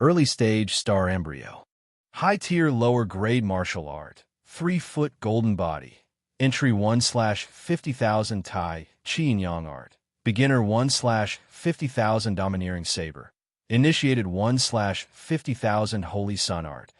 Early stage star embryo. High-tier lower-grade martial art. 3-foot golden body. Entry 1/50,000 Tai Chi Yang art. Beginner 1/50,000 domineering saber. Initiated 1/50,000 holy sun art.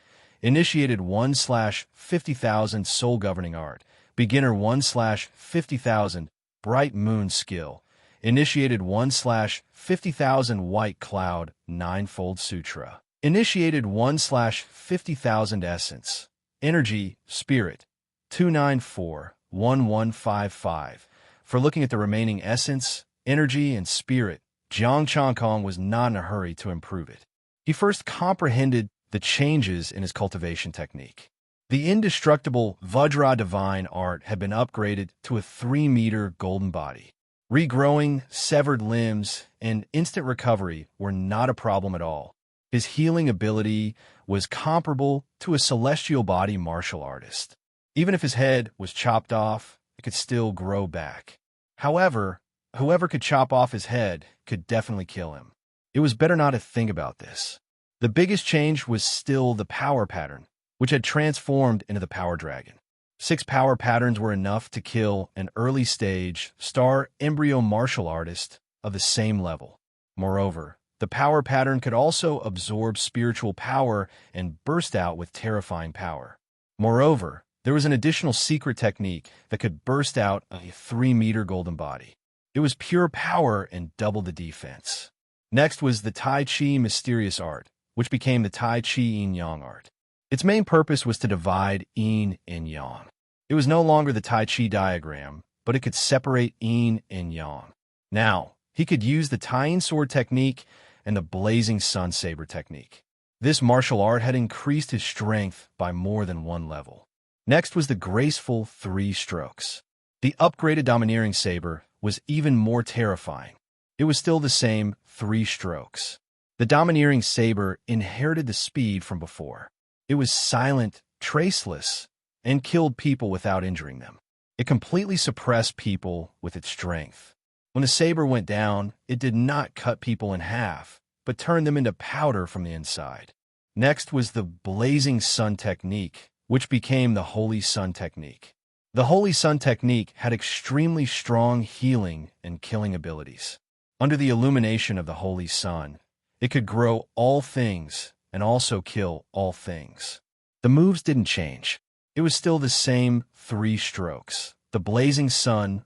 Initiated 1/50,000 soul governing art. Beginner 1/50,000 bright moon skill. Initiated 1/50,000 white cloud 9-fold sutra. Initiated 1/50,000 essence. Energy, spirit, 294-1155. For looking at the remaining essence, energy, and spirit, Jiang Changkong was not in a hurry to improve it. He first comprehended the changes in his cultivation technique. The indestructible Vajra divine art had been upgraded to a 3-meter golden body. Regrowing, severed limbs, and instant recovery were not a problem at all. His healing ability was comparable to a celestial body martial artist. Even if his head was chopped off, it could still grow back. However, whoever could chop off his head could definitely kill him. It was better not to think about this. The biggest change was still the power pattern, which had transformed into the power dragon. 6 power patterns were enough to kill an early-stage star embryo martial artist of the same level. Moreover, the power pattern could also absorb spiritual power and burst out with terrifying power. Moreover, there was an additional secret technique that could burst out a 3-meter golden body. It was pure power and double the defense. Next was the Tai Chi mysterious art, which became the Tai Chi yin-yang art. Its main purpose was to divide yin and yang. It was no longer the Tai Chi diagram, but it could separate yin and yang. Now, he could use the Tai Yin sword technique and the blazing sun saber technique. This martial art had increased his strength by more than 1 level. Next was the graceful 3 strokes. The upgraded domineering saber was even more terrifying. It was still the same 3 strokes. The domineering saber inherited the speed from before. It was silent, traceless, and killed people without injuring them. It completely suppressed people with its strength. When the saber went down, it did not cut people in half, but turned them into powder from the inside. Next was the blazing sun technique, which became the holy sun technique. The holy sun technique had extremely strong healing and killing abilities. Under the illumination of the holy sun, it could grow all things and also kill all things. The moves didn't change. It was still the same 3 strokes: the blazing sun,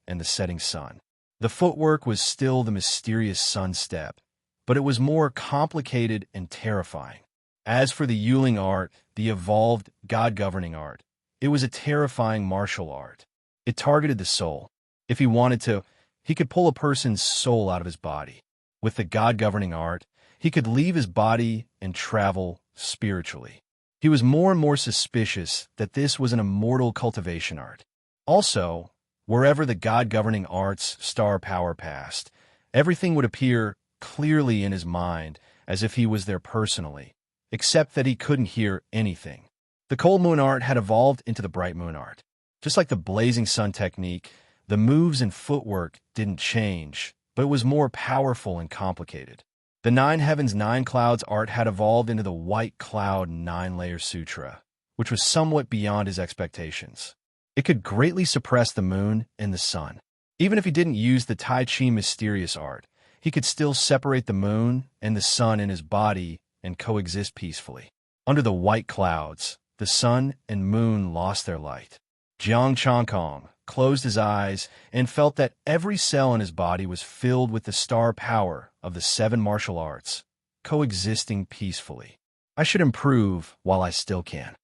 and the setting sun. The footwork was still the mysterious sun step, but it was more complicated and terrifying. As for the Yuling art, the evolved God-governing art, it was a terrifying martial art. It targeted the soul. If he wanted to, he could pull a person's soul out of his body. With the God-governing art, he could leave his body and travel spiritually. He was more and more suspicious that this was an immortal cultivation art. Also, Wherever the God-governing arts star power passed, everything would appear clearly in his mind as if he was there personally, except that he couldn't hear anything. The cold moon art had evolved into the bright moon art. Just like the blazing sun technique, the moves and footwork didn't change, but it was more powerful and complicated. The nine heavens, nine clouds art had evolved into the white cloud nine-layer sutra, which was somewhat beyond his expectations. It could greatly suppress the moon and the sun. Even if he didn't use the Tai Chi mysterious art, he could still separate the moon and the sun in his body and coexist peacefully. Under the white clouds, the sun and moon lost their light. Jiang Changkong closed his eyes and felt that every cell in his body was filled with the star power of the seven martial arts, coexisting peacefully. I should improve while I still can.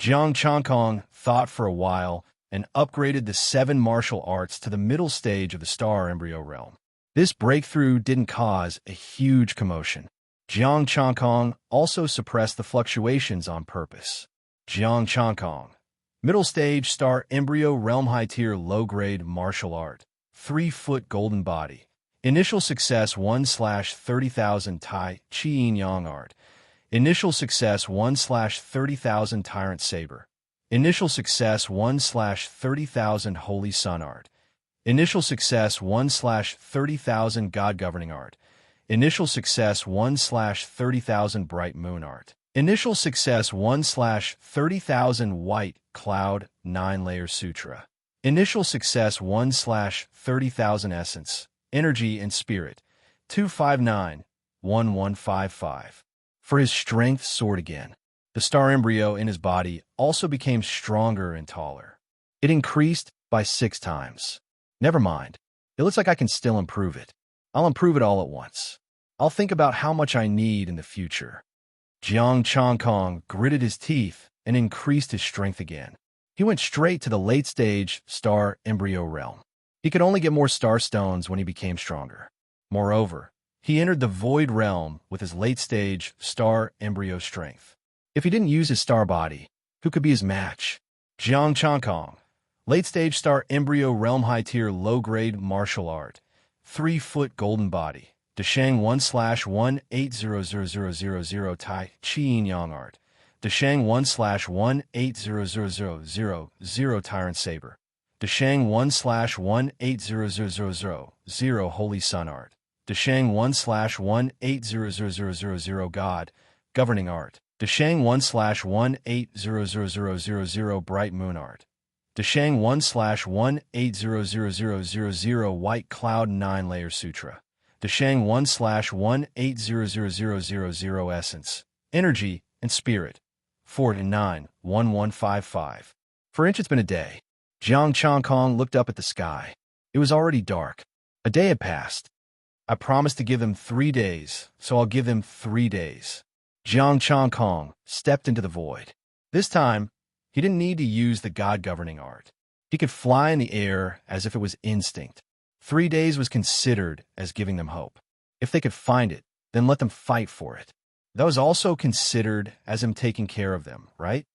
Jiang Changkong thought for a while and upgraded the seven martial arts to the middle stage of the star embryo realm. This breakthrough didn't cause a huge commotion. Jiang Changkong also suppressed the fluctuations on purpose. Jiang Changkong, middle stage star embryo realm high tier low grade martial art, 3-foot golden body. Initial success 1/30,000 Tai Chi Yin Yang art. Initial success 1/30,000 Tyrant Saber. Initial success 1/30,000 Holy Sun art. Initial success 1/30,000 God Governing art. Initial success 1/30,000 Bright Moon art. Initial success 1/30,000 White Cloud 9-layer Sutra. Initial success 1/30,000 Essence, Energy and Spirit 259-1155. For his strength soared again. The star embryo in his body also became stronger and taller. It increased by 6 times. Never mind. It looks like I can still improve it. I'll improve it all at once. I'll think about how much I need in the future. Jiang Changkong gritted his teeth and increased his strength again. He went straight to the late-stage star embryo realm. He could only get more star stones when he became stronger. Moreover, he entered the void realm with his late-stage star embryo strength. If he didn't use his star body, who could be his match? Jiang Changkong, late-stage star embryo realm high-tier low-grade martial art, 3-foot golden body, Deshang 1/1800000 Tai Chi Yin Yang art, Deshang 1/1800000 Tyrant Saber, Deshang 1/1800000 Holy Sun art, Deshang 1/1800000 God Governing art, Deshang 1/1800000 Bright Moon art, Deshang 1/1800000 White Cloud 9-layer Sutra, Deshang 1/1800000 Essence, Energy and Spirit 4-9-1155. For inch it's been a day. Jiang Changkong looked up at the sky. It was already dark. A day had passed. I promised to give him 3 days, so I'll give him 3 days. Jiang Changkong stepped into the void. This time, he didn't need to use the God-governing art. He could fly in the air as if it was instinct. 3 days was considered as giving them hope. If they could find it, then let them fight for it. That was also considered as him taking care of them, right?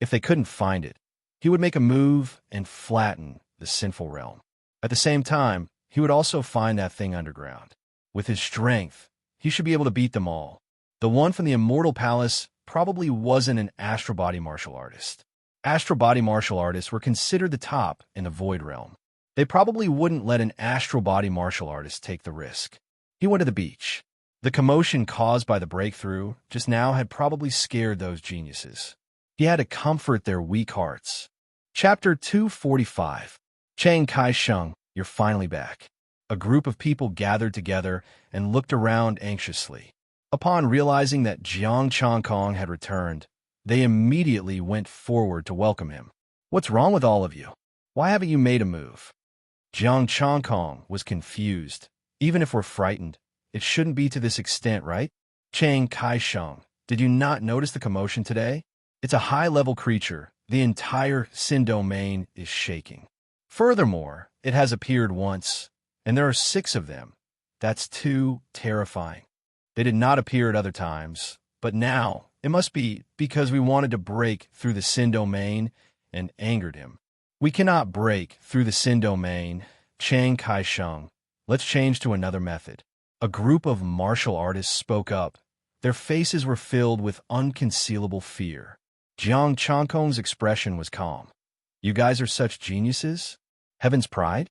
If they couldn't find it, he would make a move and flatten the sinful realm. At the same time, he would also find that thing underground. With his strength, he should be able to beat them all. The one from the Immortal Palace probably wasn't an astral body martial artist. Astral body martial artists were considered the top in the void realm. They probably wouldn't let an astral body martial artist take the risk. He went to the beach. The commotion caused by the breakthrough just now had probably scared those geniuses. He had to comfort their weak hearts. Chapter 245. Chiang Kai-sheng, you're finally back. A group of people gathered together and looked around anxiously. Upon realizing that Jiang Changkong had returned, they immediately went forward to welcome him. What's wrong with all of you? Why haven't you made a move? Jiang Changkong was confused. Even if we're frightened, it shouldn't be to this extent, right? Chiang Kai-sheng, did you not notice the commotion today? It's a high-level creature. The entire Sin domain is shaking. Furthermore, it has appeared once, and there are 6 of them. That's too terrifying. They did not appear at other times, but now it must be because we wanted to break through the Sin domain and angered him. We cannot break through the Sin domain. Chiang Kai-sheng. Let's change to another method. A group of martial artists spoke up. Their faces were filled with unconcealable fear. Jiang Changkong's expression was calm. You guys are such geniuses? Heaven's Pride?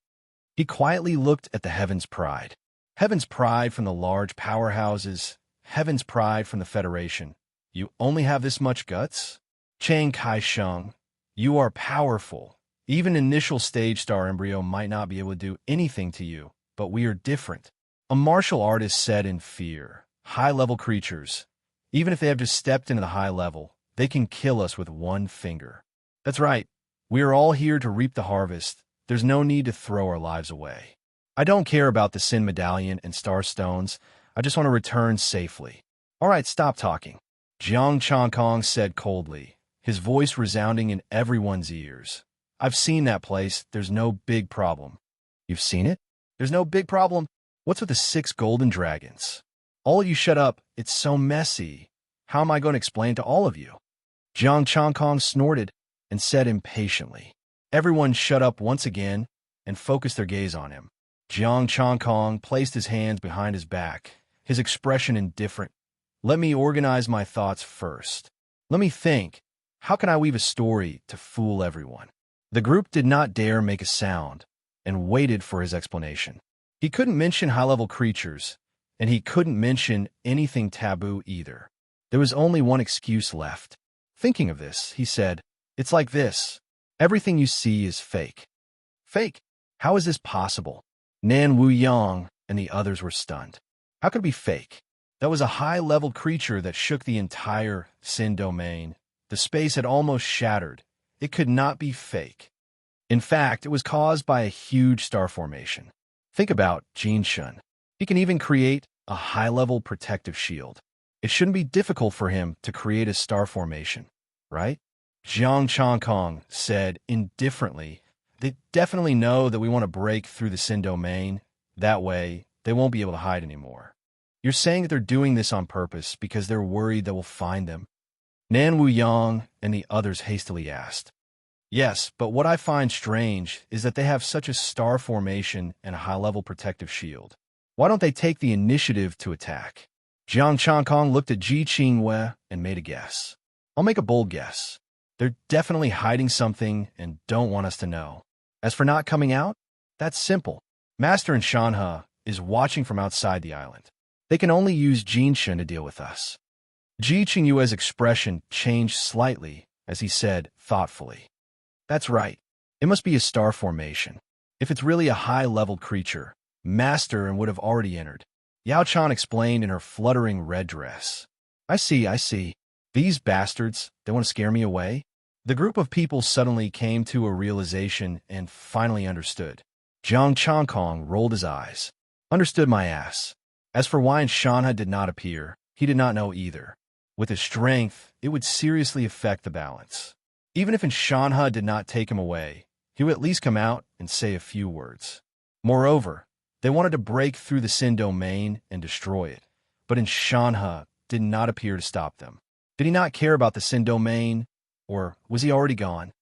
He quietly looked at the Heaven's Pride. Heaven's Pride from the large powerhouses. Heaven's Pride from the Federation. You only have this much guts? Chiang Kai-sheng, you are powerful. Even initial stage star embryo might not be able to do anything to you, but we are different. A martial artist said in fear. High-level creatures. Even if they have just stepped into the high level, they can kill us with one finger. That's right. We are all here to reap the harvest. There's no need to throw our lives away. I don't care about the Sin Medallion and Star Stones. I just want to return safely. All right, stop talking. Jiang Changkong said coldly, his voice resounding in everyone's ears. I've seen that place. There's no big problem. You've seen it? There's no big problem. What's with the 6 golden dragons? All of you shut up. It's so messy. How am I going to explain to all of you? Jiang Changkong snorted and said impatiently. Everyone shut up once again and focused their gaze on him. Jiang Changkong placed his hands behind his back, his expression indifferent. Let me organize my thoughts first. Let me think. How can I weave a story to fool everyone? The group did not dare make a sound and waited for his explanation. He couldn't mention high-level creatures, and he couldn't mention anything taboo either. There was only one excuse left. Thinking of this, he said, it's like this. Everything you see is fake. Fake? How is this possible? Nan Wu Yang and the others were stunned. How could it be fake? That was a high-level creature that shook the entire Sin domain. The space had almost shattered. It could not be fake. In fact, it was caused by a huge star formation. Think about Jin Shun. He can even create a high-level protective shield. It shouldn't be difficult for him to create a star formation, right? Jiang Changkong said indifferently, they definitely know that we want to break through the Sin domain. That way, they won't be able to hide anymore. You're saying that they're doing this on purpose because they're worried that we'll find them? Nan Wu Yang and the others hastily asked. Yes, but what I find strange is that they have such a star formation and a high-level protective shield. Why don't they take the initiative to attack? Jiang Changkong looked at Ji Qingwei and made a guess. I'll make a bold guess. They're definitely hiding something and don't want us to know. As for not coming out, that's simple. Master and Shanhe is watching from outside the island. They can only use Jinshin to deal with us. Ji Qingyue's expression changed slightly as he said thoughtfully. That's right. It must be a star formation. If it's really a high-level creature, Master and would have already entered. Yao Chan explained in her fluttering red dress. I see. These bastards, they want to scare me away? The group of people suddenly came to a realization and finally understood. Jiang Changkong rolled his eyes. Understood my ass. As for why Shanhe did not appear, he did not know either. With his strength, it would seriously affect the balance. Even if Shanhe did not take him away, he would at least come out and say a few words. Moreover, they wanted to break through the Sin domain and destroy it, but Shanhe did not appear to stop them. Did he not care about the Sin domain, or was he already gone?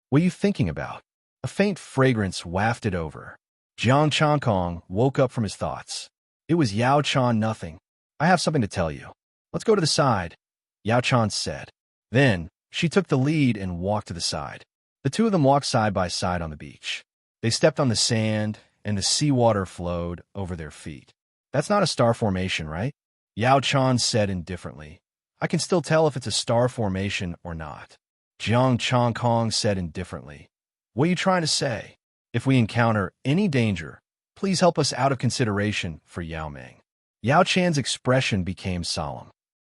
What are you thinking about? A faint fragrance wafted over. Jiang Changkong woke up from his thoughts. It was Yao Chan. Nothing. I have something to tell you. Let's go to the side, Yao Chan said. Then, she took the lead and walked to the side. The two of them walked side by side on the beach. They stepped on the sand, and the seawater flowed over their feet. That's not a star formation, right? Yao Chan said indifferently. I can still tell if it's a star formation or not. Jiang Changkong said indifferently. What are you trying to say? If we encounter any danger, please help us out of consideration for Yao Ming. Yao Chan's expression became solemn.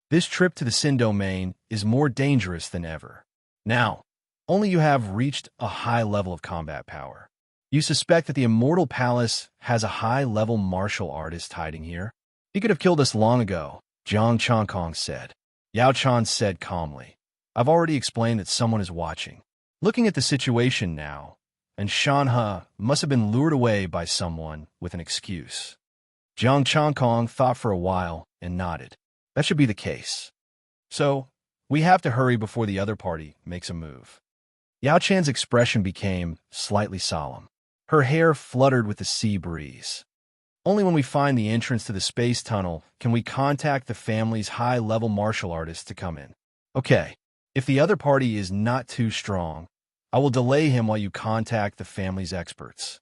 This trip to the Sin domain is more dangerous than ever. Now, only you have reached a high level of combat power. You suspect that the Immortal Palace has a high-level martial artist hiding here? He could have killed us long ago, Jiang Changkong said. Yao Chan said calmly. I've already explained that someone is watching. Looking at the situation now, and Shanhe must have been lured away by someone with an excuse. Jiang Changkong thought for a while and nodded. That should be the case. So, we have to hurry before the other party makes a move. Yao Chan's expression became slightly solemn. Her hair fluttered with the sea breeze. Only when we find the entrance to the space tunnel can we contact the family's high-level martial artist to come in. Okay, if the other party is not too strong, I will delay him while you contact the family's experts.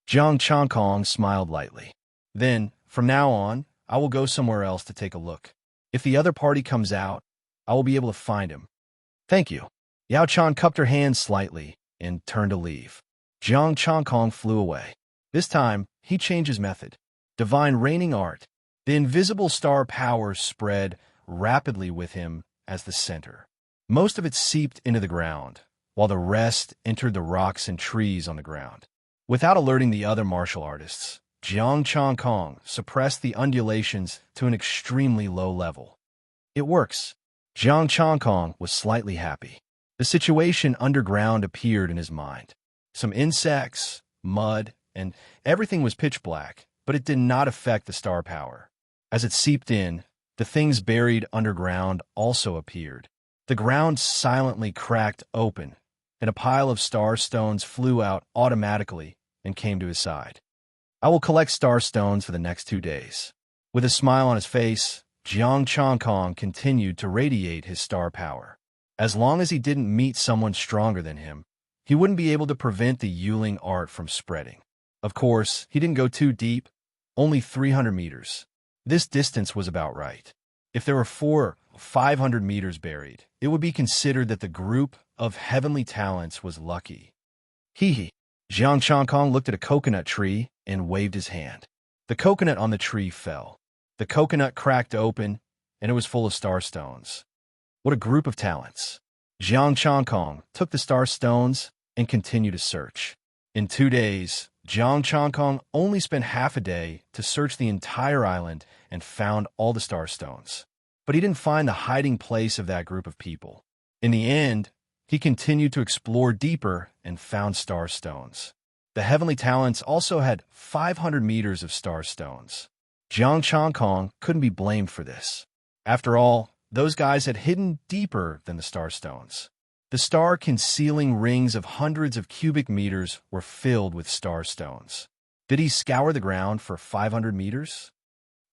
Jiang Changkong smiled lightly. Then, from now on, I will go somewhere else to take a look. If the other party comes out, I will be able to find him. Thank you. Yao Chan cupped her hands slightly and turned to leave. Jiang Changkong flew away. This time, he changed his method. Divine reigning art. The invisible star power spread rapidly with him as the center. Most of it seeped into the ground, while the rest entered the rocks and trees on the ground. Without alerting the other martial artists, Jiang Changkong suppressed the undulations to an extremely low level. It works. Jiang Changkong was slightly happy. The situation underground appeared in his mind. Some insects, mud, and everything was pitch black, but it did not affect the star power. As it seeped in, the things buried underground also appeared. The ground silently cracked open, and a pile of star stones flew out automatically and came to his side. I will collect star stones for the next 2 days. With a smile on his face, Jiang Changkong continued to radiate his star power. As long as he didn't meet someone stronger than him, he wouldn't be able to prevent the Yuling art from spreading. Of course, he didn't go too deep, only 300 meters. This distance was about right. If there were 400 or 500 meters buried, it would be considered that the group of heavenly talents was lucky. Hee. Jiang Changkong looked at a coconut tree and waved his hand. The coconut on the tree fell. The coconut cracked open, and it was full of star stones. What a group of talents. Jiang Changkong took the star stones and continued to search. In 2 days, Jiang Changkong only spent half a day to search the entire island and found all the star stones. But he didn't find the hiding place of that group of people. In the end, he continued to explore deeper and found star stones. The heavenly talents also had 500 meters of star stones. Jiang Changkong couldn't be blamed for this. After all, those guys had hidden deeper than the star stones. The star concealing rings of hundreds of cubic meters were filled with star stones. Did he scour the ground for 500 meters?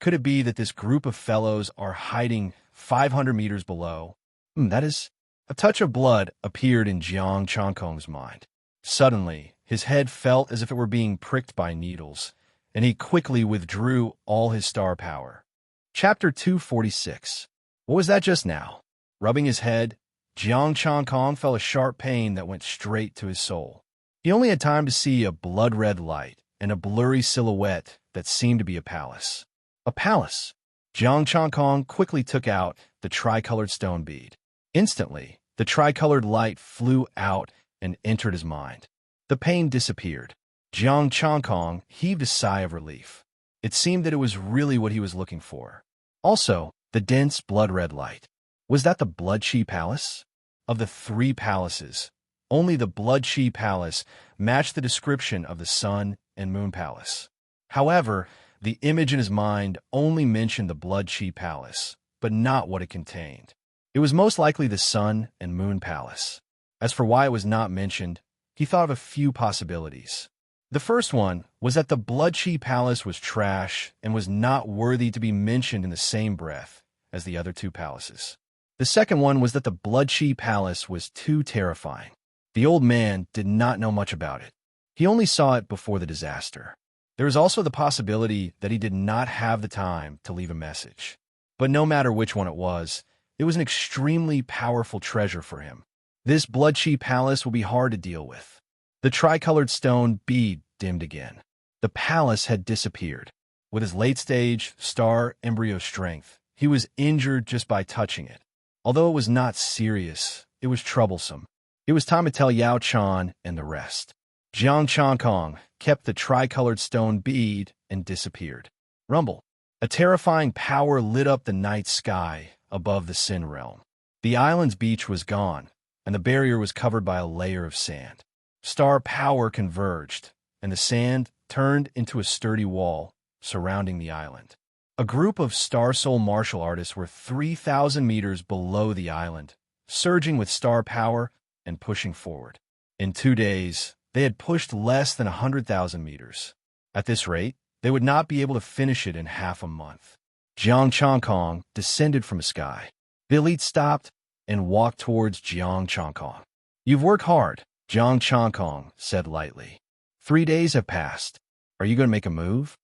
Could it be that this group of fellows are hiding 500 meters below? That is... A touch of blood appeared in Jiang Changkong's mind. Suddenly, his head felt as if it were being pricked by needles, and he quickly withdrew all his star power. Chapter 246. What was that just now? Rubbing his head, Jiang Changkong felt a sharp pain that went straight to his soul. He only had time to see a blood-red light and a blurry silhouette that seemed to be a palace. A palace! Jiang Changkong quickly took out the tricolored stone bead. Instantly, the tricolored light flew out and entered his mind. The pain disappeared. Jiang Changkong heaved a sigh of relief. It seemed that it was really what he was looking for. Also, the dense blood-red light. Was that the Blood Chi Palace? Of the 3 palaces, only the Blood Chi Palace matched the description of the Sun and Moon Palace. However, the image in his mind only mentioned the Blood Chi Palace, but not what it contained. It was most likely the Sun and Moon Palace. As for why it was not mentioned, he thought of a few possibilities. The first one was that the Blood Chi Palace was trash and was not worthy to be mentioned in the same breath as the other 2 palaces. The second one was that the Blood Chi Palace was too terrifying. The old man did not know much about it. He only saw it before the disaster. There was also the possibility that he did not have the time to leave a message. But no matter which one it was an extremely powerful treasure for him. This Blood Chi Palace will be hard to deal with. The tricolored stone bead dimmed again. The palace had disappeared. With his late-stage star embryo strength, he was injured just by touching it. Although it was not serious, it was troublesome. It was time to tell Yao Chan and the rest. Jiang Changkong kept the tricolored stone bead and disappeared. Rumble. A terrifying power lit up the night sky above the Sin realm. The island's beach was gone, and the barrier was covered by a layer of sand. Star power converged, and the sand turned into a sturdy wall surrounding the island. A group of Star Soul martial artists were 3,000 meters below the island, surging with star power and pushing forward. In 2 days, they had pushed less than 100,000 meters. At this rate, they would not be able to finish it in half a month. Jiang Changkong descended from the sky. The elite stopped and walked towards Jiang Changkong. "You've worked hard," Jiang Changkong said lightly. 3 days have passed. Are you going to make a move?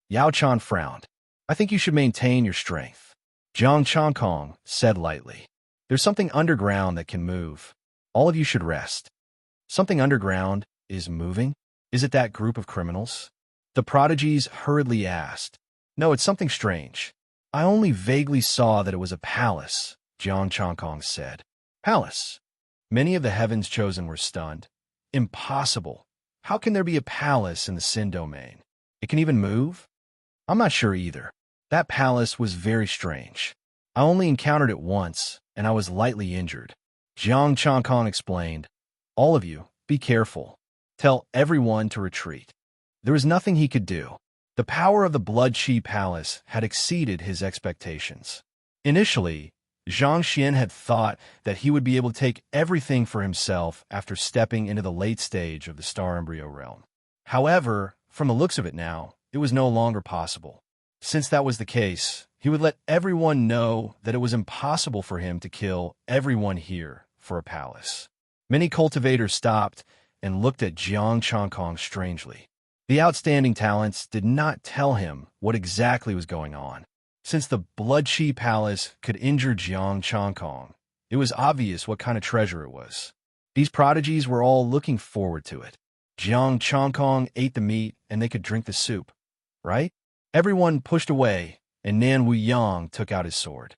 Yao Chan frowned. "I think you should maintain your strength," Jiang Changkong said lightly. "There's something underground that can move. All of you should rest." "Something underground is moving? Is it that group of criminals?" The prodigies hurriedly asked. "No, it's something strange. I only vaguely saw that it was a palace," Jiang Changkong said. "Palace?" Many of the Heaven's Chosen were stunned. "Impossible. How can there be a palace in the Sin domain? It can even move?" "I'm not sure either. That palace was very strange. I only encountered it once, and I was lightly injured," Jiang Changkong explained. "All of you, be careful. Tell everyone to retreat." There was nothing he could do. The power of the Blood Chi Palace had exceeded his expectations. Initially, Zhang Xian had thought that he would be able to take everything for himself after stepping into the late stage of the Star Embryo realm. However, from the looks of it now, it was no longer possible. Since that was the case, he would let everyone know that it was impossible for him to kill everyone here for a palace. Many cultivators stopped and looked at Jiang Changkong strangely. The outstanding talents did not tell him what exactly was going on. Since the Blood Chi Palace could injure Jiang Changkong, it was obvious what kind of treasure it was. These prodigies were all looking forward to it. Jiang Changkong ate the meat and they could drink the soup, right? Everyone pushed away, and Nan Wuyang took out his sword.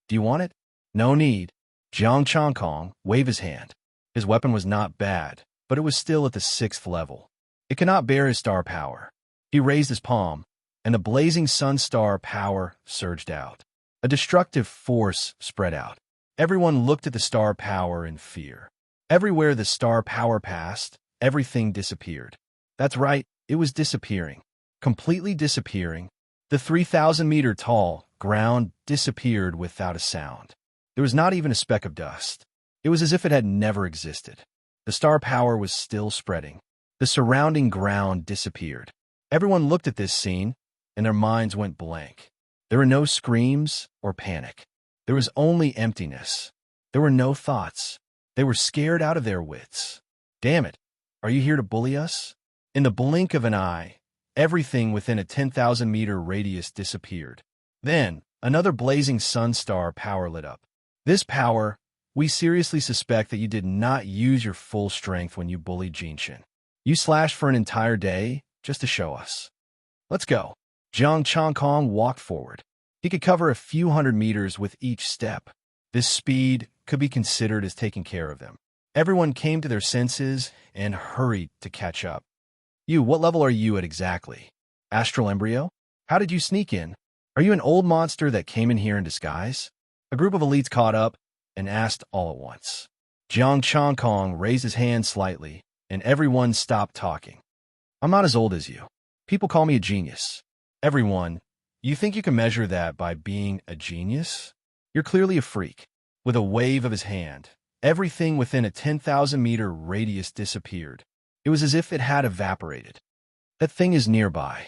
"Do you want it?" "No need." Jiang Changkong waved his hand. His weapon was not bad, but it was still at the 6th level. It could not bear his star power. He raised his palm, and the blazing sun star power surged out. A destructive force spread out. Everyone looked at the star power in fear. Everywhere the star power passed, everything disappeared. That's right, it was disappearing. Completely disappearing. The 3,000-meter tall ground disappeared without a sound. There was not even a speck of dust. It was as if it had never existed. The star power was still spreading. The surrounding ground disappeared. Everyone looked at this scene, and their minds went blank. There were no screams or panic. There was only emptiness. There were no thoughts. They were scared out of their wits. "Damn it, are you here to bully us?" In the blink of an eye, everything within a 10,000-meter radius disappeared. Then, another blazing sun star power lit up. "This power, we seriously suspect that you did not use your full strength when you bullied Jinshin. You slashed for an entire day just to show us. Let's go." Jiang Changkong walked forward. He could cover a few hundred meters with each step. This speed could be considered as taking care of them. Everyone came to their senses and hurried to catch up. What level are you at exactly?" "Astral Embryo? How did you sneak in? Are you an old monster that came in here in disguise?" A group of elites caught up and asked all at once. Jiang Changkong raised his hand slightly, and everyone stopped talking. "I'm not as old as you. People call me a genius." "Everyone, you think you can measure that by being a genius? You're clearly a freak." With a wave of his hand, everything within a 10,000-meter radius disappeared. It was as if it had evaporated. "That thing is nearby."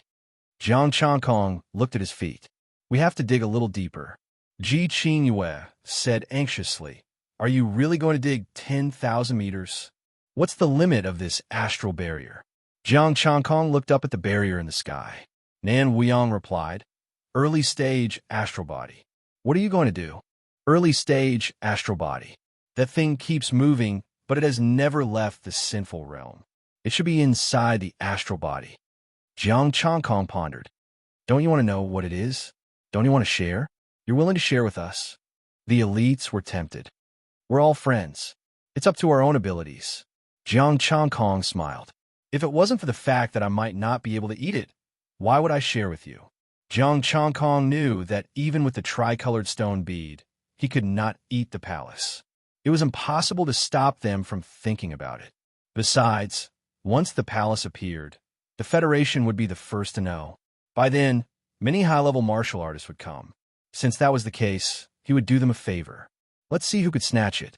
Jiang Changkong looked at his feet. "We have to dig a little deeper." Ji Qingyue said anxiously, "Are you really going to dig 10,000 meters? What's the limit of this astral barrier?" Jiang Changkong looked up at the barrier in the sky. Nan Wuyang replied, "Early stage astral body." "What are you going to do?" "Early stage astral body. That thing keeps moving, but it has never left the sinful realm. It should be inside the astral body." Jiang Changkong pondered. "Don't you want to know what it is? Don't you want to share? You're willing to share with us?" The elites were tempted. "We're all friends. It's up to our own abilities." Jiang Changkong smiled. "If it wasn't for the fact that I might not be able to eat it, why would I share with you?" Jiang Changkong knew that even with the tricolored stone bead, he could not eat the palace. It was impossible to stop them from thinking about it. Besides, once the palace appeared, the Federation would be the first to know. By then, many high-level martial artists would come. Since that was the case, he would do them a favor. Let's see who could snatch it.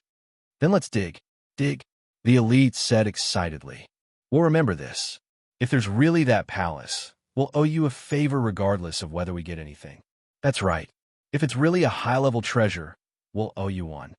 Then let's dig. Dig. The elite said excitedly. We'll remember this. If there's really that palace, we'll owe you a favor regardless of whether we get anything. That's right. If it's really a high-level treasure, we'll owe you one.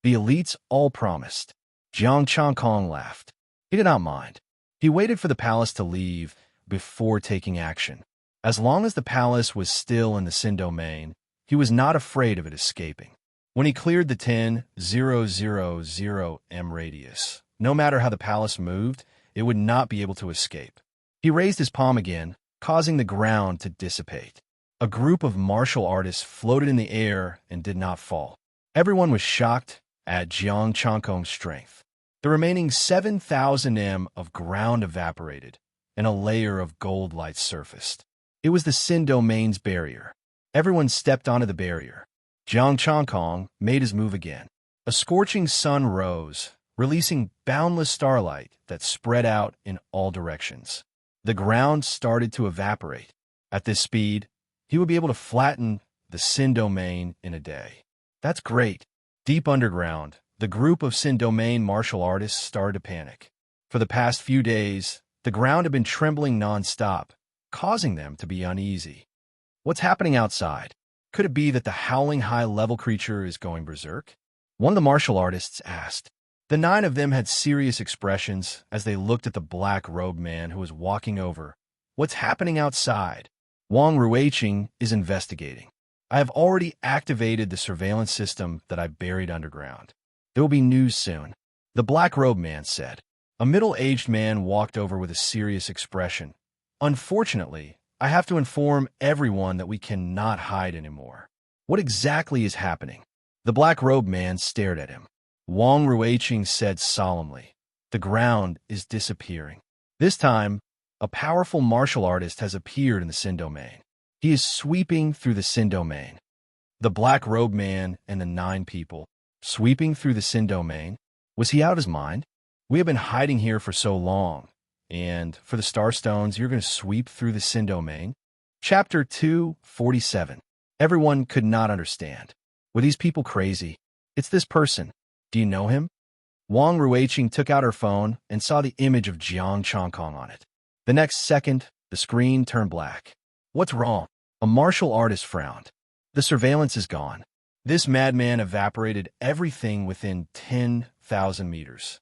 The elites all promised. Jiang Changkong laughed. He did not mind. He waited for the palace to leave before taking action. As long as the palace was still in the Sin domain, he was not afraid of it escaping. When he cleared the 10,000 m radius, no matter how the palace moved, it would not be able to escape. He raised his palm again, causing the ground to dissipate. A group of martial artists floated in the air and did not fall. Everyone was shocked at Jiang Changkong's strength. The remaining 7,000 m of ground evaporated, and a layer of gold light surfaced. It was the Sin domain's barrier. Everyone stepped onto the barrier. Jiang Changkong made his move again. A scorching sun rose, releasing boundless starlight that spread out in all directions. The ground started to evaporate. At this speed, he would be able to flatten the Sin domain in a day. That's great. Deep underground, the group of Sin domain martial artists started to panic. For the past few days, the ground had been trembling non-stop, causing them to be uneasy. What's happening outside? Could it be that the howling high-level creature is going berserk? One of the martial artists asked. The 9 of them had serious expressions as they looked at the black-robed man who was walking over. What's happening outside? Wang Ruiqing is investigating. I have already activated the surveillance system that I buried underground. There will be news soon. The black-robed man said. A middle-aged man walked over with a serious expression. Unfortunately, I have to inform everyone that we cannot hide anymore. What exactly is happening? The black-robed man stared at him. Wang Ruiqing said solemnly, the ground is disappearing. This time, a powerful martial artist has appeared in the Sin domain. He is sweeping through the Sin domain. The black-robed man and the 9 people, sweeping through the Sin domain? Was he out of his mind? We have been hiding here for so long. And for the Starstones, you're going to sweep through the Sin domain? Chapter 247. Everyone could not understand. Were these people crazy? It's this person. Do you know him? Wang Ruiqing took out her phone and saw the image of Jiang Changkong on it. The next second, the screen turned black. What's wrong? A martial artist frowned. The surveillance is gone. This madman evaporated everything within 10,000 meters.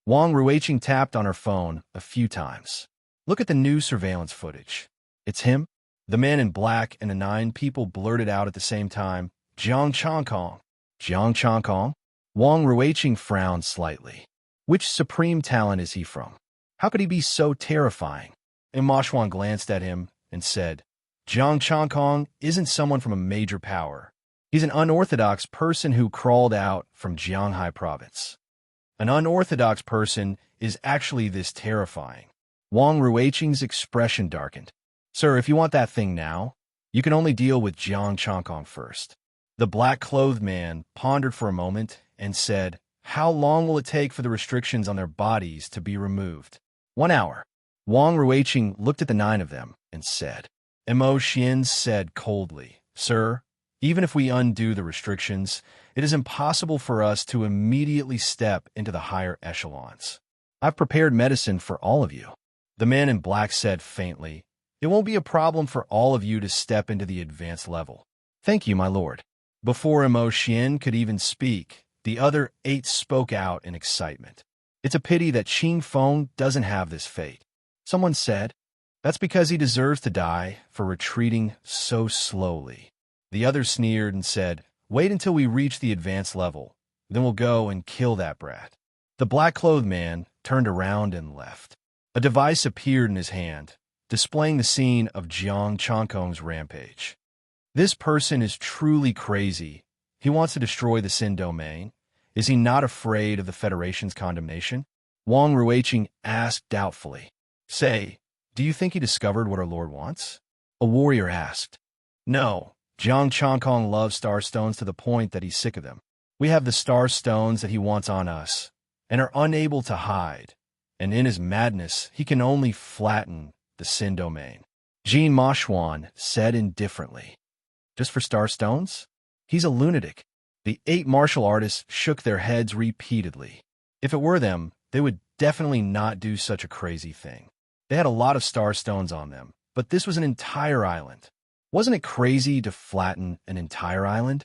Wang Ruiqing tapped on her phone a few times. Look at the new surveillance footage. It's him? The man in black and the 9 people blurted out at the same time, Jiang Changkong. Jiang Changkong? Wang Ruiqing frowned slightly. Which supreme talent is he from? How could he be so terrifying? And Mashwan glanced at him and said, Jiang Changkong isn't someone from a major power. He's an unorthodox person who crawled out from Jianghai province. An unorthodox person is actually this terrifying. Wang Ruiqing's expression darkened. Sir, if you want that thing now, you can only deal with Jiang Changkong first. The black-clothed man pondered for a moment and said, how long will it take for the restrictions on their bodies to be removed? 1 hour. Wang Ruiqing looked at the 9 of them and said. Mo Xian said coldly, Sir, even if we undo the restrictions, it is impossible for us to immediately step into the higher echelons. I've prepared medicine for all of you. The man in black said faintly, it won't be a problem for all of you to step into the advanced level. Thank you, my lord. Before Mo Xian could even speak, the other 8 spoke out in excitement. It's a pity that Qing Feng doesn't have this fate. Someone said, that's because he deserves to die for retreating so slowly. The other sneered and said, wait until we reach the advanced level, then we'll go and kill that brat. The black-clothed man turned around and left. A device appeared in his hand, displaying the scene of Jiang Changkong's rampage. This person is truly crazy. He wants to destroy the Sin domain. Is he not afraid of the Federation's condemnation? Wang Ruiqing asked doubtfully. Say, do you think he discovered what our Lord wants? A warrior asked. No, Jiang Changkong loves Starstones to the point that he's sick of them. We have the Starstones that he wants on us, and are unable to hide. And in his madness, he can only flatten the Sin domain. Jean Mashwan said indifferently. Just for Starstones? He's a lunatic. The 8 martial artists shook their heads repeatedly. If it were them, they would definitely not do such a crazy thing. They had a lot of star stones on them, but this was an entire island. Wasn't it crazy to flatten an entire island?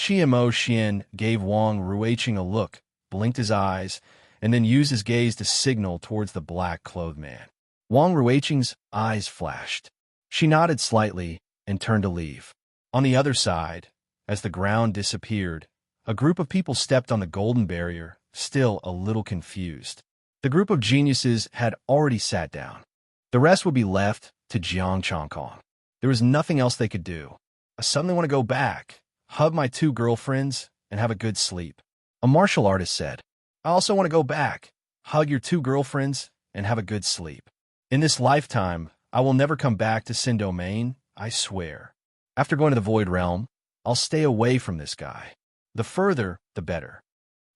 Mo Xian gave Wang Ruiqing a look, blinked his eyes, and then used his gaze to signal towards the black-clothed man. Wang Ruiqing's eyes flashed. She nodded slightly and turned to leave. On the other side, as the ground disappeared, a group of people stepped on the golden barrier, still a little confused. The group of geniuses had already sat down. The rest would be left to Jiang Changkong. There was nothing else they could do. I suddenly want to go back, hug my 2 girlfriends, and have a good sleep. A martial artist said, I also want to go back, hug your 2 girlfriends, and have a good sleep. In this lifetime, I will never come back to Sin Domain, I swear. After going to the Void Realm, I'll stay away from this guy. The further, the better.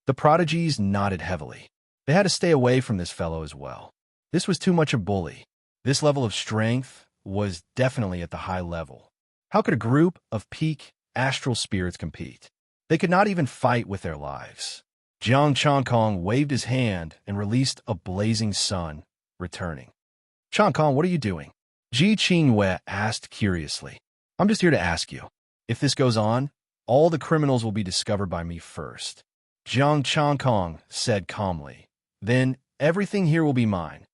The prodigies nodded heavily. They had to stay away from this fellow as well. This was too much a bully. This level of strength was definitely at the high level. How could a group of peak astral spirits compete? They could not even fight with their lives. Jiang Changkong waved his hand and released a blazing sun, returning. Changkong, what are you doing? Ji Qingyue asked curiously. I'm just here to ask you. If this goes on, all the criminals will be discovered by me first. Jiang Changkong said calmly. Then everything here will be mine.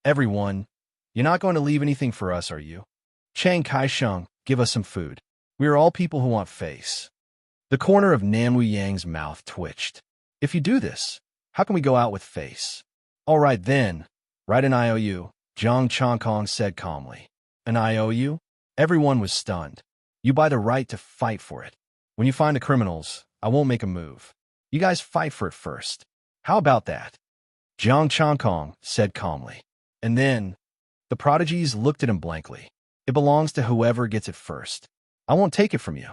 Everyone, you're not going to leave anything for us, are you? Chang Kaisheng, give us some food. We are all people who want face. The corner of Nanwu Yang's mouth twitched. If you do this, how can we go out with face? All right then, write an IOU, Jiang Changkong said calmly. An IOU? Everyone was stunned. You buy the right to fight for it. When you find the criminals, I won't make a move. You guys fight for it first. How about that? Jiang Changkong said calmly. And then, the prodigies looked at him blankly. It belongs to whoever gets it first. I won't take it from you.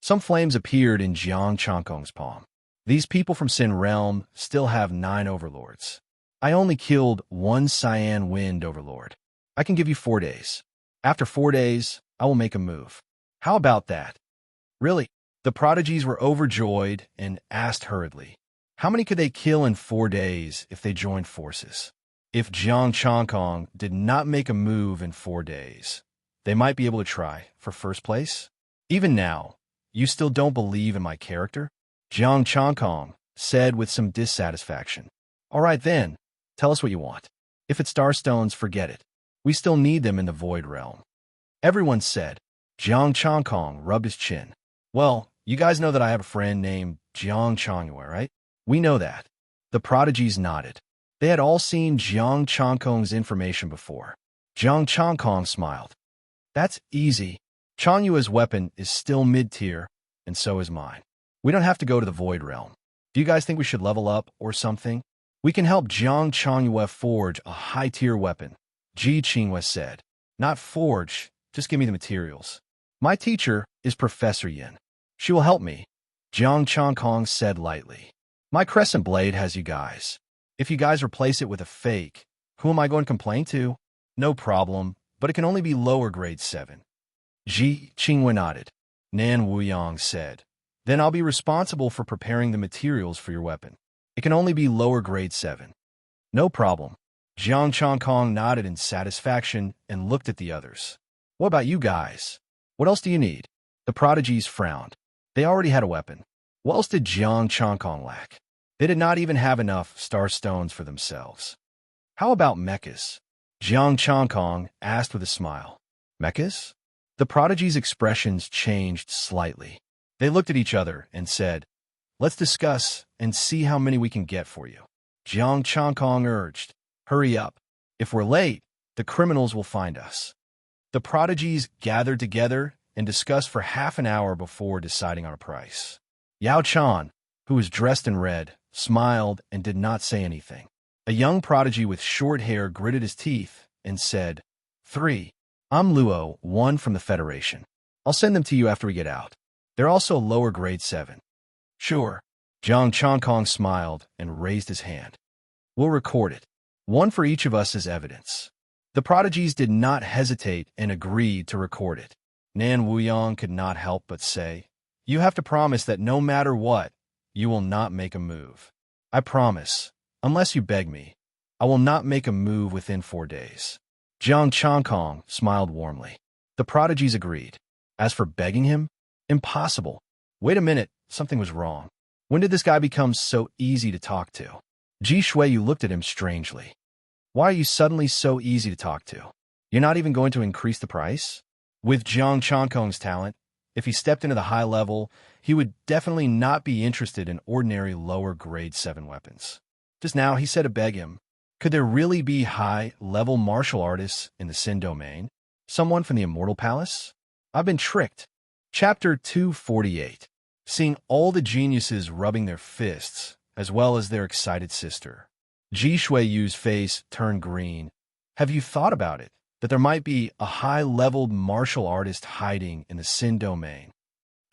Some flames appeared in Jiang Changkong's palm. These people from Sin Realm still have 9 overlords. I only killed 1 Cyan Wind overlord. I can give you 4 days. After 4 days, I will make a move. How about that? Really? The prodigies were overjoyed and asked hurriedly, how many could they kill in 4 days if they joined forces? If Jiang Changkong did not make a move in 4 days, they might be able to try for first place. Even now, you still don't believe in my character? Jiang Changkong said with some dissatisfaction. All right then, tell us what you want. If it's starstones, forget it. We still need them in the Void Realm. Everyone said. Jiang Changkong rubbed his chin. Well, you guys know that I have a friend named Jiang Changyu, right? We know that. The prodigies nodded. They had all seen Jiang Changkong's information before. Jiang Changkong smiled. That's easy. Changyue's weapon is still mid-tier, and so is mine. We don't have to go to the Void Realm. Do you guys think we should level up or something? We can help Jiang Changyue forge a high-tier weapon, Ji Qingyue said. Not forge, just give me the materials. My teacher is Professor Yin. She will help me, Jiang Changkong said lightly. My crescent blade has you guys. If you guys replace it with a fake, who am I going to complain to? No problem, but it can only be lower grade 7. Ji Qingyue nodded. Nan Wuyang said. Then I'll be responsible for preparing the materials for your weapon. It can only be lower grade 7. No problem. Jiang Changkong nodded in satisfaction and looked at the others. What about you guys? What else do you need? The prodigies frowned. They already had a weapon. What else did Jiang Changkong lack? They did not even have enough star stones for themselves. How about mechas? Jiang Changkong asked with a smile. Mechas? The prodigies' expressions changed slightly. They looked at each other and said, let's discuss and see how many we can get for you. Jiang Changkong urged, hurry up. If we're late, the criminals will find us. The prodigies gathered together and discussed for half an hour before deciding on a price. Yao Chan, who was dressed in red, smiled and did not say anything. A young prodigy with short hair gritted his teeth and said, 3. I'm Luo, 1 from the Federation. I'll send them to you after we get out. They're also lower grade 7. Sure. Jiang Changkong smiled and raised his hand. We'll record it. 1 for each of us as evidence. The prodigies did not hesitate and agreed to record it. Nan Wuyang could not help but say, you have to promise that no matter what, you will not make a move. I promise, Unless you beg me, I will not make a move within 4 days. Jiang Changkong smiled warmly. The prodigies agreed. As for begging him, impossible. Wait a minute, something was wrong. When did this guy become so easy to talk to? Ji Shuiyu looked at him strangely. Why are you suddenly so easy to talk to? You're not even going to increase the price? With Jiang Changkong's talent, if he stepped into the high level, he would definitely not be interested in ordinary lower grade 7 weapons. Just now, he said to beg him, could there really be high-level martial artists in the Sin domain? Someone from the Immortal Palace? I've been tricked. Chapter 248. Seeing all the geniuses rubbing their fists, as well as their excited sister. Ji Shuiyu's face turned green. Have you thought about it? That there might be a high-leveled martial artist hiding in the Sin domain?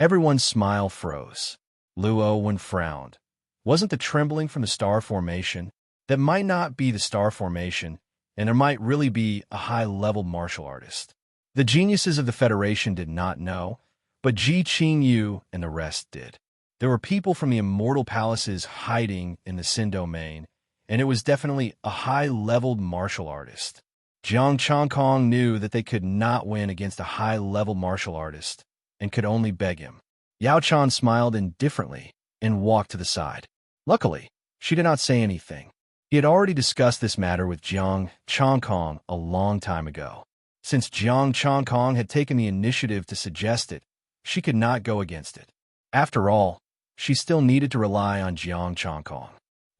Everyone's smile froze. Luo Wen frowned. Wasn't the trembling from the star formation? That might not be the star formation, and there might really be a high-level martial artist. The geniuses of the Federation did not know, but Ji Qingyu and the rest did. There were people from the Immortal Palaces hiding in the Sin domain, and it was definitely a high-leveled martial artist. Jiang Changkong knew that they could not win against a high-level martial artist, and could only beg him. Yao Chan smiled indifferently and walked to the side. Luckily, she did not say anything. He had already discussed this matter with Jiang Changkong a long time ago. Since Jiang Changkong had taken the initiative to suggest it, she could not go against it. After all, she still needed to rely on Jiang Changkong.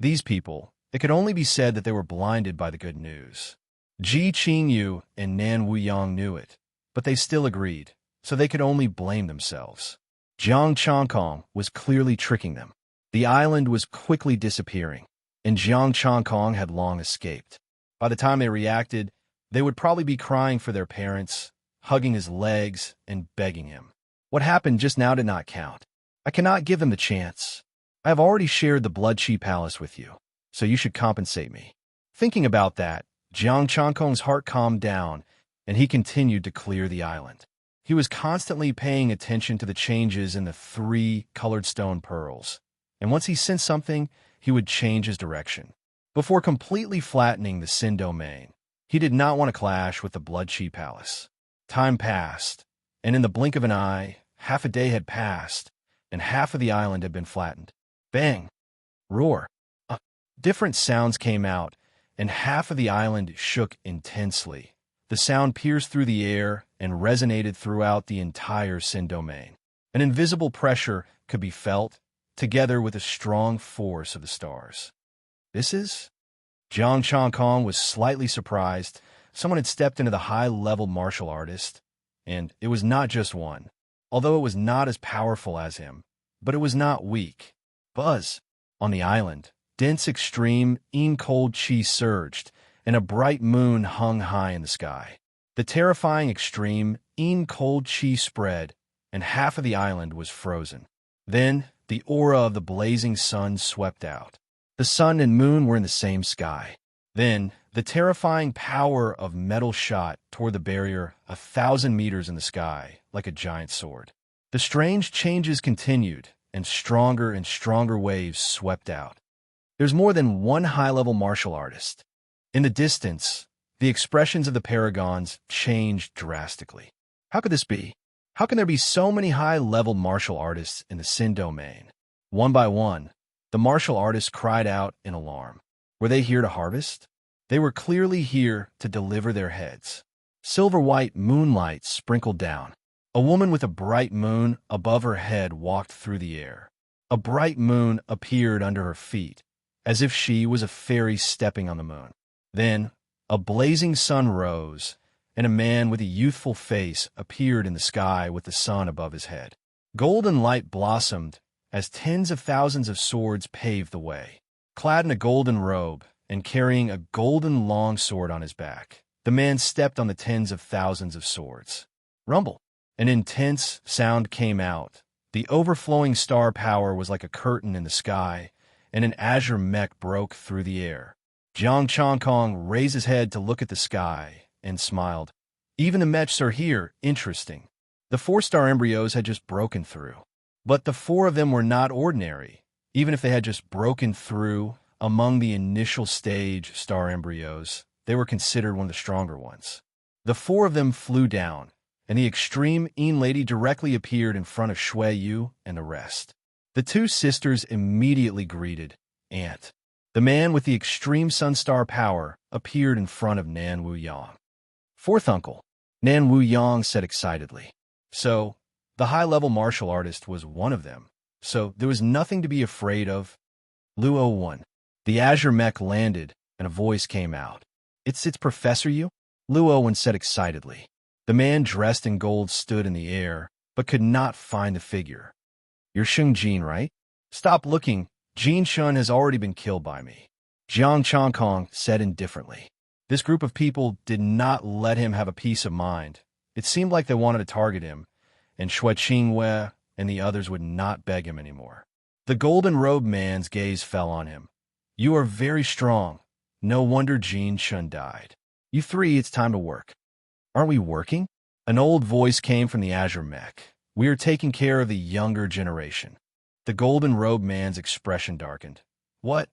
These people, it could only be said that they were blinded by the good news. Ji Qingyu and Nan Wuyang knew it, but they still agreed, so they could only blame themselves. Jiang Changkong was clearly tricking them. The island was quickly disappearing, and Jiang Changkong had long escaped. By the time they reacted, they would probably be crying for their parents, hugging his legs, and begging him. What happened just now did not count. I cannot give them the chance. I have already shared the Blood Chi Palace with you, so you should compensate me. Thinking about that, Jiang Changkong's heart calmed down, and he continued to clear the island. He was constantly paying attention to the changes in the 3 colored stone pearls, and once he sensed something, he would change his direction. Before completely flattening the Sin domain, he did not want to clash with the Blood Chi Palace. Time passed, and in the blink of an eye, half a day had passed, and half of the island had been flattened. Bang! Roar! Different sounds came out, and half of the island shook intensely. The sound pierced through the air and resonated throughout the entire Sin domain. An invisible pressure could be felt, together with the strong force of the stars. This is? Jiang Changkong was slightly surprised. Someone had stepped into the high-level martial artist, and it was not just one. Although it was not as powerful as him, but it was not weak. Buzz! On the island, dense extreme cold chi surged, and a bright moon hung high in the sky. The terrifying extreme cold chi spread, and half of the island was frozen. Then, the aura of the blazing sun swept out. The sun and moon were in the same sky. Then, the terrifying power of metal shot toward the barrier 1,000 meters in the sky, like a giant sword. The strange changes continued, and stronger waves swept out. There's more than one high-level martial artist. In the distance, the expressions of the paragons changed drastically. How could this be? How can there be so many high-level martial artists in the Sin domain? One by one, the martial artists cried out in alarm. Were they here to harvest? They were clearly here to deliver their heads. Silver-white moonlight sprinkled down. A woman with a bright moon above her head walked through the air. A bright moon appeared under her feet, as if she was a fairy stepping on the moon. Then, a blazing sun rose, and a man with a youthful face appeared in the sky with the sun above his head. Golden light blossomed as tens of thousands of swords paved the way. Clad in a golden robe and carrying a golden long sword on his back, the man stepped on the tens of thousands of swords. Rumble! An intense sound came out. The overflowing star power was like a curtain in the sky, and an azure mech broke through the air. Jiang Changkong raised his head to look at the sky and smiled. Even the mechs are here, interesting. The 4-star embryos had just broken through. But the 4 of them were not ordinary. Even if they had just broken through, Among the initial stage star embryos, they were considered one of the stronger ones. The four of them flew down, and the extreme Een lady directly appeared in front of Shui Yu and the rest. The two sisters immediately greeted Aunt. The man with the extreme sunstar power appeared in front of Nan Wu Yang. Fourth uncle, Nan Wu Yang said excitedly. So, the high-level martial artist was one of them, so there was nothing to be afraid of. Luo 1. The Azure mech landed, and a voice came out. It's Professor Yu? Luo 1 said excitedly. The man dressed in gold stood in the air, but could not find the figure. You're Sheng Jin, right? Stop looking. Jin Shun has already been killed by me. Jiang Changkong said indifferently. This group of people did not let him have a peace of mind. It seemed like they wanted to target him, and Shui Qingwei and the others would not beg him anymore. The golden-robed man's gaze fell on him. You are very strong. No wonder Jin Shun died. You three, it's time to work. Aren't we working? An old voice came from the Azure mech. We are taking care of the younger generation. The golden-robed man's expression darkened. What?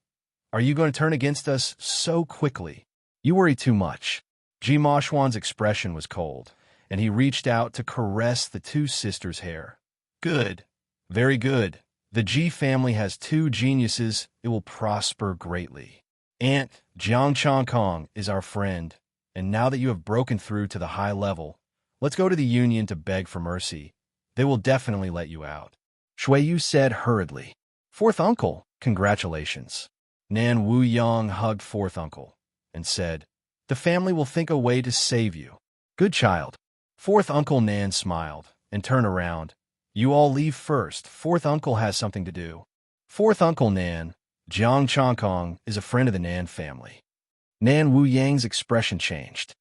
Are you going to turn against us so quickly? You worry too much. Ji Moshwan's expression was cold, and he reached out to caress the two sisters' hair. Good. Very good. The Ji family has two geniuses. It will prosper greatly. Aunt Jiang Changkong is our friend, and now that you have broken through to the high level, let's go to the Union to beg for mercy. They will definitely let you out. Shui Yu said hurriedly. Fourth uncle, congratulations. Nan Wu Yang hugged fourth uncle and said, the family will think a way to save you. Good child. Fourth uncle Nan smiled and turned around. You all leave first. Fourth uncle has something to do. Fourth uncle Nan, Jiang Changkong, is a friend of the Nan family. Nan Wu Yang's expression changed.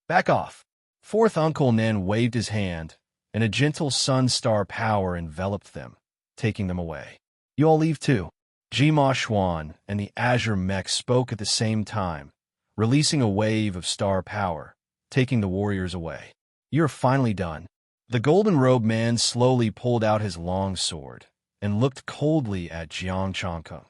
Back off. Fourth uncle Nan waved his hand, and a gentle sun-star power enveloped them, taking them away. You all leave too. Ji Ma Xuan and the Azure mech spoke at the same time, releasing a wave of star power, taking the warriors away. You're finally done. The golden-robed man slowly pulled out his long sword and looked coldly at Jiang Changkong.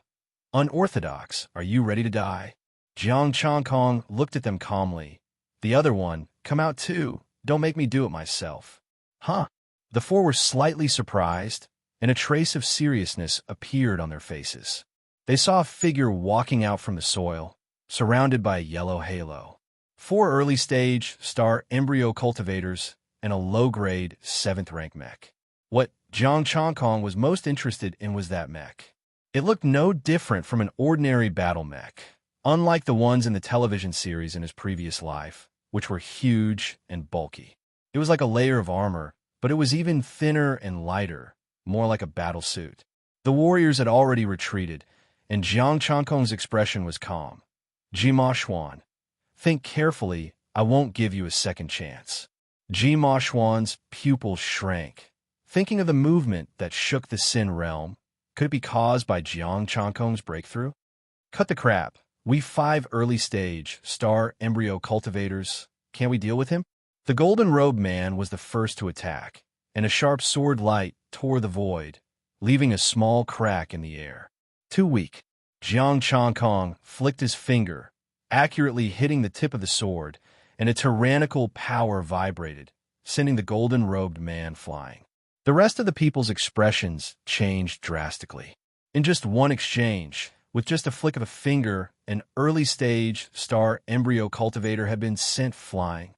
Unorthodox, are you ready to die? Jiang Changkong looked at them calmly. The other one, come out too. Don't make me do it myself. Huh? The four were slightly surprised, and a trace of seriousness appeared on their faces. They saw a figure walking out from the soil, surrounded by a yellow halo. Four early-stage star embryo cultivators and a low-grade 7th-rank mech. What Jiang Changkong was most interested in was that mech. It looked no different from an ordinary battle mech, unlike the ones in the television series in his previous life, which were huge and bulky. It was like a layer of armor, but it was even thinner and lighter, more like a battle suit. The warriors had already retreated, and Jiang Changkong's expression was calm. Ji Ma Xuan, think carefully, I won't give you a second chance. Ji Ma Xuan's pupils shrank, thinking of the movement that shook the Sin realm. Could it be caused by Jiang Changkong's breakthrough? Cut the crap. We 5 early-stage star embryo cultivators. Can't we deal with him? The golden-robed man was the first to attack, and a sharp sword light tore the void, leaving a small crack in the air. Too weak. Jiang Changkong flicked his finger, accurately hitting the tip of the sword, and a tyrannical power vibrated, sending the golden-robed man flying. The rest of the people's expressions changed drastically. In just one exchange, with just a flick of a finger, an early-stage star embryo cultivator had been sent flying.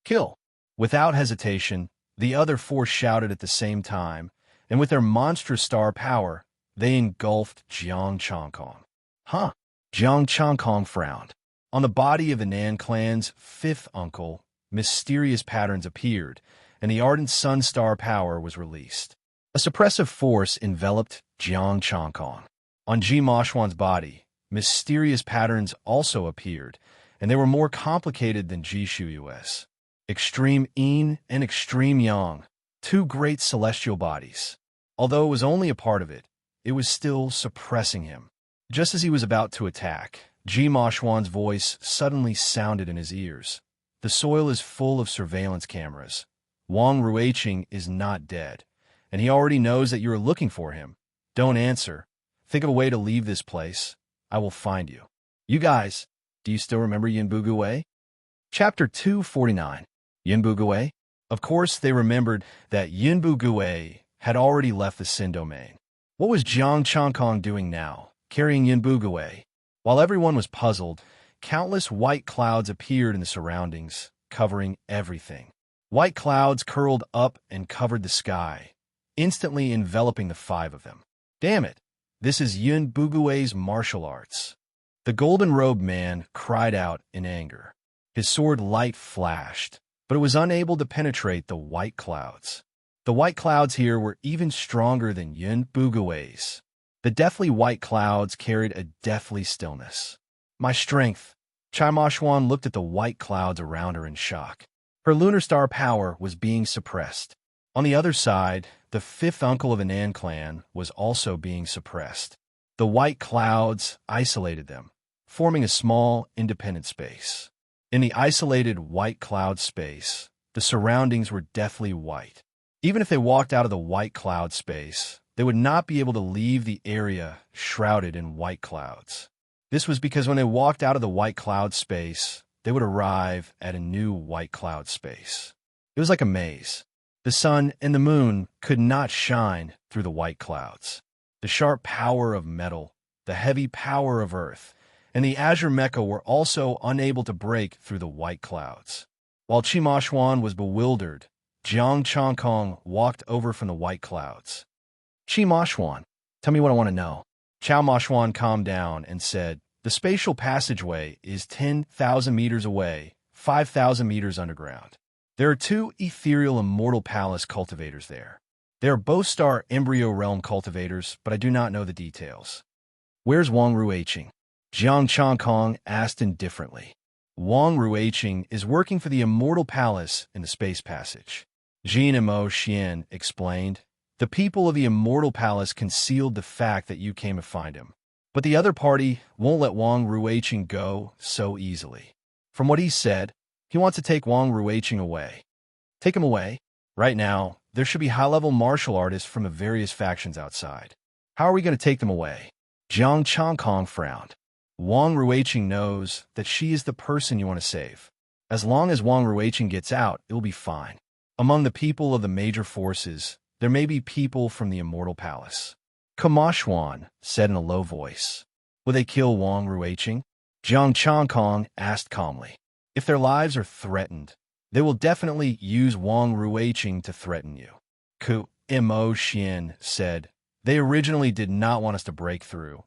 Kill! Without hesitation, the other 4 shouted at the same time, and with their monstrous star power, they engulfed Jiang Changkong. Huh? Jiang Changkong frowned. On the body of the Nan clan's 5th uncle, mysterious patterns appeared, and the ardent sun star power was released. A suppressive force enveloped Jiang Changkong. On Ji Ma Xuan's body, mysterious patterns also appeared, and they were more complicated than Ji Shuyu's. Extreme Yin and Extreme Yang, 2 great celestial bodies. Although it was only a part of it, it was still suppressing him. Just as he was about to attack, Ji Ma Xuan's voice suddenly sounded in his ears. The soil is full of surveillance cameras. Wang Ruiqing is not dead, and he already knows that you are looking for him. Don't answer. Think of a way to leave this place. I will find you. You guys, do you still remember Yinbugue? Chapter 249. Yinbugue? Of course, they remembered that Yinbugue had already left the Sin domain. What was Jiang Changkong doing now, carrying Yinbugue? While everyone was puzzled, countless white clouds appeared in the surroundings, covering everything. White clouds curled up and covered the sky, instantly enveloping the five of them. Damn it! This is Yinbugue's martial arts. The golden-robed man cried out in anger. His sword light flashed, but it was unable to penetrate the white clouds. The white clouds here were even stronger than Yinbugue's. The deathly white clouds carried a deathly stillness. My strength. Chai Moshuan looked at the white clouds around her in shock. Her lunar star power was being suppressed. On the other side, the fifth uncle of the Nan clan was also being suppressed. The white clouds isolated them, forming a small, independent space. In the isolated white cloud space, the surroundings were deathly white. Even if they walked out of the white cloud space, they would not be able to leave the area shrouded in white clouds. This was because when they walked out of the white cloud space, they would arrive at a new white cloud space. It was like a maze. The sun and the moon could not shine through the white clouds. The sharp power of metal, the heavy power of earth, and the azure mecha were also unable to break through the white clouds. While Qimoshuan was bewildered, Jiang Changkong walked over from the white clouds. Qimoshuan, tell me what I want to know. Chao Moshuan calmed down and said, the spatial passageway is 10,000 meters away, 5,000 meters underground. There are two ethereal immortal palace cultivators there. They are both star embryo realm cultivators, but I do not know the details. Where's Wang Ruiqing? Jiang Changkong asked indifferently. Wang Ruiqing is working for the immortal palace in the space passage. Jin and Mo Xian explained. The people of the immortal palace concealed the fact that you came to find him. But the other party won't let Wang Ruiqing go so easily. From what he said, he wants to take Wang Ruiqing away. Take him away? Right now, there should be high-level martial artists from the various factions outside. How are we going to take them away? Jiang Changkong frowned. Wang Ruiqing knows that she is the person you want to save. As long as Wang Ruiqing gets out, it will be fine. Among the people of the major forces, there may be people from the immortal palace. Kamoshuan said in a low voice. Will they kill Wang Ruiqing? Jiang Changkong asked calmly. If their lives are threatened, they will definitely use Wang Ruiqing to threaten you. Ku Mo Xian said. They originally did not want us to break through,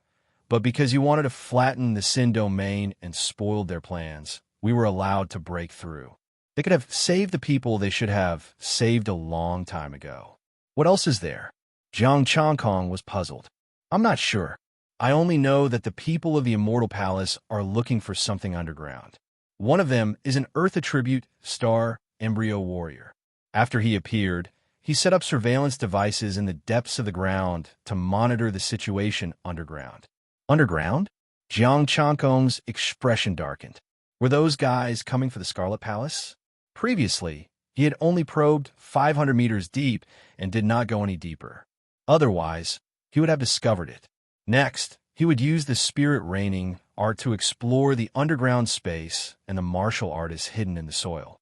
but because you wanted to flatten the Sin domain and spoiled their plans, we were allowed to break through. They could have saved the people they should have saved a long time ago. What else is there? Jiang Changkong was puzzled. I'm not sure. I only know that the people of the Immortal Palace are looking for something underground. One of them is an Earth attribute star embryo warrior. After he appeared, he set up surveillance devices in the depths of the ground to monitor the situation underground. Underground? Jiang Changkong's expression darkened. Were those guys coming for the Scarlet Palace? Previously, he had only probed 500 meters deep and did not go any deeper. Otherwise, he would have discovered it. Next, he would use the spirit raining art to explore the underground space and the martial artists hidden in the soil.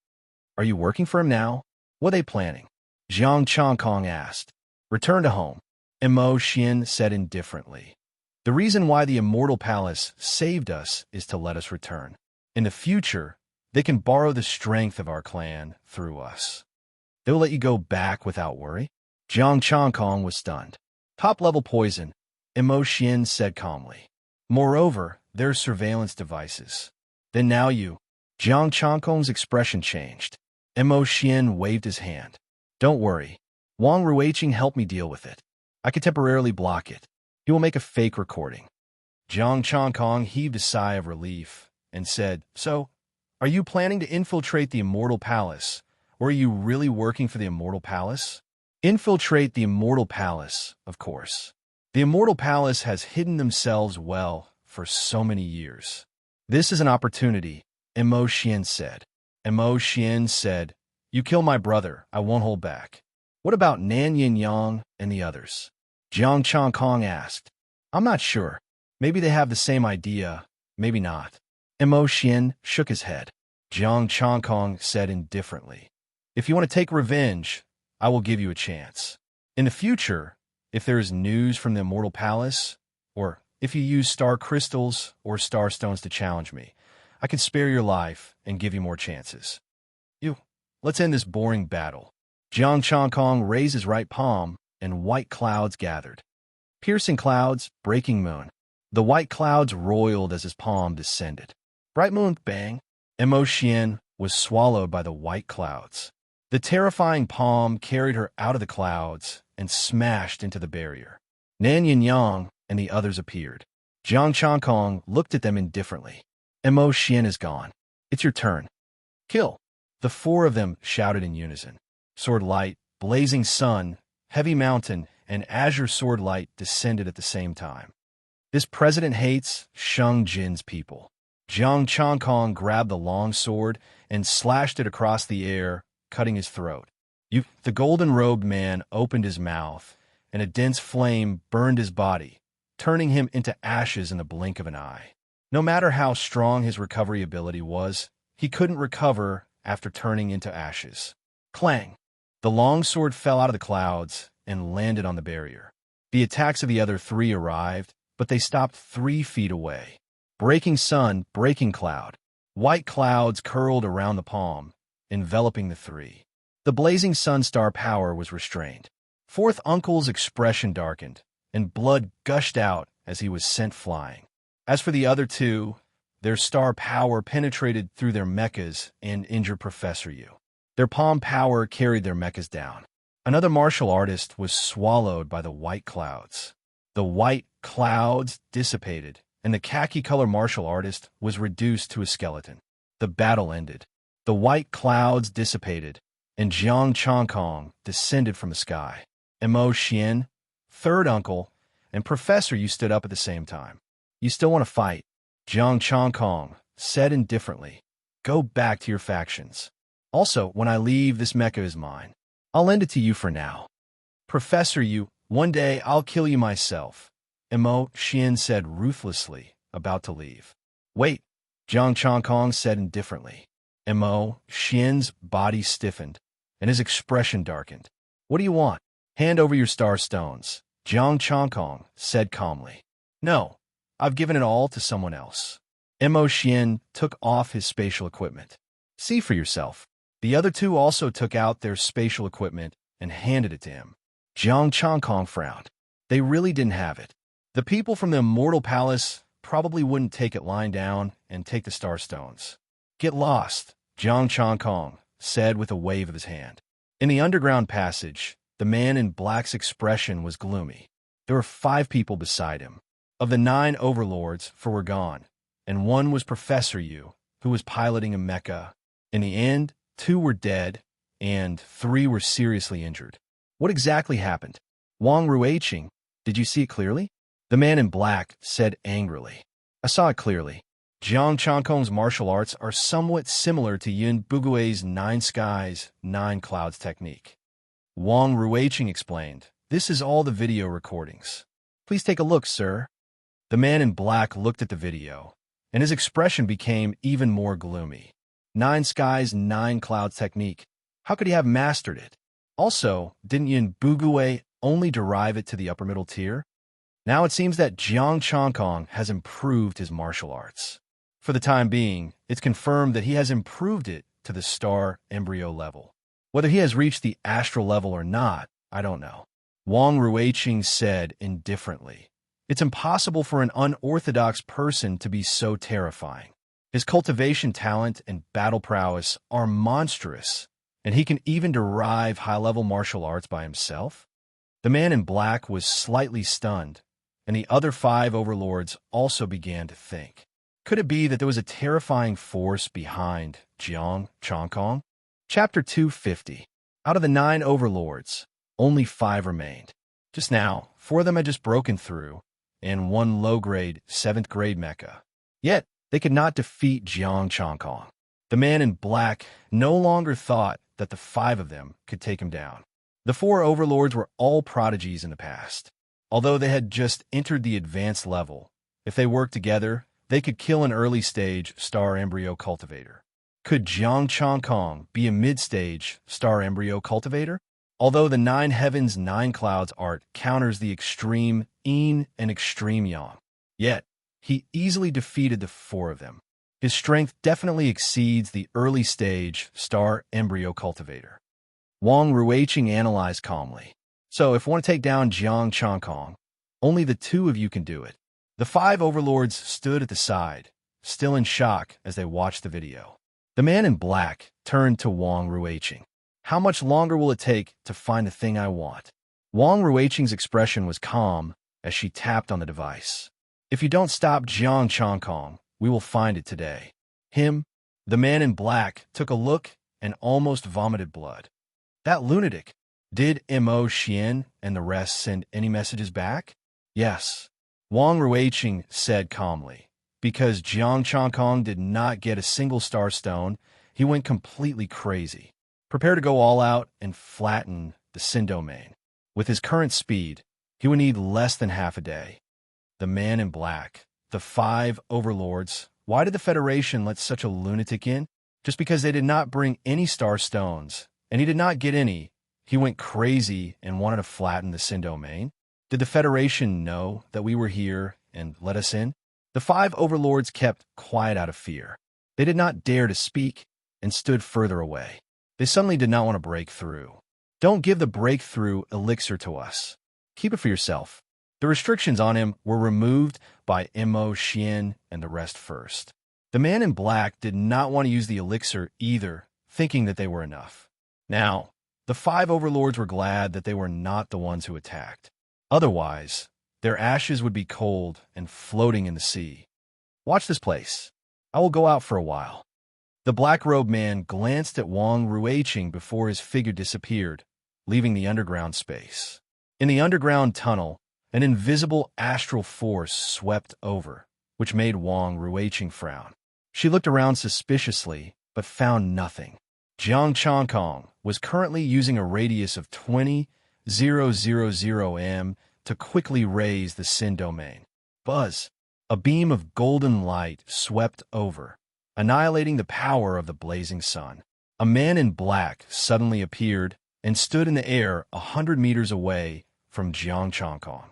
Are you working for him now? What are they planning? Jiang Changkong asked. Return to home, Mo Xian said indifferently. The reason why the Immortal Palace saved us is to let us return. In the future, they can borrow the strength of our clan through us. They will let you go back without worry? Jiang Changkong was stunned. Top-level poison, Mo Xian said calmly. Moreover, there's surveillance devices. Then now you. Jiang Changkong's expression changed. Mo Xian waved his hand. Don't worry. Wang Ruiqing helped me deal with it. I could temporarily block it. He will make a fake recording. Jiang Changkong heaved a sigh of relief and said, So, are you planning to infiltrate the Immortal Palace, or are you really working for the Immortal Palace? Infiltrate the Immortal Palace, of course. The Immortal Palace has hidden themselves well for so many years. This is an opportunity, Mo Xian said. Mo Xian said, You kill my brother, I won't hold back. What about Nan Yin Yang and the others? Jiang Changkong asked. I'm not sure. Maybe they have the same idea, maybe not. Mo Xian shook his head. Jiang Chongkong said indifferently, "If you want to take revenge, I will give you a chance. In the future, if there is news from the Immortal Palace, or if you use star crystals or star stones to challenge me, I can spare your life and give you more chances. Let's end this boring battle." Jiang Chongkong raised his right palm, and white clouds gathered. Piercing clouds, breaking moon. The white clouds roiled as his palm descended. Bright moon, bang. Mo Xian was swallowed by the white clouds. The terrifying palm carried her out of the clouds and smashed into the barrier. Nan Yin Yang and the others appeared. Jiang Chongkong looked at them indifferently. Mo Xian is gone. It's your turn. Kill. The four of them shouted in unison. Sword light, blazing sun, heavy mountain, and azure sword light descended at the same time. This president hates Sheng Jin's people. Jiang Chongkong grabbed the long sword and slashed it across the air, cutting his throat. The golden-robed man opened his mouth, and a dense flame burned his body, turning him into ashes in the blink of an eye. No matter how strong his recovery ability was, he couldn't recover after turning into ashes. Clang! The long sword fell out of the clouds and landed on the barrier. The attacks of the other three arrived, but they stopped 3 feet away. Breaking sun, breaking cloud. White clouds curled around the palm, enveloping the three. The blazing sun star power was restrained. Fourth uncle's expression darkened, and blood gushed out as he was sent flying. As for the other two, their star power penetrated through their mechas and injured Professor Yu. Their palm power carried their mechas down. Another martial artist was swallowed by the white clouds. The white clouds dissipated, and the khaki-color martial artist was reduced to a skeleton. The battle ended. The white clouds dissipated, and Jiang Chongkong descended from the sky. Mo Xian, third uncle, and Professor Yu stood up at the same time. "You still want to fight?" Jiang Chongkong said indifferently. "Go back to your factions. Also, when I leave, this mecha is mine. I'll lend it to you for now." "Professor Yu, one day I'll kill you myself," Mo Xian said ruthlessly, about to leave. "Wait," Jiang Chongkong said indifferently. Mo Xian's body stiffened, and his expression darkened. "What do you want?" "Hand over your star stones," Jiang Chongkong said calmly. "No, I've given it all to someone else." Mo Xian took off his spatial equipment. "See for yourself." The other two also took out their spatial equipment and handed it to him. Jiang Chongkong frowned. They really didn't have it. The people from the Immortal Palace probably wouldn't take it lying down and take the star stones. "Get lost," Jiang Chongkong said with a wave of his hand. In the underground passage, the man in black's expression was gloomy. There were 5 people beside him. Of the 9 overlords, 4 were gone, and 1 was Professor Yu, who was piloting a mecha. In the end, 2 were dead, and 3 were seriously injured. What exactly happened? Wang Ruiqing, did you see it clearly? The man in black said angrily. I saw it clearly. Jiang Chongkong's martial arts are somewhat similar to Yin Bugui's 9 skies, 9 clouds technique. Wang Ruiqing explained, "This is all the video recordings. Please take a look, sir." The man in black looked at the video, and his expression became even more gloomy. 9 skies, 9 clouds technique. How could he have mastered it? Also, didn't Yin Bugui only derive it to the upper middle tier? Now it seems that Jiang Chongkong has improved his martial arts. For the time being, it's confirmed that he has improved it to the star embryo level. Whether he has reached the astral level or not, I don't know. Wang Ruiqing said indifferently. It's impossible for an unorthodox person to be so terrifying. His cultivation talent and battle prowess are monstrous, and he can even derive high-level martial arts by himself? The man in black was slightly stunned, and the other 5 overlords also began to think. Could it be that there was a terrifying force behind Jiang Chongkong? Chapter 250. Out of the 9 overlords, only 5 remained. Just now, 4 of them had just broken through, and 1 low-grade, 7th-grade mecha. Yet, they could not defeat Jiang Chongkong. The man in black no longer thought that the 5 of them could take him down. The 4 overlords were all prodigies in the past. Although they had just entered the advanced level, If they worked together, they could kill an early-stage star embryo cultivator. Could Jiang Changkong be a mid-stage star embryo cultivator? Although the Nine Heavens, Nine Clouds art counters the extreme yin and extreme yang, yet he easily defeated the four of them. His strength definitely exceeds the early-stage star embryo cultivator. Wang Ruiqing analyzed calmly. So if you want to take down Jiang Changkong, only the two of you can do it. The five overlords stood at the side, still in shock as they watched the video. The man in black turned to Wang Ruiqing. How much longer will it take to find the thing I want? Wang Ruiqing's expression was calm as she tapped on the device. If you don't stop Jiang Changkong, we will find it today. Him? The man in black took a look and almost vomited blood. That lunatic. Did Mo Xian and the rest send any messages back? Yes. Wang Ruiqing said calmly. Because Jiang Changkong did not get a single star stone, he went completely crazy. Prepare to go all out and flatten the Sin domain. With his current speed, he would need less than half a day. The man in black, the five overlords, why did the Federation let such a lunatic in? Just because they did not bring any star stones, and he did not get any, he went crazy and wanted to flatten the Sin domain? Did the Federation know that we were here and let us in? The five overlords kept quiet out of fear. They did not dare to speak and stood further away. They suddenly did not want to break through. Don't give the breakthrough elixir to us. Keep it for yourself. The restrictions on him were removed by Mo Xian and the rest first. The man in black did not want to use the elixir either, thinking that they were enough. Now, the five overlords were glad that they were not the ones who attacked. Otherwise, their ashes would be cold and floating in the sea. Watch this place. I will go out for a while. The black-robed man glanced at Wang Ruiqing before his figure disappeared, leaving the underground space. In the underground tunnel, an invisible astral force swept over, which made Wang Ruiqing frown. She looked around suspiciously, but found nothing. Jiang Changkong was currently using a radius of 20,000 m to quickly raise the Sin domain. Buzz! A beam of golden light swept over, annihilating the power of the blazing sun. A man in black suddenly appeared and stood in the air 100 meters away from Jiang Changkong.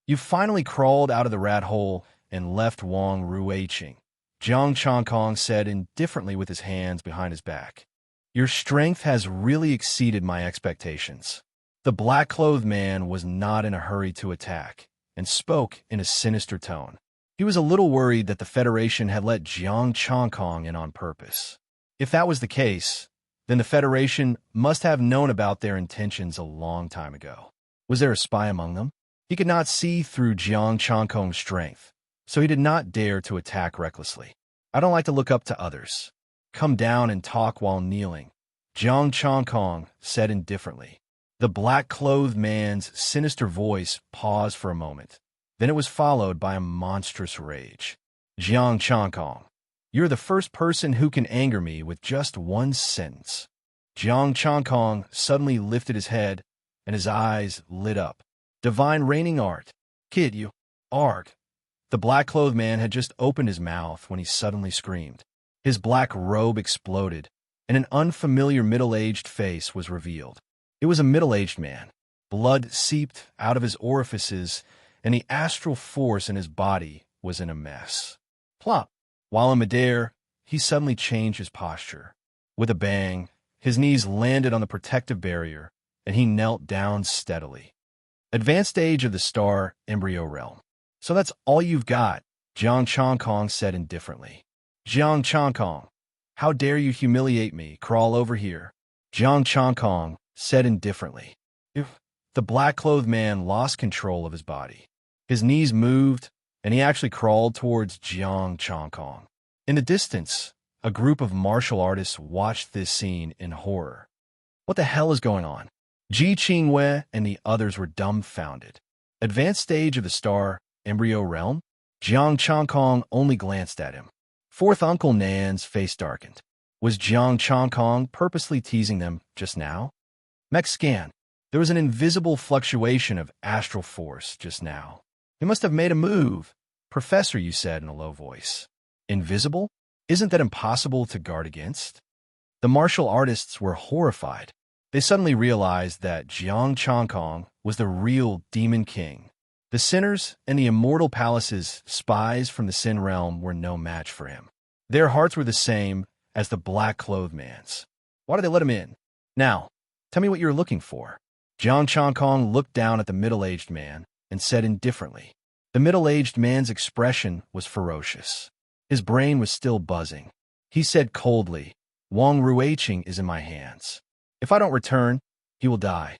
You finally crawled out of the rat hole and left Wang Ruiqing, Jiang Changkong said indifferently with his hands behind his back. Your strength has really exceeded my expectations. The black-clothed man was not in a hurry to attack and spoke in a sinister tone. He was a little worried that the Federation had let Jiang Changkong in on purpose. If that was the case, then the Federation must have known about their intentions a long time ago. Was there a spy among them? He could not see through Jiang Changkong's strength, so he did not dare to attack recklessly. I don't like to look up to others. Come down and talk while kneeling, Jiang Changkong said indifferently. The black-clothed man's sinister voice paused for a moment. Then it was followed by a monstrous rage. Jiang Changkong, you're the first person who can anger me with just one sentence. Jiang Changkong suddenly lifted his head, and his eyes lit up. Divine reigning art. Kid, you. Arg. The black-clothed man had just opened his mouth when he suddenly screamed. His black robe exploded, and an unfamiliar middle-aged face was revealed. It was a middle-aged man. Blood seeped out of his orifices, and the astral force in his body was in a mess. Plop! While in midair, he suddenly changed his posture. With a bang, his knees landed on the protective barrier, and he knelt down steadily. Advanced stage of the star embryo realm. So that's all you've got, Jiang Changkong said indifferently. Jiang Changkong, how dare you humiliate me? Crawl over here. Jiang Changkong said indifferently. The black-clothed man lost control of his body. His knees moved, and he actually crawled towards Jiang Changkong. In the distance, a group of martial artists watched this scene in horror. What the hell is going on? Ji Qingwei and the others were dumbfounded. Advanced stage of the star embryo realm? Jiang Changkong only glanced at him. Fourth Uncle Nan's face darkened. Was Jiang Changkong purposely teasing them just now? Mech scan. There was an invisible fluctuation of astral force just now. He must have made a move. Professor, you said in a low voice. Invisible? Isn't that impossible to guard against? The martial artists were horrified. They suddenly realized that Jiang Changkong was the real Demon King. The sinners and the immortal palace's spies from the Sin realm were no match for him. Their hearts were the same as the black-clothed man's. Why did they let him in? Now, tell me what you're looking for. Jiang Changkong looked down at the middle-aged man and said indifferently. The middle-aged man's expression was ferocious. His brain was still buzzing. He said coldly, Wang Ruiqing is in my hands. If I don't return, he will die.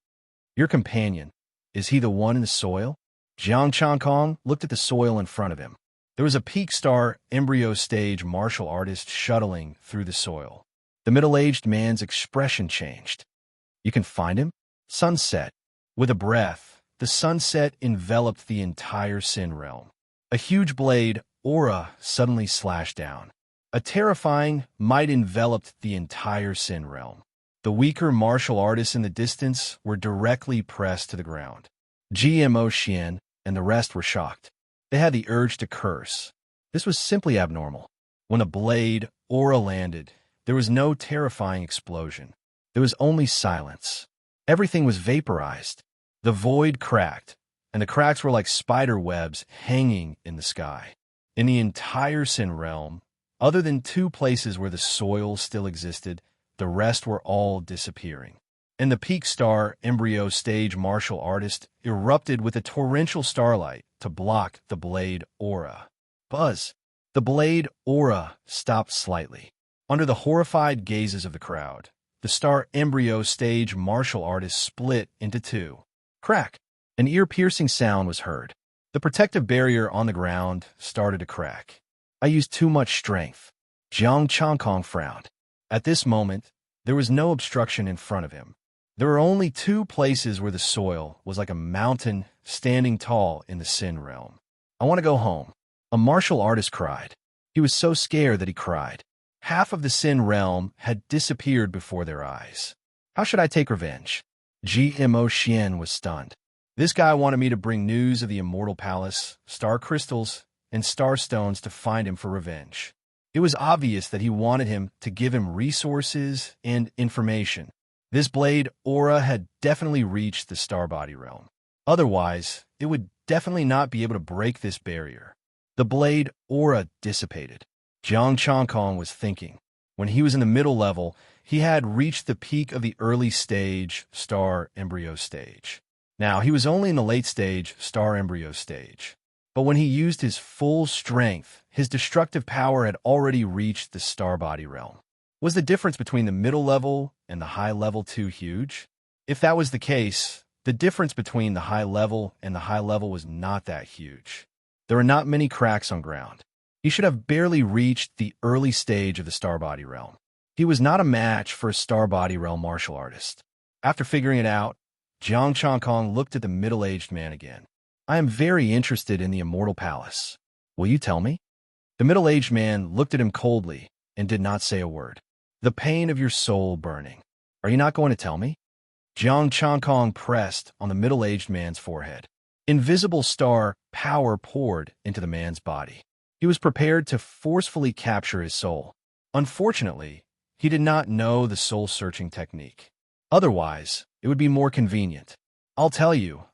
Your companion, is he the one in the soil? Jiang Changkong looked at the soil in front of him. There was a peak star embryo stage martial artist shuttling through the soil. The middle-aged man's expression changed. You can find him? Sunset. With a breath, the sunset enveloped the entire Sin realm. A huge blade, aura, suddenly slashed down. A terrifying might enveloped the entire Sin realm. The weaker martial artists in the distance were directly pressed to the ground. GMO Xian and the rest were shocked. They had the urge to curse. This was simply abnormal. When a blade, aura landed, there was no terrifying explosion. There was only silence. Everything was vaporized. The void cracked, and the cracks were like spider webs hanging in the sky. In the entire Sin realm, other than 2 places where the soil still existed, the rest were all disappearing. And the peak star embryo stage martial artist erupted with a torrential starlight to block the blade aura. Buzz! The blade aura stopped slightly. Under the horrified gazes of the crowd, the star embryo stage martial artist split into 2. Crack! An ear-piercing sound was heard. The protective barrier on the ground started to crack. I used too much strength. Jiang Changkong frowned. At this moment, there was no obstruction in front of him. There were only 2 places where the soil was like a mountain standing tall in the Sin realm. I want to go home. A martial artist cried. He was so scared that he cried. Half of the Sin realm had disappeared before their eyes. How should I take revenge? GMO Xian was stunned. This guy wanted me to bring news of the immortal palace, star crystals, and star stones to find him for revenge. It was obvious that he wanted him to give him resources and information. This blade aura had definitely reached the Starbody realm. Otherwise, it would definitely not be able to break this barrier. The blade aura dissipated. Jiang Changkong was thinking. When he was in the middle level, he had reached the peak of the early stage star embryo stage. Now, he was only in the late stage star embryo stage. But when he used his full strength, his destructive power had already reached the Starbody realm. Was the difference between the middle level and the high level too huge? If that was the case, the difference between the high level and the high level was not that huge. There were not many cracks on ground. He should have barely reached the early stage of the Starbody realm. He was not a match for a Starbody realm martial artist. After figuring it out, Jiang Changkong looked at the middle-aged man again. I am very interested in the immortal palace. Will you tell me? The middle-aged man looked at him coldly and did not say a word. The pain of your soul burning. Are you not going to tell me? Jiang Changkong pressed on the middle-aged man's forehead. Invisible star power poured into the man's body. He was prepared to forcefully capture his soul. Unfortunately, he did not know the soul-searching technique. Otherwise, it would be more convenient. I'll tell you.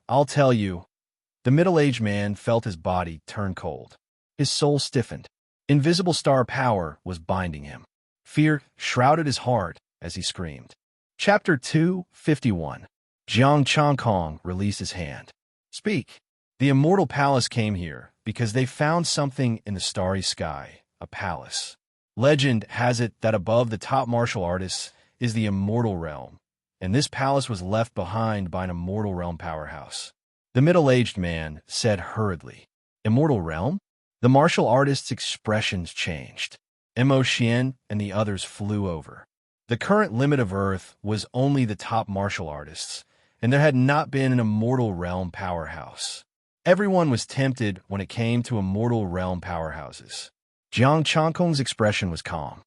The middle-aged man felt his body turn cold. His soul stiffened. Invisible star power was binding him. Fear shrouded his heart as he screamed. Chapter 251. Jiang Changkong released his hand. Speak. The immortal palace came here because they found something in the starry sky, a palace. Legend has it that above the top martial artists is the immortal realm, and this palace was left behind by an immortal realm powerhouse. The middle-aged man said hurriedly, Immortal realm? The martial artist's expressions changed. Mo Xian and the others flew over. The current limit of Earth was only the top martial artists, and there had not been an immortal realm powerhouse. Everyone was tempted when it came to immortal realm powerhouses. Jiang Changkong's expression was calm.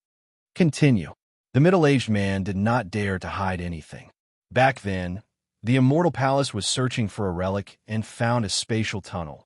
Continue. The middle-aged man did not dare to hide anything. Back then, the immortal palace was searching for a relic and found a spatial tunnel.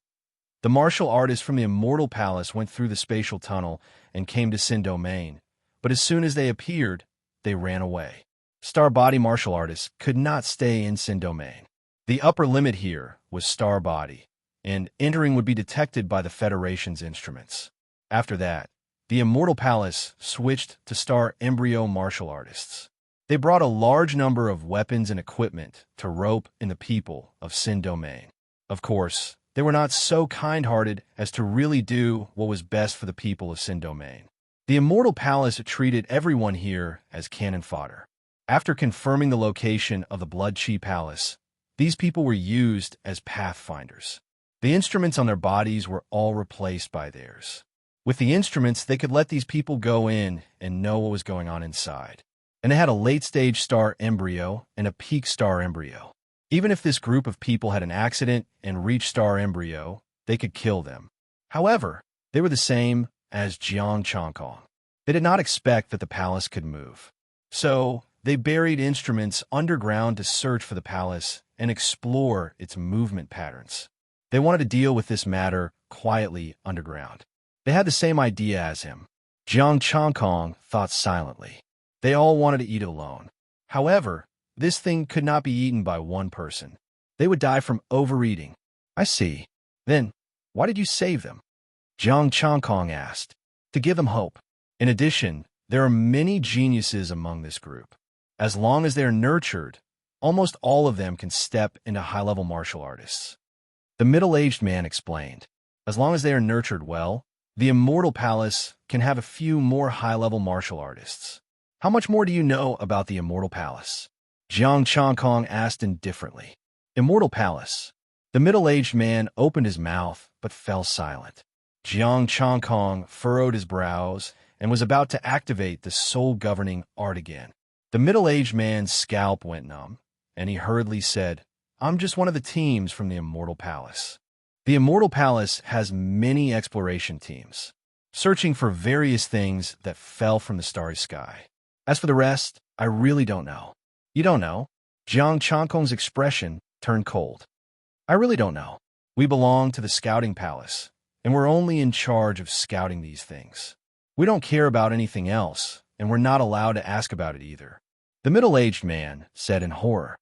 The martial artists from the Immortal Palace went through the spatial tunnel and came to Sin Domain, but as soon as they appeared, they ran away. Star Body martial artists could not stay in Sin Domain. The upper limit here was Star Body, and entering would be detected by the Federation's instruments. After that, the Immortal Palace switched to Star Embryo martial artists. They brought a large number of weapons and equipment to rope in the people of Sin Domain. Of course, they were not so kind-hearted as to really do what was best for the people of Sin Domain. The Immortal Palace treated everyone here as cannon fodder. After confirming the location of the Blood Chi Palace, these people were used as pathfinders. The instruments on their bodies were all replaced by theirs. With the instruments, they could let these people go in and know what was going on inside. And they had a late-stage star embryo and a peak star embryo. Even if this group of people had an accident and reached star embryo, they could kill them. However, they were the same as Jiang Chongkong. They did not expect that the palace could move. So, they buried instruments underground to search for the palace and explore its movement patterns. They wanted to deal with this matter quietly underground. They had the same idea as him. Jiang Chongkong thought silently. They all wanted to eat alone. However, this thing could not be eaten by one person. They would die from overeating. I see. Then, why did you save them? Jiang Chongkong asked. To give them hope. In addition, there are many geniuses among this group. As long as they are nurtured, almost all of them can step into high-level martial artists. The middle-aged man explained. As long as they are nurtured well, the Immortal Palace can have a few more high-level martial artists. How much more do you know about the Immortal Palace? Jiang Chongkong asked indifferently. Immortal Palace. The middle-aged man opened his mouth but fell silent. Jiang Chongkong furrowed his brows and was about to activate the soul-governing art again. The middle-aged man's scalp went numb, and he hurriedly said, I'm just one of the teams from the Immortal Palace. The Immortal Palace has many exploration teams, searching for various things that fell from the starry sky. As for the rest, I really don't know. You don't know? Jiang Chongkong's expression turned cold. I really don't know. We belong to the Scouting Palace, and we're only in charge of scouting these things. We don't care about anything else, and we're not allowed to ask about it either. The middle-aged man said in horror.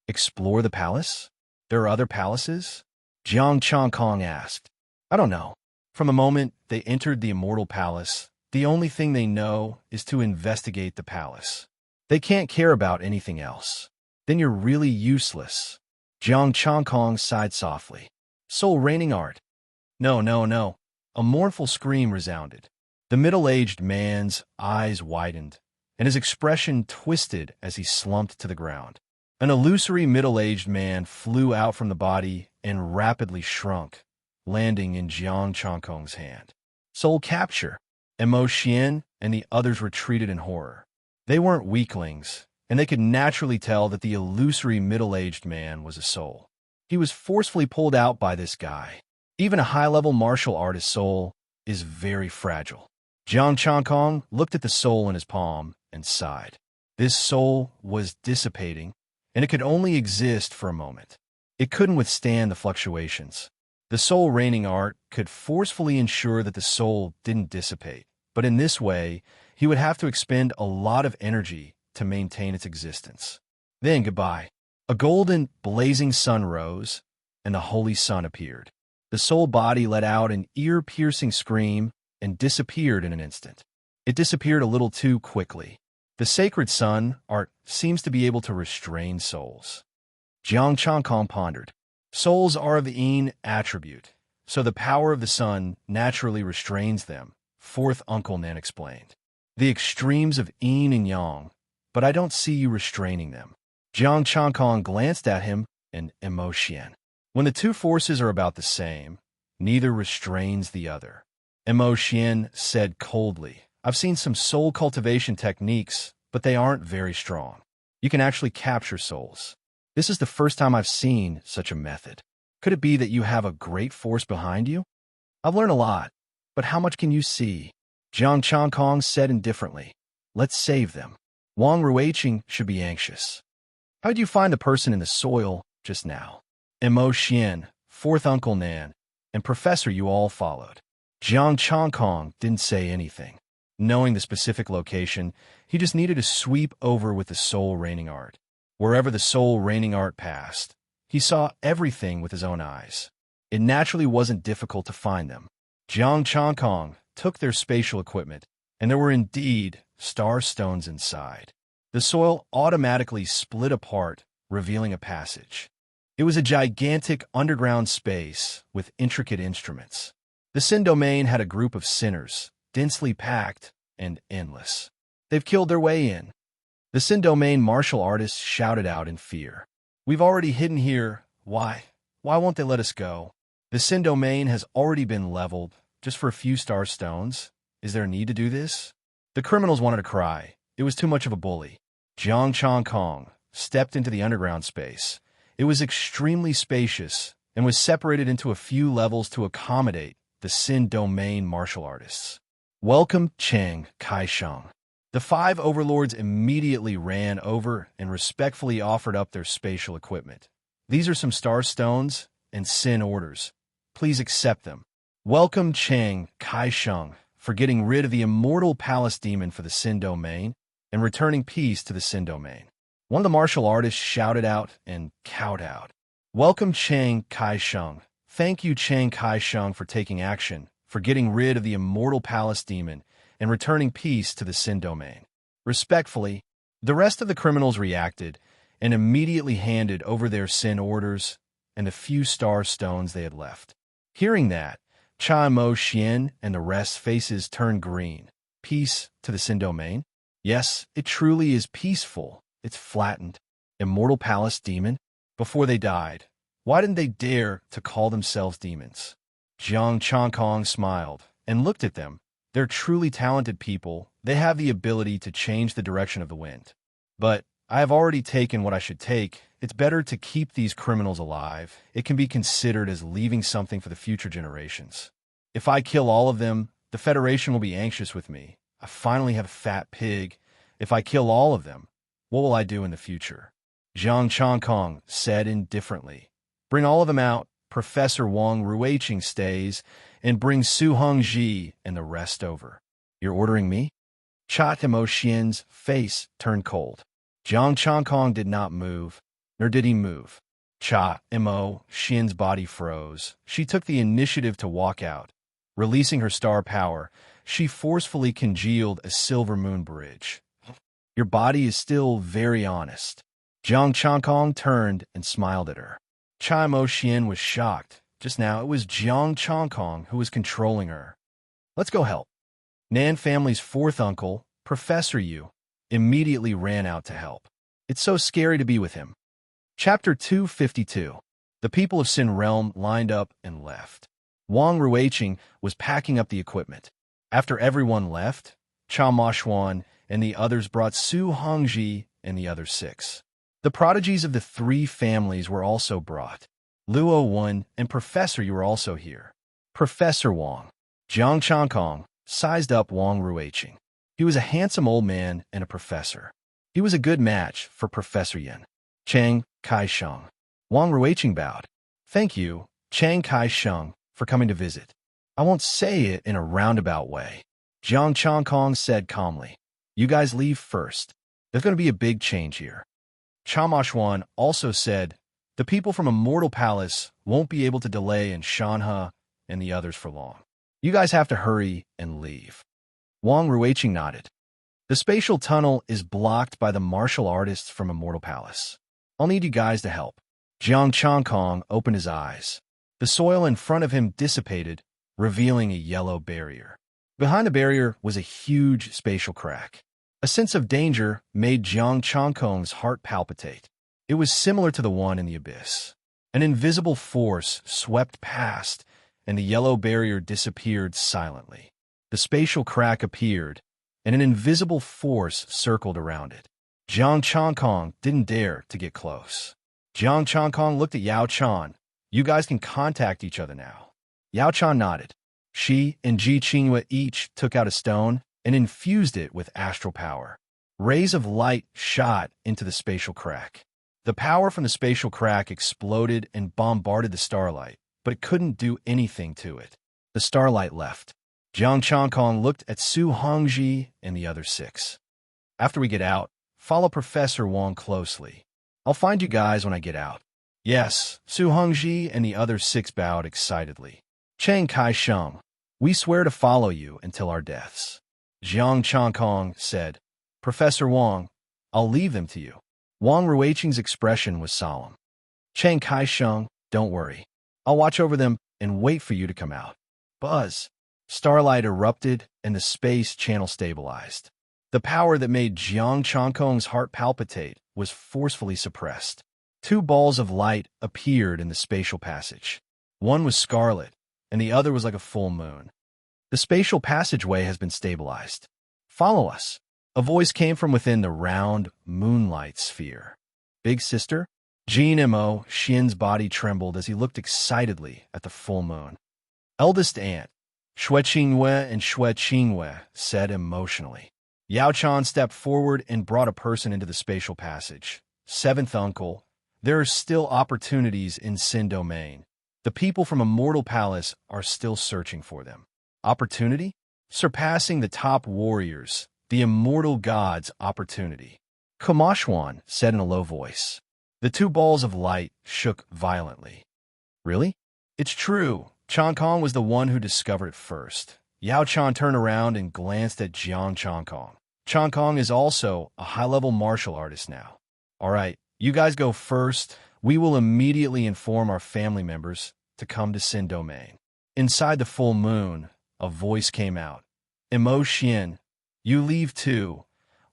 Explore the palace? There are other palaces? Jiang Chongkong asked. I don't know. From the moment they entered the Immortal Palace, the only thing they know is to investigate the palace. They can't care about anything else. Then you're really useless. Jiang Chongkong sighed softly. Soul reigning art. No, no, no. A mournful scream resounded. The middle-aged man's eyes widened, and his expression twisted as he slumped to the ground. An illusory middle-aged man flew out from the body and rapidly shrunk, landing in Jiang Chongkong's hand. Soul capture. Mo Xian and the others retreated in horror. They weren't weaklings, and they could naturally tell that the illusory middle-aged man was a soul. He was forcefully pulled out by this guy. Even a high-level martial artist's soul is very fragile. Jiang Chongkong looked at the soul in his palm and sighed. This soul was dissipating, and it could only exist for a moment. It couldn't withstand the fluctuations. The soul reigning art could forcefully ensure that the soul didn't dissipate, but in this way, he would have to expend a lot of energy to maintain its existence. Then goodbye. A golden, blazing sun rose, and the holy sun appeared. The soul body let out an ear-piercing scream and disappeared in an instant. It disappeared a little too quickly. The sacred sun art seems to be able to restrain souls. Jiang Chongkong pondered. Souls are of the yin attribute, so the power of the sun naturally restrains them, fourth Uncle Nan explained. The extremes of yin and yang, but I don't see you restraining them. Jiang Chongkong glanced at him and Mo Xian. When the two forces are about the same, neither restrains the other. Mo Xian said coldly, I've seen some soul cultivation techniques, but they aren't very strong. You can actually capture souls. This is the first time I've seen such a method. Could it be that you have a great force behind you? I've learned a lot, but how much can you see? Jiang Chongkong said indifferently. Let's save them. Wang Ruiqing should be anxious. How did you find the person in the soil just now? Mo Xian, fourth Uncle Nan, and Professor Yu all followed. Jiang Chongkong didn't say anything. Knowing the specific location, he just needed to sweep over with the soul raining art. Wherever the soul raining art passed, he saw everything with his own eyes. It naturally wasn't difficult to find them. Jiang Chongkong took their spatial equipment, and there were indeed star stones inside. The soil automatically split apart, revealing a passage. It was a gigantic underground space with intricate instruments. The Sin domain had a group of sinners, densely packed and endless. They've killed their way in. The Sin domain martial artists shouted out in fear. We've already hidden here. Why? Why won't they let us go? The Sin domain has already been leveled, just for a few star stones. Is there a need to do this? The criminals wanted to cry. It was too much of a bully. Jiang Chongkong stepped into the underground space. It was extremely spacious and was separated into a few levels to accommodate the Sin domain martial artists. Welcome, Chang Kai-sheng. The 5 overlords immediately ran over and respectfully offered up their spatial equipment. These are some star stones and Sin orders. Please accept them. Welcome, Chang Kai-sheng, for getting rid of the immortal palace demon for the Sin domain and returning peace to the Sin domain. One of the martial artists shouted out and kowtowed. Welcome, Chang Kai-sheng. Thank you, Chang Kai-sheng, for taking action, for getting rid of the immortal palace demon and returning peace to the Sin domain. Respectfully, the rest of the criminals reacted and immediately handed over their Sin orders and the few star stones they had left. Hearing that, Cha Mo Xian and the rest's faces turned green. Peace to the Sin domain? Yes, it truly is peaceful. It's flattened. Immortal palace demon? Before they died, why didn't they dare to call themselves demons? Jiang Chongkong smiled and looked at them. They're truly talented people. They have the ability to change the direction of the wind. But I have already taken what I should take. It's better to keep these criminals alive. It can be considered as leaving something for the future generations. If I kill all of them, the Federation will be anxious with me. I finally have a fat pig. If I kill all of them, what will I do in the future? Jiang Chongkong said indifferently. Bring all of them out. Professor Wang Ruiqing stays, and bring Su Hongji and the rest over. You're ordering me? Cha Mo Xian's face turned cold. Jiang Chongkong did not move, nor did he move. Cha Mo Xian's body froze. She took the initiative to walk out. Releasing her star power, she forcefully congealed a silver moon bridge. Your body is still very honest. Jiang Chongkong turned and smiled at her. Cha Mo Xian was shocked. Just now, it was Jiang Chongkong who was controlling her. Let's go help. Nan family's 4th uncle, Professor Yu, immediately ran out to help. It's so scary to be with him. Chapter 252. The people of Sin Realm lined up and left. Wang Ruiqing was packing up the equipment. After everyone left, Cha Ma Xuan and the others brought Su Hongji and the other 6. The prodigies of the 3 families were also brought. Luo Wen and Professor Yu were also here. Professor Wang. Jiang Chongkong sized up Wang Ruiqing. He was a handsome old man and a professor. He was a good match for Professor Yin. Chang Kai-sheng. Wang Ruiqing bowed. Thank you, Chang Kai-sheng, for coming to visit. I won't say it in a roundabout way. Jiang Chongkong said calmly. You guys leave first. There's going to be a big change here. Cha Ma Xuan also said, the people from Immortal Palace won't be able to delay in Shanhe and the others for long. You guys have to hurry and leave. Wang Ruiqing nodded. The spatial tunnel is blocked by the martial artists from Immortal Palace. I'll need you guys to help. Jiang Chongkong opened his eyes. The soil in front of him dissipated, revealing a yellow barrier. Behind the barrier was a huge spatial crack. A sense of danger made Jiang Chongkong's heart palpitate. It was similar to the one in the abyss. An invisible force swept past, and the yellow barrier disappeared silently. The spatial crack appeared, and an invisible force circled around it. Jiang Chongkong didn't dare to get close. Jiang Chongkong looked at Yao Chan. You guys can contact each other now. Yao Chan nodded. She and Ji Qinghua each took out a stone and infused it with astral power. Rays of light shot into the spatial crack. The power from the spatial crack exploded and bombarded the starlight, but it couldn't do anything to it. The starlight left. Jiang Changkong looked at Su Hongji and the other 6. After we get out, follow Professor Wang closely. I'll find you guys when I get out. Yes, Su Hongji and the other 6 bowed excitedly. Chang Kai-sheng, we swear to follow you until our deaths. Jiang Changkong said, Professor Wang, I'll leave them to you. Wang Ruiqing's expression was solemn. Chang Kai-sheng, don't worry. I'll watch over them and wait for you to come out. Buzz. Starlight erupted and the space channel stabilized. The power that made Jiang Changkong's heart palpitate was forcefully suppressed. 2 balls of light appeared in the spatial passage. One was scarlet, and the other was like a full moon. The spatial passageway has been stabilized. Follow us. A voice came from within the round moonlight sphere. Big sister? Jean Mo Xian's body trembled as he looked excitedly at the full moon. Eldest aunt, Xue Qingwei and Xue Qingwei said emotionally. Yao Chan stepped forward and brought a person into the spatial passage. 7th uncle, there are still opportunities in Sin Domain. The people from Immortal Palace are still searching for them. Opportunity? Surpassing the top warriors, the immortal god's opportunity. Kamashwan said in a low voice. The 2 balls of light shook violently. Really? It's true. Chan Kong was the one who discovered it first. Yao Chan turned around and glanced at Jiang Changkong. Chan Kong is also a high-level martial artist now. All right, you guys go first. We will immediately inform our family members to come to Sin Domain. Inside the full moon, a voice came out. Mo Xian, you leave too.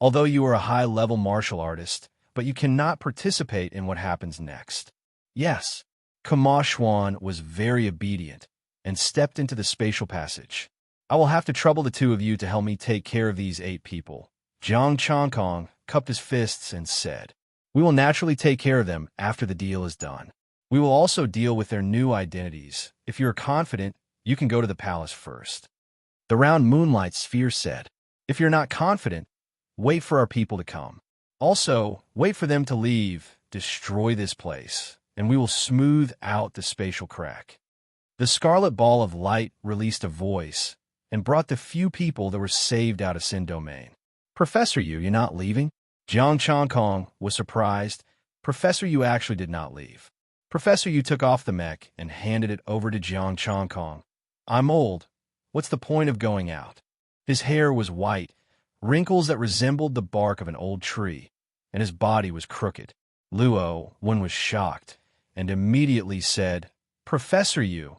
Although you are a high-level martial artist, but you cannot participate in what happens next. Yes. Kama Xuan was very obedient and stepped into the spatial passage. I will have to trouble the 2 of you to help me take care of these 8 people. Jiang Changkong cupped his fists and said, We will naturally take care of them after the deal is done. We will also deal with their new identities. If you are confident, you can go to the palace first. The round moonlight sphere said, If you're not confident, wait for our people to come. Also, wait for them to leave, destroy this place, and we will smooth out the spatial crack. The scarlet ball of light released a voice and brought the few people that were saved out of Sin Domain. Professor Yu, you're not leaving? Jiang Changkong was surprised. Professor Yu actually did not leave. Professor Yu took off the mech and handed it over to Jiang Changkong. I'm old. What's the point of going out? His hair was white, wrinkles that resembled the bark of an old tree, and his body was crooked. Luo, one was shocked, and immediately said, Professor Yu,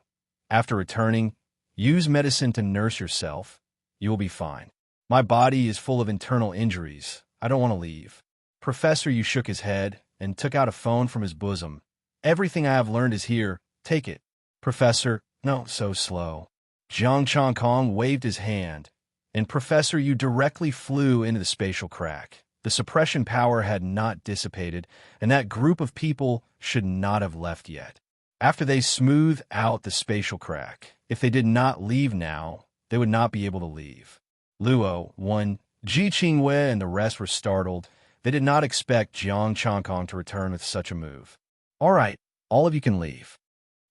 after returning, use medicine to nurse yourself. You will be fine. My body is full of internal injuries. I don't want to leave. Professor Yu shook his head and took out a phone from his bosom. Everything I have learned is here. Take it. Professor, no, so slow. Jiang Changkong waved his hand, and Professor Yu directly flew into the spatial crack. The suppression power had not dissipated, and that group of people should not have left yet. After they smoothed out the spatial crack, if they did not leave now, they would not be able to leave. Luo, one, Ji Qingwei, and the rest were startled. They did not expect Jiang Changkong to return with such a move. All right, all of you can leave.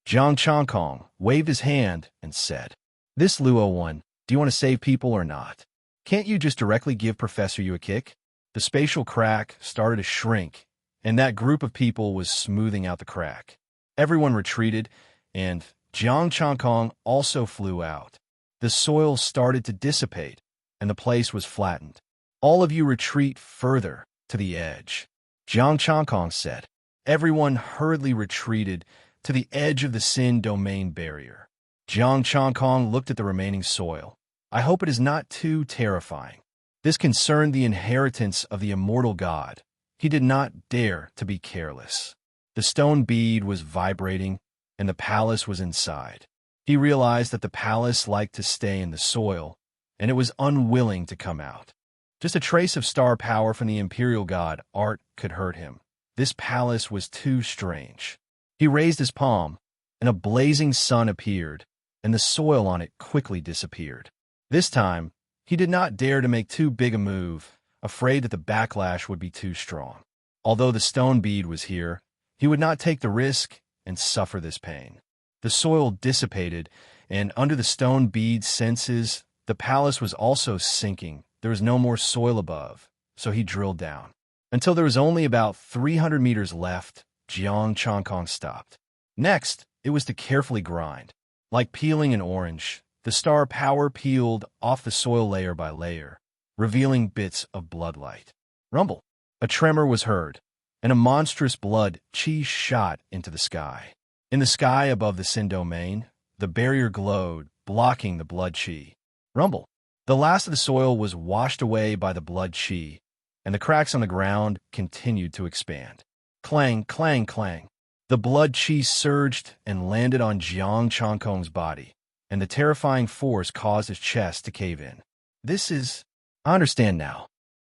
Jiang Changkong waved his hand and said, This Luo one, do you want to save people or not? Can't you just directly give Professor Yu a kick? The spatial crack started to shrink, and that group of people was smoothing out the crack. Everyone retreated, and Jiang Changkong also flew out. The soil started to dissipate, and the place was flattened. All of you retreat further to the edge. Jiang Changkong said. Everyone hurriedly retreated to the edge of the Sin Domain barrier. Jiang Changkong looked at the remaining soil. I hope it is not too terrifying. This concerned the inheritance of the immortal god. He did not dare to be careless. The stone bead was vibrating, and the palace was inside. He realized that the palace liked to stay in the soil, and it was unwilling to come out. Just a trace of star power from the imperial god Art could hurt him. This palace was too strange. He raised his palm, and a blazing sun appeared, and the soil on it quickly disappeared. This time, he did not dare to make too big a move, afraid that the backlash would be too strong. Although the stone bead was here, he would not take the risk and suffer this pain. The soil dissipated, and under the stone bead senses, the palace was also sinking. There was no more soil above, so he drilled down. Until there was only about 300 meters left, Jiang Changkong stopped. Next, it was to carefully grind. Like peeling an orange, the star power peeled off the soil layer by layer, revealing bits of bloodlight. Rumble. A tremor was heard, and a monstrous blood chi shot into the sky. In the sky above the Sin domain, the barrier glowed, blocking the blood chi. Rumble. The last of the soil was washed away by the blood chi, and the cracks on the ground continued to expand. Clang, clang, clang. The blood chi surged and landed on Jiang Changkong's body, and the terrifying force caused his chest to cave in. I understand now.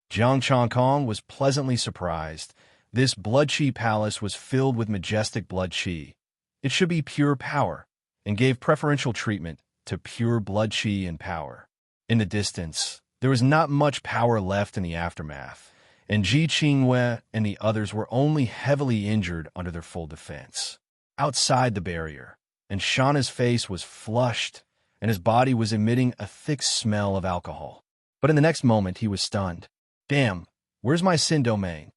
Jiang Changkong was pleasantly surprised. This blood chi palace was filled with majestic blood chi. It should be pure power, and gave preferential treatment to pure blood chi and power. In the distance, there was not much power left in the aftermath, and Ji Qingwei and the others were only heavily injured under their full defense. Outside the barrier, and Shauna's face was flushed, and his body was emitting a thick smell of alcohol. But in the next moment, he was stunned. Damn, where's my Sin domain?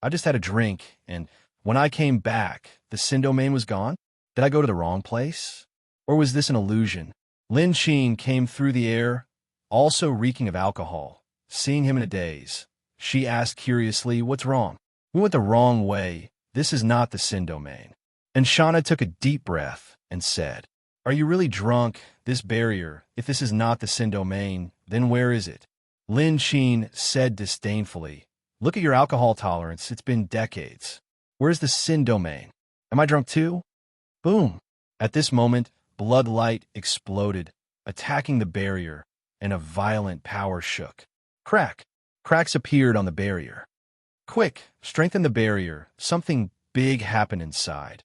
I just had a drink, and when I came back, the Sin domain was gone? Did I go to the wrong place? Or was this an illusion? Lin Qing came through the air, also reeking of alcohol. Seeing him in a daze, she asked curiously, "What's wrong?" "We went the wrong way. This is not the Sin domain." And Shauna took a deep breath and said, "Are you really drunk? This barrier, if this is not the Sin domain, then where is it?" Lin Qing said disdainfully, "Look at your alcohol tolerance. It's been decades. Where's the Sin domain? Am I drunk too?" Boom! At this moment, blood light exploded, attacking the barrier, and a violent power shook. Crack! Cracks appeared on the barrier. "Quick! Strengthen the barrier. Something big happened inside."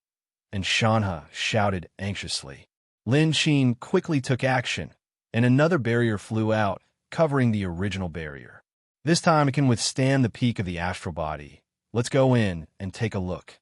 And Shanha shouted anxiously. Lin Qing quickly took action, and another barrier flew out, covering the original barrier. "This time it can withstand the peak of the astral body. Let's go in and take a look."